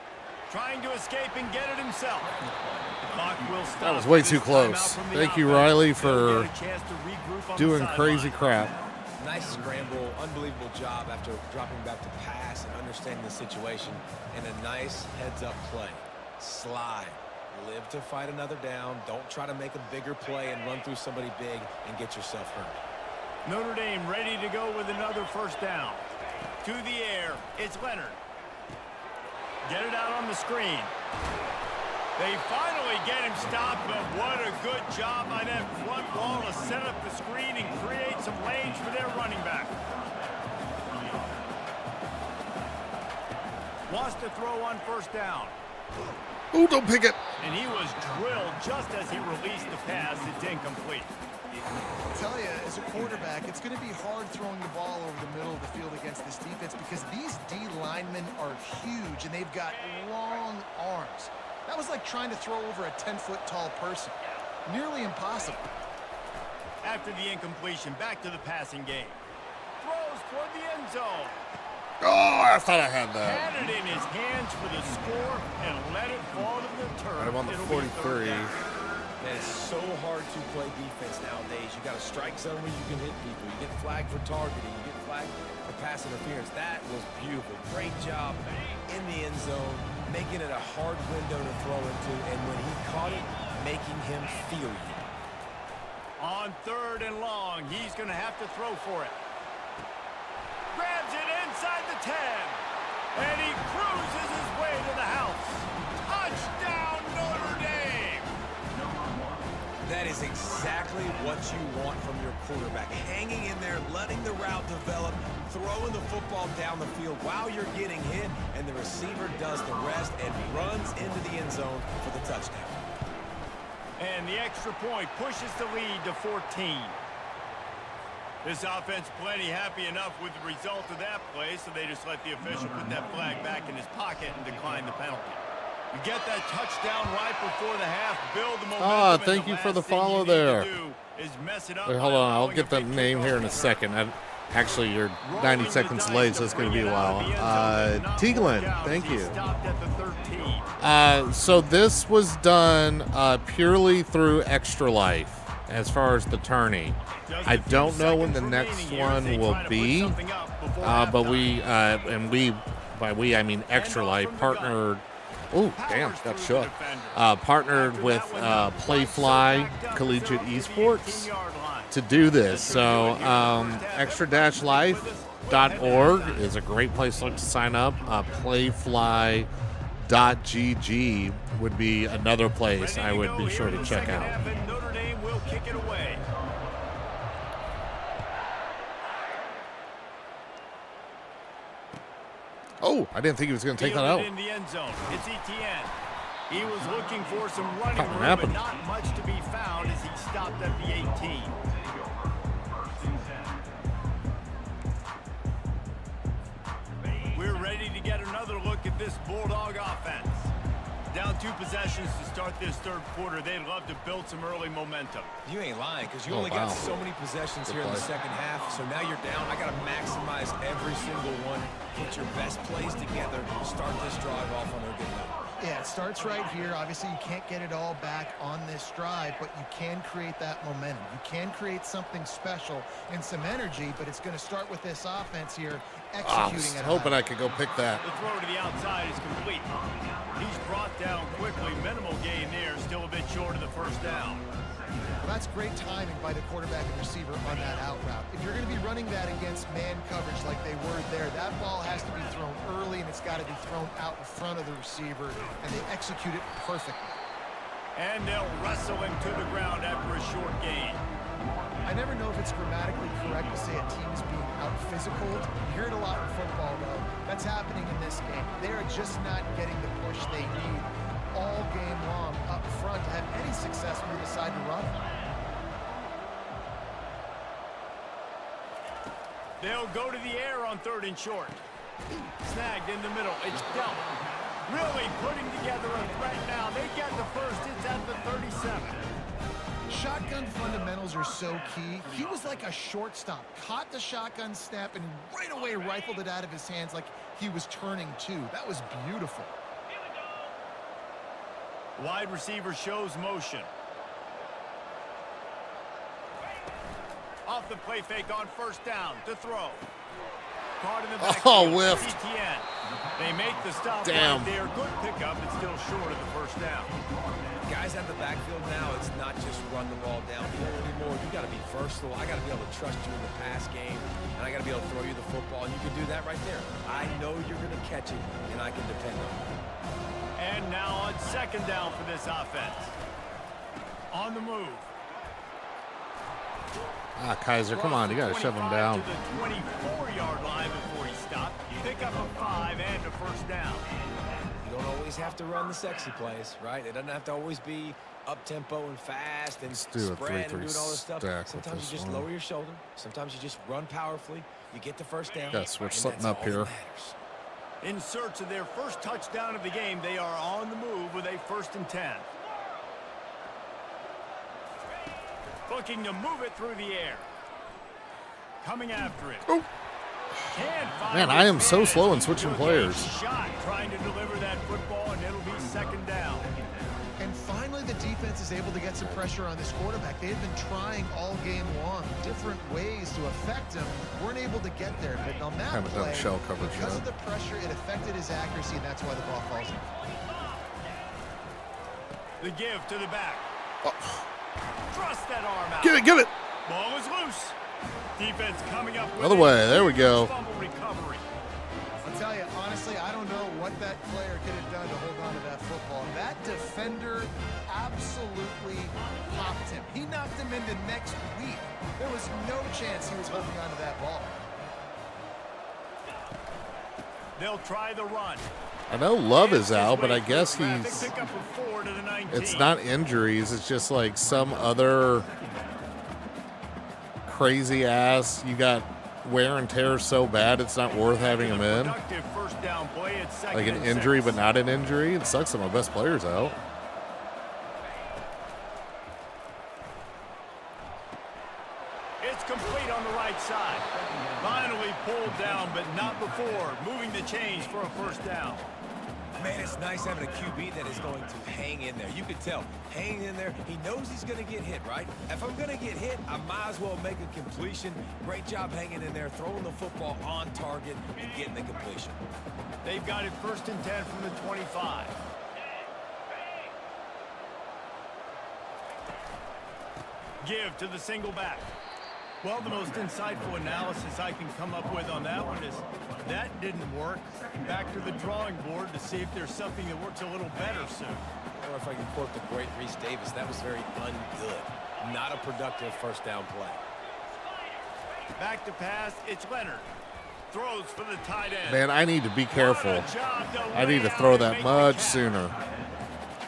Trying to escape and get it himself. The clock will stop. That was way too close. Thank you, Riley, for doing crazy crap. Nice scramble, unbelievable job after dropping back to pass and understanding the situation, and a nice heads-up play. Slide. Live to fight another down. Don't try to make a bigger play and run through somebody big and get yourself hurt. Notre Dame ready to go with another first down. To the air, it's Leonard. Get it out on the screen. They finally get him stopped, but what a good job by that front wall to set up the screen and create some lanes for their running back. Wants to throw on first down. Ooh, don't pick it. And he was drilled just as he released the pass. It's incomplete. I tell you, as a quarterback, it's going to be hard throwing the ball over the middle of the field against this defense because these D linemen are huge and they've got long arms. That was like trying to throw over a 10-foot tall person. Nearly impossible. After the incompletion, back to the passing game. Throws toward the end zone. Oh, I thought I had that. Had it in his hands for the score and let it fall to the turf. I'm on the It'll be 43. Man, it's so hard to play defense nowadays. You got a strike zone where you can hit people. You get flagged for targeting. You get flagged for pass interference. That was beautiful. Great job in the end zone, making it a hard window to throw into, and when he caught it, making him feel you. On 3rd and long, he's going to have to throw for it. Grabs it inside the 10, and he cruises his way to the house. Touchdown, Notre Dame! That is exactly what you want from your quarterback. Hanging in there, letting the route develop, throwing the football down the field while you're getting hit, and the receiver does the rest and runs into the end zone for the touchdown. And the extra point pushes the lead to 14. This offense plenty happy enough with the result of that play, so they just let the official put that flag back in his pocket and decline the penalty. You get that touchdown right before the half, build the momentum. Thank you for the follow there. Wait, hold on, I'll get the name here in a second. Actually, you're 90 seconds late, so it's going to be a while. Teaglin, thank you. So this was done purely through Extra Life as far as the tourney. I don't know when the next one will be, but by we I mean Extra Life, partnered. Oh, damn, got shook. Partnered with Playfly Collegiate Esports to do this. So extra-life.org is a great place to sign up. Playfly.gg would be another place I would be sure to check out. Notre Dame will kick it away. Oh, I didn't think he was going to take that out. In the end zone. It's Etienne. He was looking for some running room, happened. but not much to be found as he stopped at the 18. We're ready to get another look at this Bulldog offense. Down 2 possessions to start this 3rd quarter. They'd love to build some early momentum. You ain't lying, because you only got so many possessions here in the second half. So now you're down. I got to maximize every single one. Put your best plays together. Start this drive off on a good note. Yeah, it starts right here. Obviously, you can't get it all back on this drive, but you can create that momentum. You can create something special and some energy, but it's going to start with this offense here executing it. Hoping I could go pick that. The throw to the outside is complete. He's brought down quickly. Minimal gain there. Still a bit short of the first down. Well, that's great timing by the quarterback and receiver on that out route. If you're going to be running that against man coverage like they were there, that ball has to be thrown early and it's got to be thrown out in front of the receiver, and they execute it perfectly. And they'll wrestle him to the ground after a short gain. I never know if it's grammatically correct to say a team is being out-physical. You hear it a lot in football, though. That's happening in this game. They're just not getting the push they need all game long up front to have any success when they decide to run. They'll go to the air on 3rd and short. Snagged in the middle. It's dealt. Really putting together a threat now. They get the first. It's at the 37. Shotgun fundamentals are so key. He was like a shortstop. Caught the shotgun snap and right away rifled it out of his hands like he was turning two. That was beautiful. Wide receiver shows motion. Off the play fake on 1st down to throw. Caught in the backfield. Oh, whiffed. ETN. They make the stop Damn. right there. Good pickup, but still short of the 1st down. Guys at the backfield now, it's not just run the ball downhill anymore. You got to be versatile. I got to be able to trust you in the pass game, and I got to be able to throw you the football, and you can do that right there. I know you're going to catch it, and I can depend on it. And now on 2nd down for this offense. On the move. Ah, Kaiser, come on. You got to shove him down. To the 24-yard line before he stopped. Pick up a 5 and a 1st down. You don't always have to run the sexy plays, right? It doesn't have to always be up-tempo and fast and Let's do a spread 3-3 and doing all this stuff. stack with Sometimes this you just one. lower your shoulder. Sometimes you just run powerfully. You get the 1st down. Gotta switch and something that's up all here. that matters. In search of their first touchdown of the game, they are on the move with a 1st and 10. Looking to move it through the air. Coming after it. Oh. Can't Man, find I am his so man. slow in He switching took a players. Shot trying to deliver that football, and it'll be 2nd down. And finally, the defense is able to get some pressure on this quarterback. They had been trying all game long, different ways to affect him. Weren't able to get there. But on that Haven't done play, shell coverage because yet. of the pressure, it affected his accuracy, and that's why the ball falls in. The give to the back. Thrust that arm out. Give it. Ball is loose. Defense coming up with Other way. There we go. fumble recovery. I'll tell you, honestly, I don't know what that player could have done to hold on to that football. That defender absolutely popped him. He knocked him into next week. There was no chance he was holding on to that ball. They'll try the run. I know Love is out, but I guess Traffic he's... pick up a 4 to the 19. It's not injuries. It's just like some other crazy ass. You got wear and tear so bad it's not worth having him in. Productive 1st down play at 2nd Like an and injury, 6. but not an injury. It sucks that my best player's out. It's complete on the right side. Finally pulled down, but not before. Moving the chains for a 1st down. Man, it's nice having a QB that is going to hang in there. You can tell, hanging in there, he knows he's going to get hit, right? If I'm going to get hit, I might as well make a completion. Great job hanging in there, throwing the football on target and getting the completion. They've got it 1st and 10 from the 25. Give to the single back. Well, the most insightful analysis I can come up with on that one is that didn't work. Back to the drawing board to see if there's something that works a little better soon. Or if I can quote the great Reese Davis, that was very ungood. Not a productive 1st down play. Back to pass, it's Leonard. Throws for the tight end. Man, I need to be careful. What a job to I need lay to out throw and that make the much catch. sooner.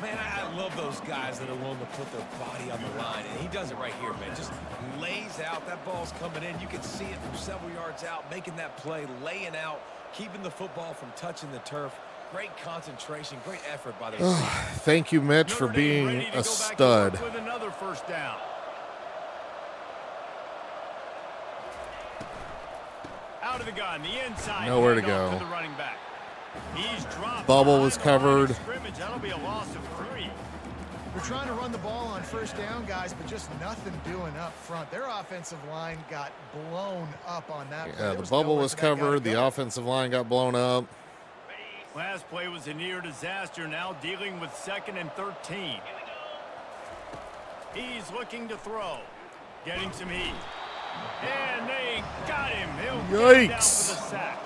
Man, I love those guys that are willing to put their body on the line, and he does it right here, man. Just lays out. That ball's coming in. You can see it from several yards out, making that play, laying out, keeping the football from touching the turf. Great concentration, great effort by the receiver. Thank you, Mitch, for Notre Dame ready being to a go back to work stud. with another 1st down. Out of the gun, the inside. Nowhere to handoff go. the running back. He's dropped Bubble behind was the line of covered. scrimmage. That'll be a loss of 3. We're trying to run the ball on 1st down, guys, but just nothing doing up front. Their offensive line got blown up on that play. Yeah, There the was bubble nowhere was for that guy to covered. The go. offensive line got blown up. Last play was a near disaster. Now dealing with 2nd and 13. He's looking to throw. Getting some heat. And they got him. He'll get him down for Yikes. the sack.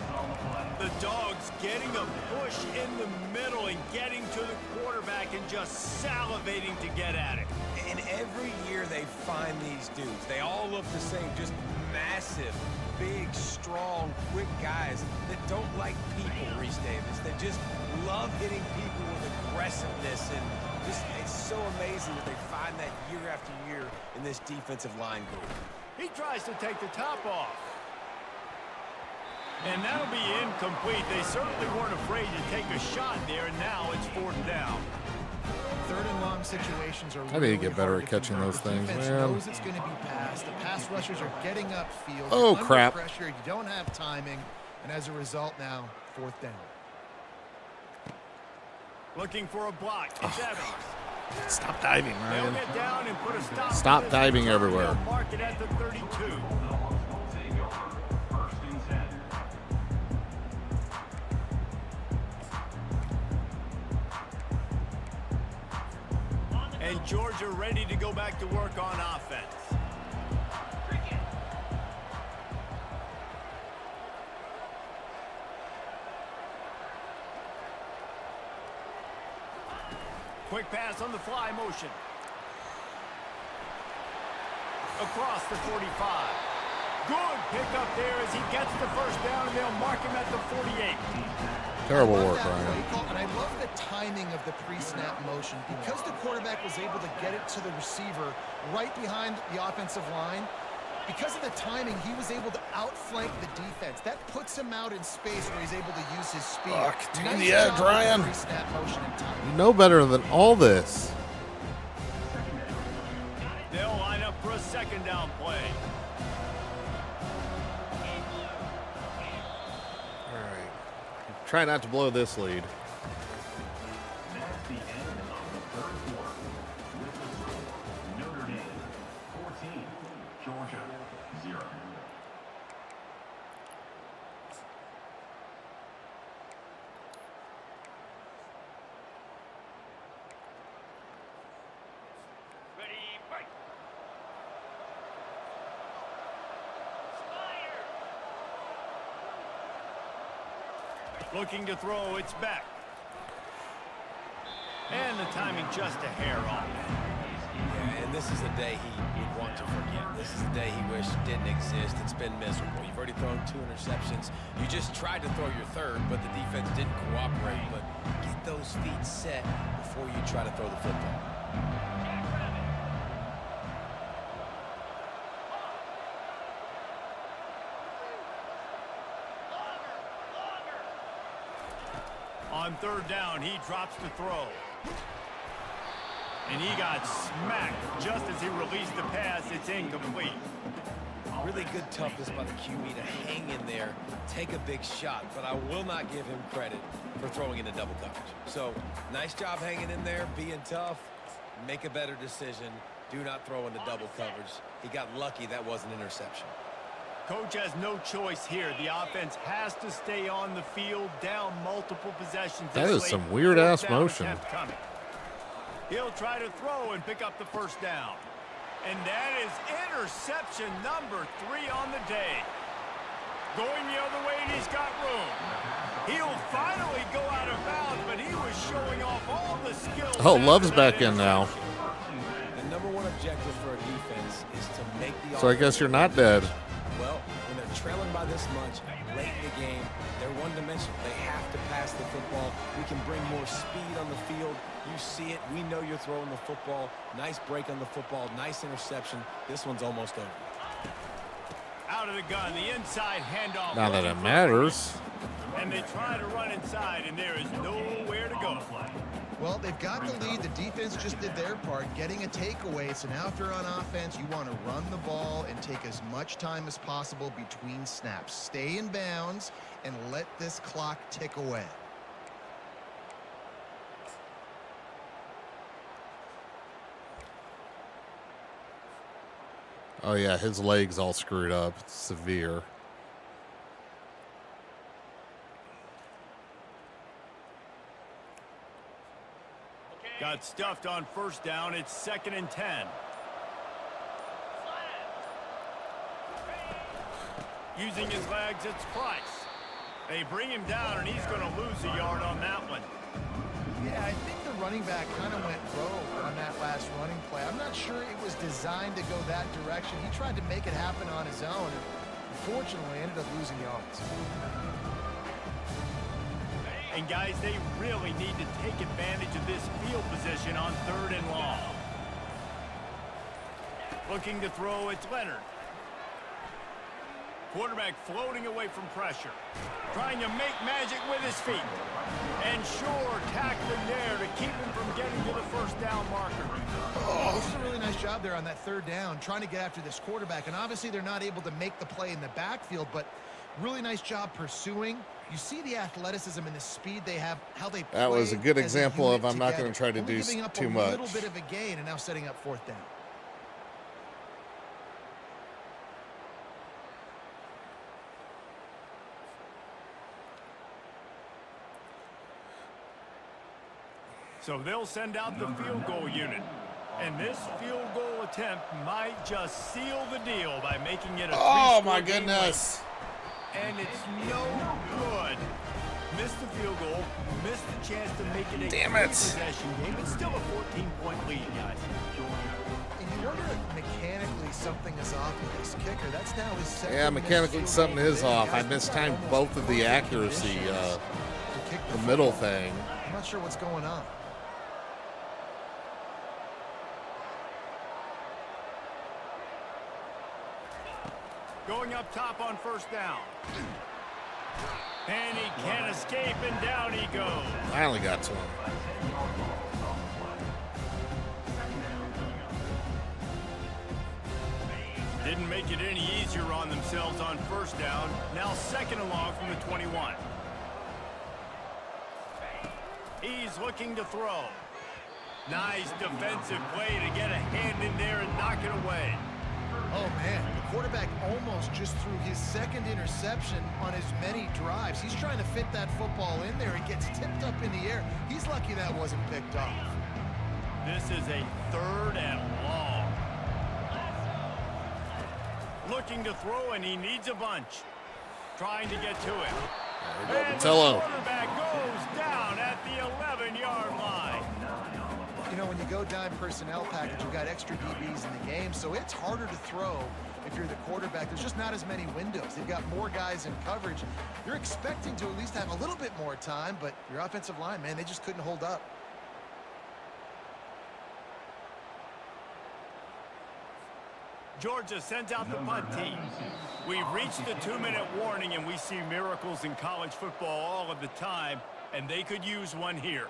The Dogs getting a push in the middle and getting to the quarterback and just salivating to get at it. And every year they find these dudes. They all look the same, just massive, big, strong, quick guys that don't like people, Reese Davis. They just love hitting people with aggressiveness, and just it's so amazing that they find that year after year in this defensive line group. He tries to take the top off. And that'll be incomplete. They certainly weren't afraid to take a shot there, and now it's 4th down. 3rd and long situations are I need to get better at catching those things, defense man. knows it's going to be passed. The pass rushers are getting upfield. Oh, You're crap. under pressure. You don't have timing. And as a result now, 4th down. Looking for a block. It's Evans. Stop diving, They'll Ryan. get down and put a stop. Stop to this. diving everywhere. They'll mark it at the 32. Take over. 1st and 10. And Georgia ready to go back to work on offense. Quick pass on the fly motion. Across the 45. Good pickup there as he gets the 1st down, and they'll mark him at the 48. Terrible I love work, that Ryan. play call, and I love the timing of the pre-snap motion. Because the quarterback was able to get it to the receiver right behind the offensive line, because of the timing, he was able to outflank the defense. That puts him out in space where he's able to use his speed. Take Nice the edge, job with the Ryan. pre-snap motion and timing. You know better than all this. They'll line up for a 2nd down play. All right. Try not to blow this lead. That's the end of the 3rd quarter. With the score, Notre Dame 14, Georgia 0. Looking to throw, it's back. And the timing just a hair off. Yeah, and this is a day he would want to forget. This is a day he wished didn't exist. It's been miserable. You've already thrown 2 interceptions. You just tried to throw your 3rd, but the defense didn't cooperate. But get those feet set before you try to throw the football. On 3rd down, he drops to throw. And he got smacked just as he released the pass. It's incomplete. Really good toughness by the QB to hang in there, take a big shot, but I will not give him credit for throwing into double coverage. So, nice job hanging in there, being tough, make a better decision. Do not throw into double coverage. He got lucky that was an interception. Coach has no choice here. The offense has to stay on the field, down multiple possessions. That this is some late. weird-ass 4th down motion. attempt coming. He'll try to throw and pick up the 1st down. And that is interception number 3 on the day. Going the other way, and he's got room. He'll finally go out of bounds, but he was showing off all the skills. Oh, after Love's that back in now. The number 1 objective for a defense is to make the So I offense guess you're not dead. Well, when they're trailing by this much late in the game, they're one-dimensional. They have to pass the football. We can bring more speed on the field. You see it. We know you're throwing the football. Nice break on the football. Nice interception. This one's almost over. Out of the gun, the inside handoff. Not that it matters. And they try to run inside, and there is nowhere to go. Well, they've got the lead. The defense just did their part, getting a takeaway. So now if you're on offense, you want to run the ball and take as much time as possible between snaps. Stay in bounds and let this clock tick away. Oh, yeah, his leg's all screwed up. It's severe. Got stuffed on 1st down. It's 2nd and 10. Using his legs, it's Price. They bring him down, and he's going to lose a yard on that one. Yeah, I think the running back kind of went rogue on that last running play. I'm not sure it was designed to go that direction. He tried to make it happen on his own, and unfortunately ended up losing yards. And guys, they really need to take advantage of this field position on 3rd and long. Looking to throw, it's Leonard. Quarterback floating away from pressure. Trying to make magic with his feet. And sure, tackling there to keep him from getting to the first down marker. Oh, this is a really nice job there on that 3rd down, trying to get after this quarterback. And obviously they're not able to make the play in the backfield, but really nice job pursuing. You see the athleticism and the speed they have, how they play. That was a good as example of unit I'm not together. going to try to Only do giving up too a much. little bit of a gain and now setting up 4th down. So they'll send out the field goal unit. And this field goal attempt might just seal the deal by making it a Oh, my three-score game goodness. win. And it's no good. Missed the field goal, missed the chance to make it a Damn it. possession game. It's still a 14-point lead, guys. And you wonder if mechanically something is off with this kicker. That's now his second. Yeah, missed mechanically field something goal is today. off. I Guys, mistimed almost both of the perfect accuracy, conditions to kick the middle football. thing. I'm not sure what's going on. Going up top on 1st down. And he can't escape, and down he goes. Finally got to him. Didn't make it any easier on themselves on 1st down. Now 2nd and long from the 21. He's looking to throw. Nice defensive play to get a hand in there and knock it away. Oh, man, the quarterback almost just threw his 2nd interception on as many drives. He's trying to fit that football in there. It gets tipped up in the air. He's lucky that wasn't picked off. This is a 3rd and long. Looking to throw, and he needs a bunch. Trying to get to it. And the Patello. quarterback goes down at the 11-yard line. You know, when you go dime personnel package, you've got extra DBs in the game, so it's harder to throw if you're the quarterback. There's just not as many windows. They've got more guys in coverage. You're expecting to at least have a little bit more time, but your offensive line, man, they just couldn't hold up. Georgia sends out the punt team. We've reached the 2-minute warning, and we see miracles in college football all of the time, and they could use one here.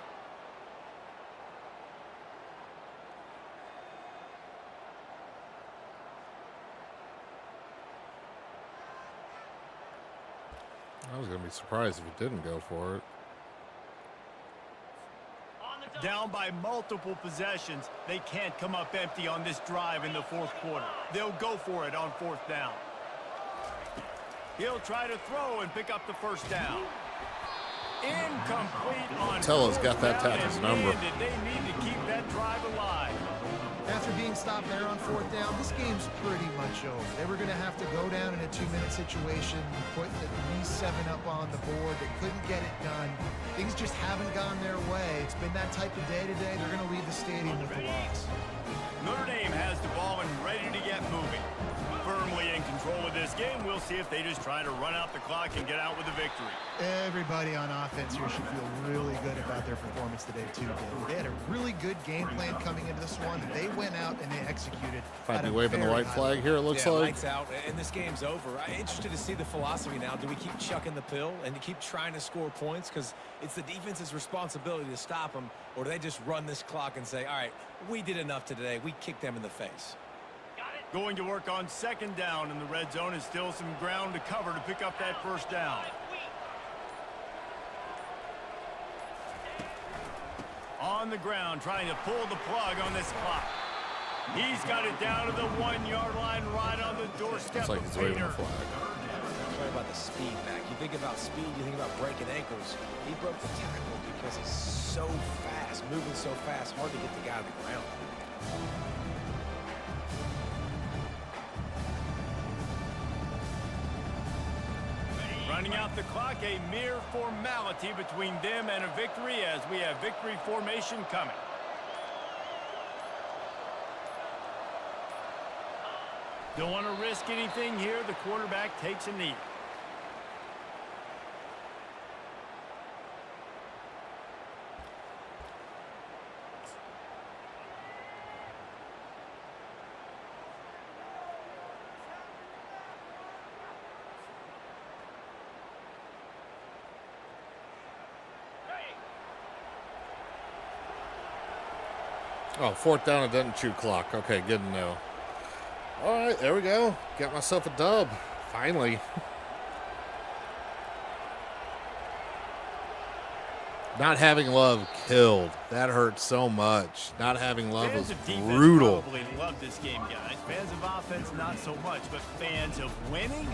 I was going to be surprised if it didn't go for it. Down by multiple possessions, they can't come up empty on this drive in the 4th quarter. They'll go for it on 4th down. He'll try to throw and pick up the 1st down. Incomplete on Patello's got 4th that down, tackle's and number. man, did they need to keep that drive alive. After being stopped there on 4th down, this game's pretty much over. They were going to have to go down in a 2-minute situation, put at least 7 up on the board. They couldn't get it done. Things just haven't gone their way. It's been that type of day today. They're going to leave the stadium with a loss. Notre Dame has the ball and ready to get moving. Firmly in control of this game. We'll see if they just try to run out the clock and get out with a victory. Everybody on offense here should feel really good about their performance today, too, Dave. They had a really good game plan coming into this one. They went out and they executed. Might be waving the white flag here, it looks Yeah, like. lights out, and this game's over. I'm interested to see the philosophy now. Do we keep chucking the pill and to keep trying to score points? Because it's the defense's responsibility to stop them. Or do they just run this clock and say, all right, we did enough today. We kicked them in the face. Going to work on 2nd down in the red zone, and still some ground to cover to pick up that 1st down. On the ground, trying to pull the plug on this clock. He's got it down to the 1-yard line, right on the doorstep Looks like of he's waving the Painter. flag. Talk about the speed back. You think about speed, you think about breaking ankles. He broke the tackle because he's so fast, moving so fast, hard to get the guy on the ground. Running out the clock, a mere formality between them and a victory as we have victory formation coming. Don't want to risk anything here. The quarterback takes a knee. Oh, fourth down, it doesn't chew clock. Okay, good to know. All right, there we go. Got myself a dub. Finally. Not having Love killed. That hurt so much. Not having Love was brutal. Probably love this game, guys. Fans of offense, not so much, but fans of winning?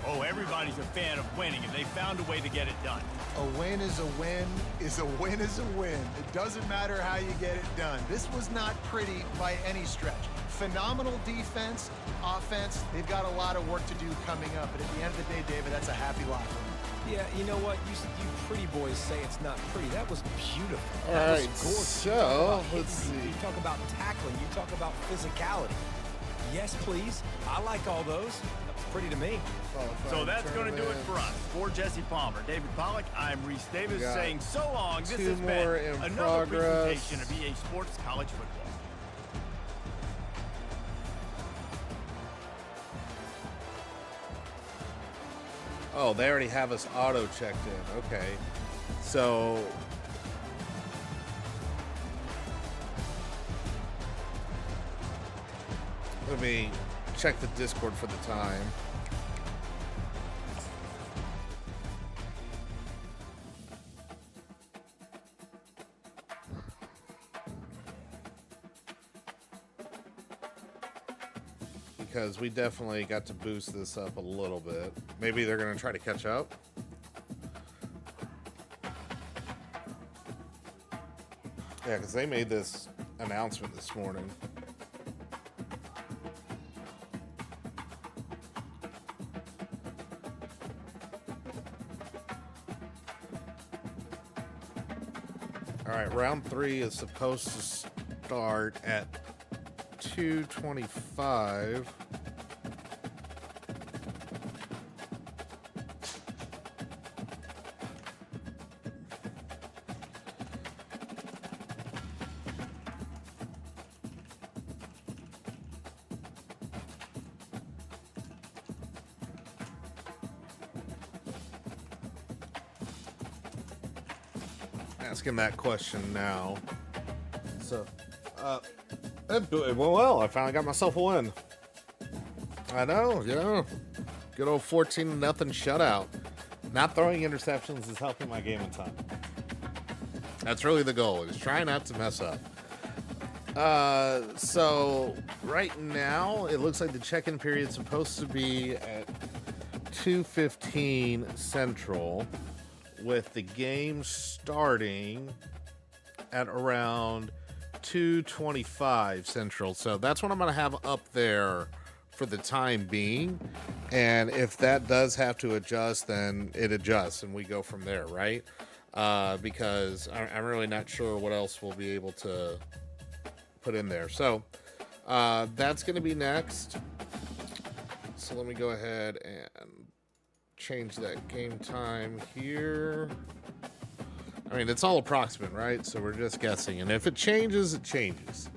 Oh, everybody's a fan of winning, and they found a way to get it done. A win is a win is a win is a win. It doesn't matter how you get it done. This was not pretty by any stretch. Phenomenal defense, offense. They've got a lot of work to do coming up. But at the end of the day, David, that's a happy locker room. Yeah, you know what? You pretty boys say it's not pretty. That was beautiful. All That was right, gorgeous. so let's You see. talk about tackling. You talk about physicality. Yes, please. I like all those. That's pretty to me. So that's going to do it for us. For Jesse Palmer, David Pollack, I'm Reese Davis Got saying so long. This two has more been in another progress. presentation of EA Sports College Football. Oh, they already have us auto checked in. Okay. So let me check the Discord for the time. Because we definitely got to boost this up a little bit. Maybe they're going to try to catch up. Yeah, because they made this announcement this morning. All right, round 3 is supposed to start at 2:25. Asking that question now. So, it went well. I finally got myself a win. I know, yeah. Good old 14-0 shutout. Not throwing interceptions is helping my game in time. That's really the goal, is try not to mess up. So right now, it looks like the check-in period is supposed to be at 2:15 Central, with the game starting at around 2:25 Central. So that's what I'm going to have up there for the time being. And if that does have to adjust, then it adjusts and we go from there, right? Because I'm really not sure what else we'll be able to put in there. So that's going to be next. So let me go ahead and change that game time here. I mean, it's all approximate, right? So we're just guessing. And if it changes, it changes.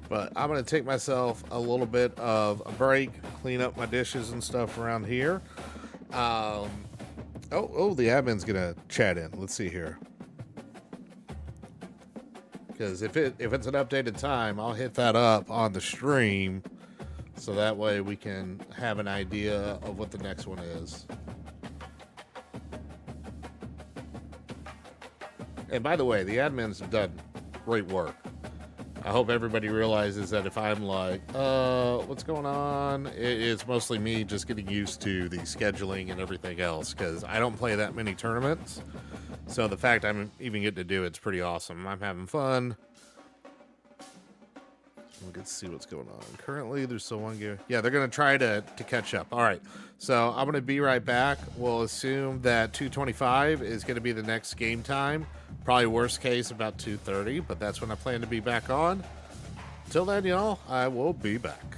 But I'm going to take myself a little bit of a break, clean up my dishes and stuff around here. The admin's going to chat in. Let's see here. Because if it's an updated time, I'll hit that up on the stream. So that way we can have an idea of what the next one is. And by the way, the admins have done great work. I hope everybody realizes that if I'm like, what's going on? It's mostly me just getting used to the scheduling and everything else, because I don't play that many tournaments. So the fact I'm even getting to do it's pretty awesome. I'm having fun. Let's see what's going on. Currently, there's still one game. Yeah, they're going to try to catch up. All right. So I'm going to be right back. We'll assume that 2:25 is going to be the next game time. Probably worst case about 2:30, but that's when I plan to be back on. Till then, y'all, I will be back.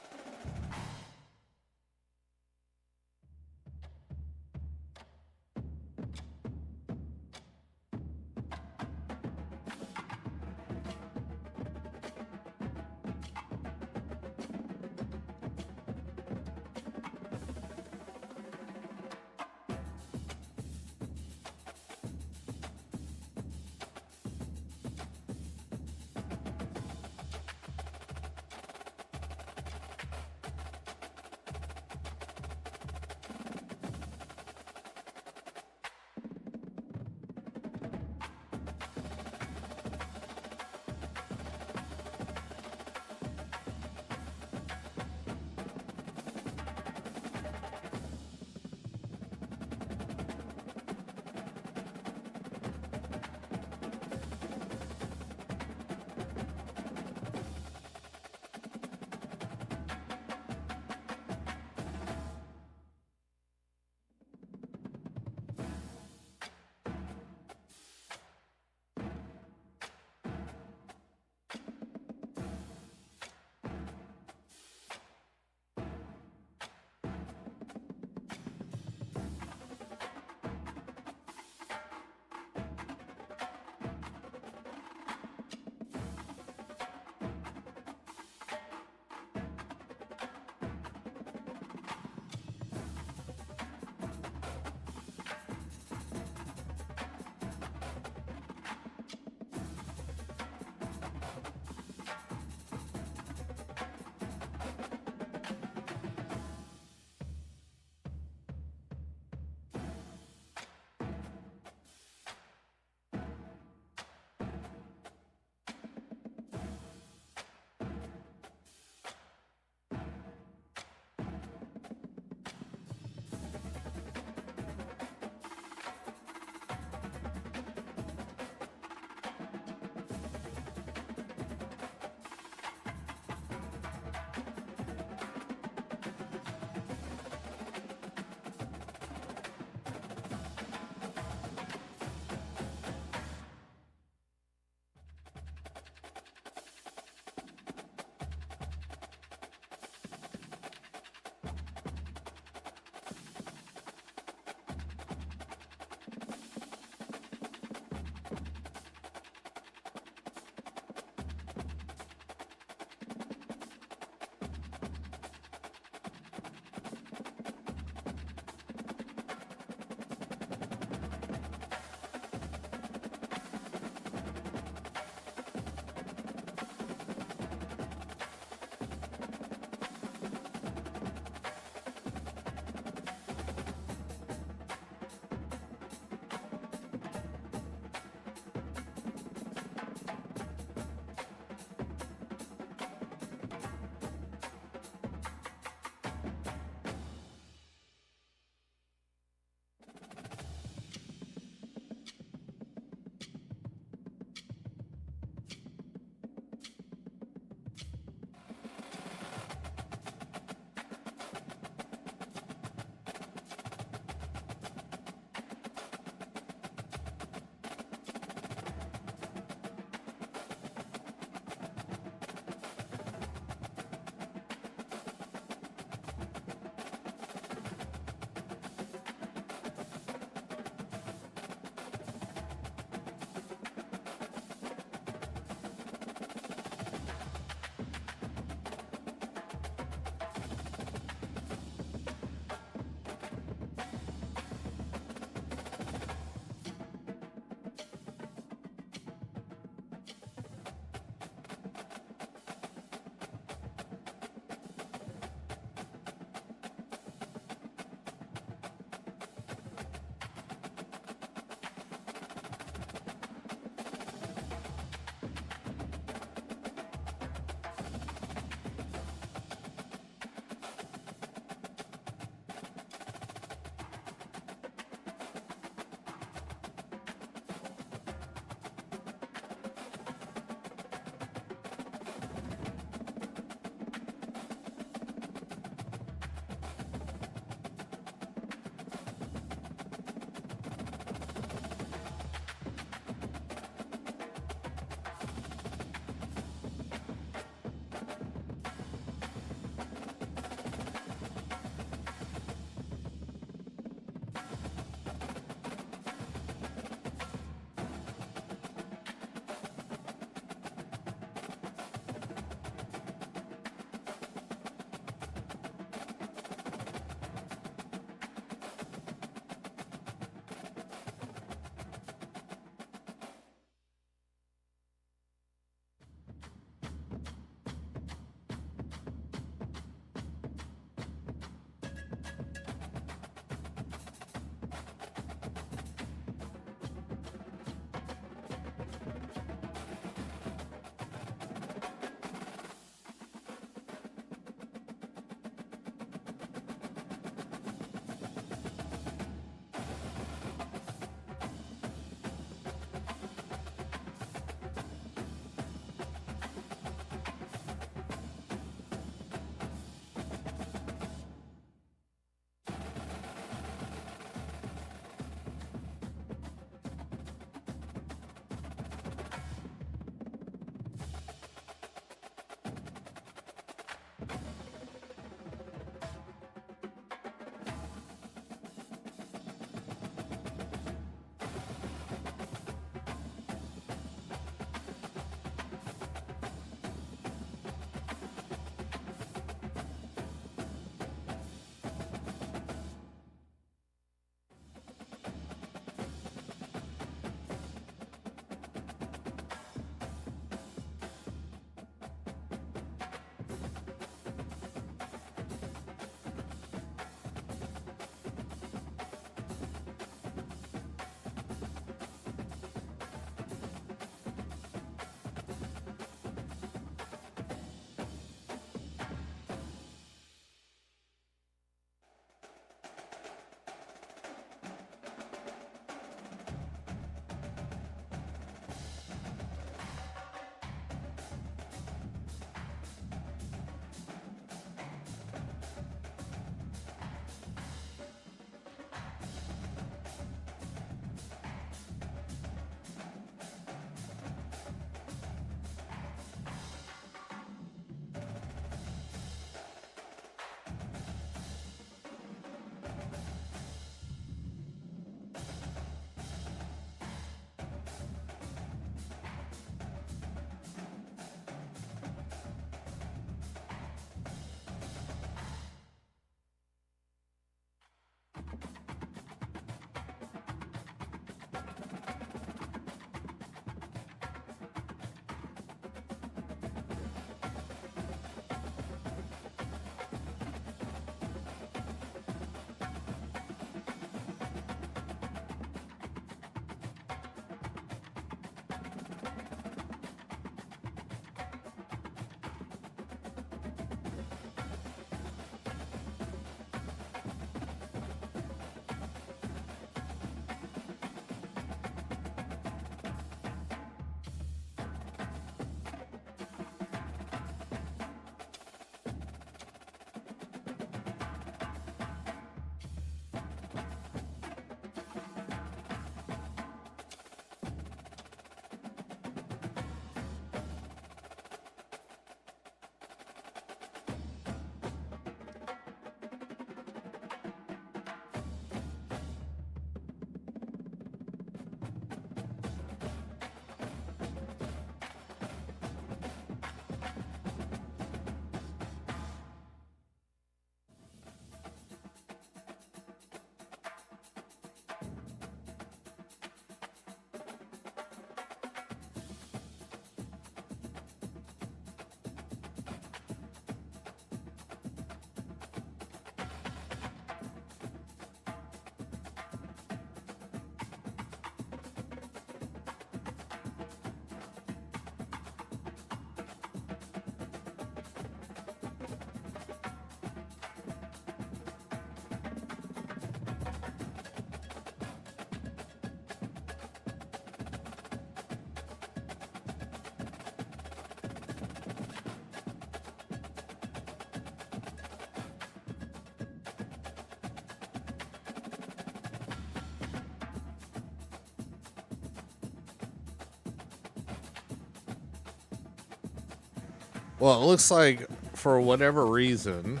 Well, it looks like for whatever reason,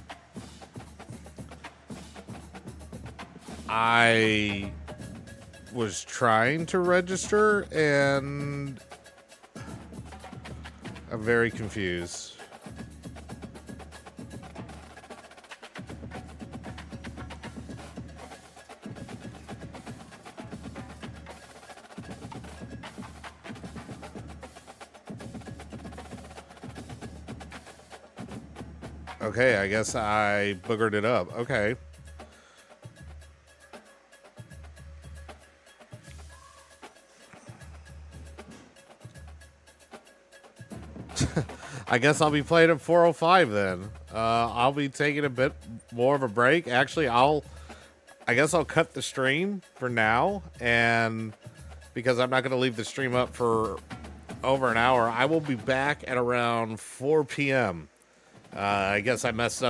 I was trying to register and I'm very confused. Okay, I guess I boogered it up. Okay. I guess I'll be playing at 4:05 then. I'll be taking a bit more of a break. Actually, I guess I'll cut the stream for now, and because I'm not going to leave the stream up for over an hour, I will be back at around 4 p.m. I guess I messed up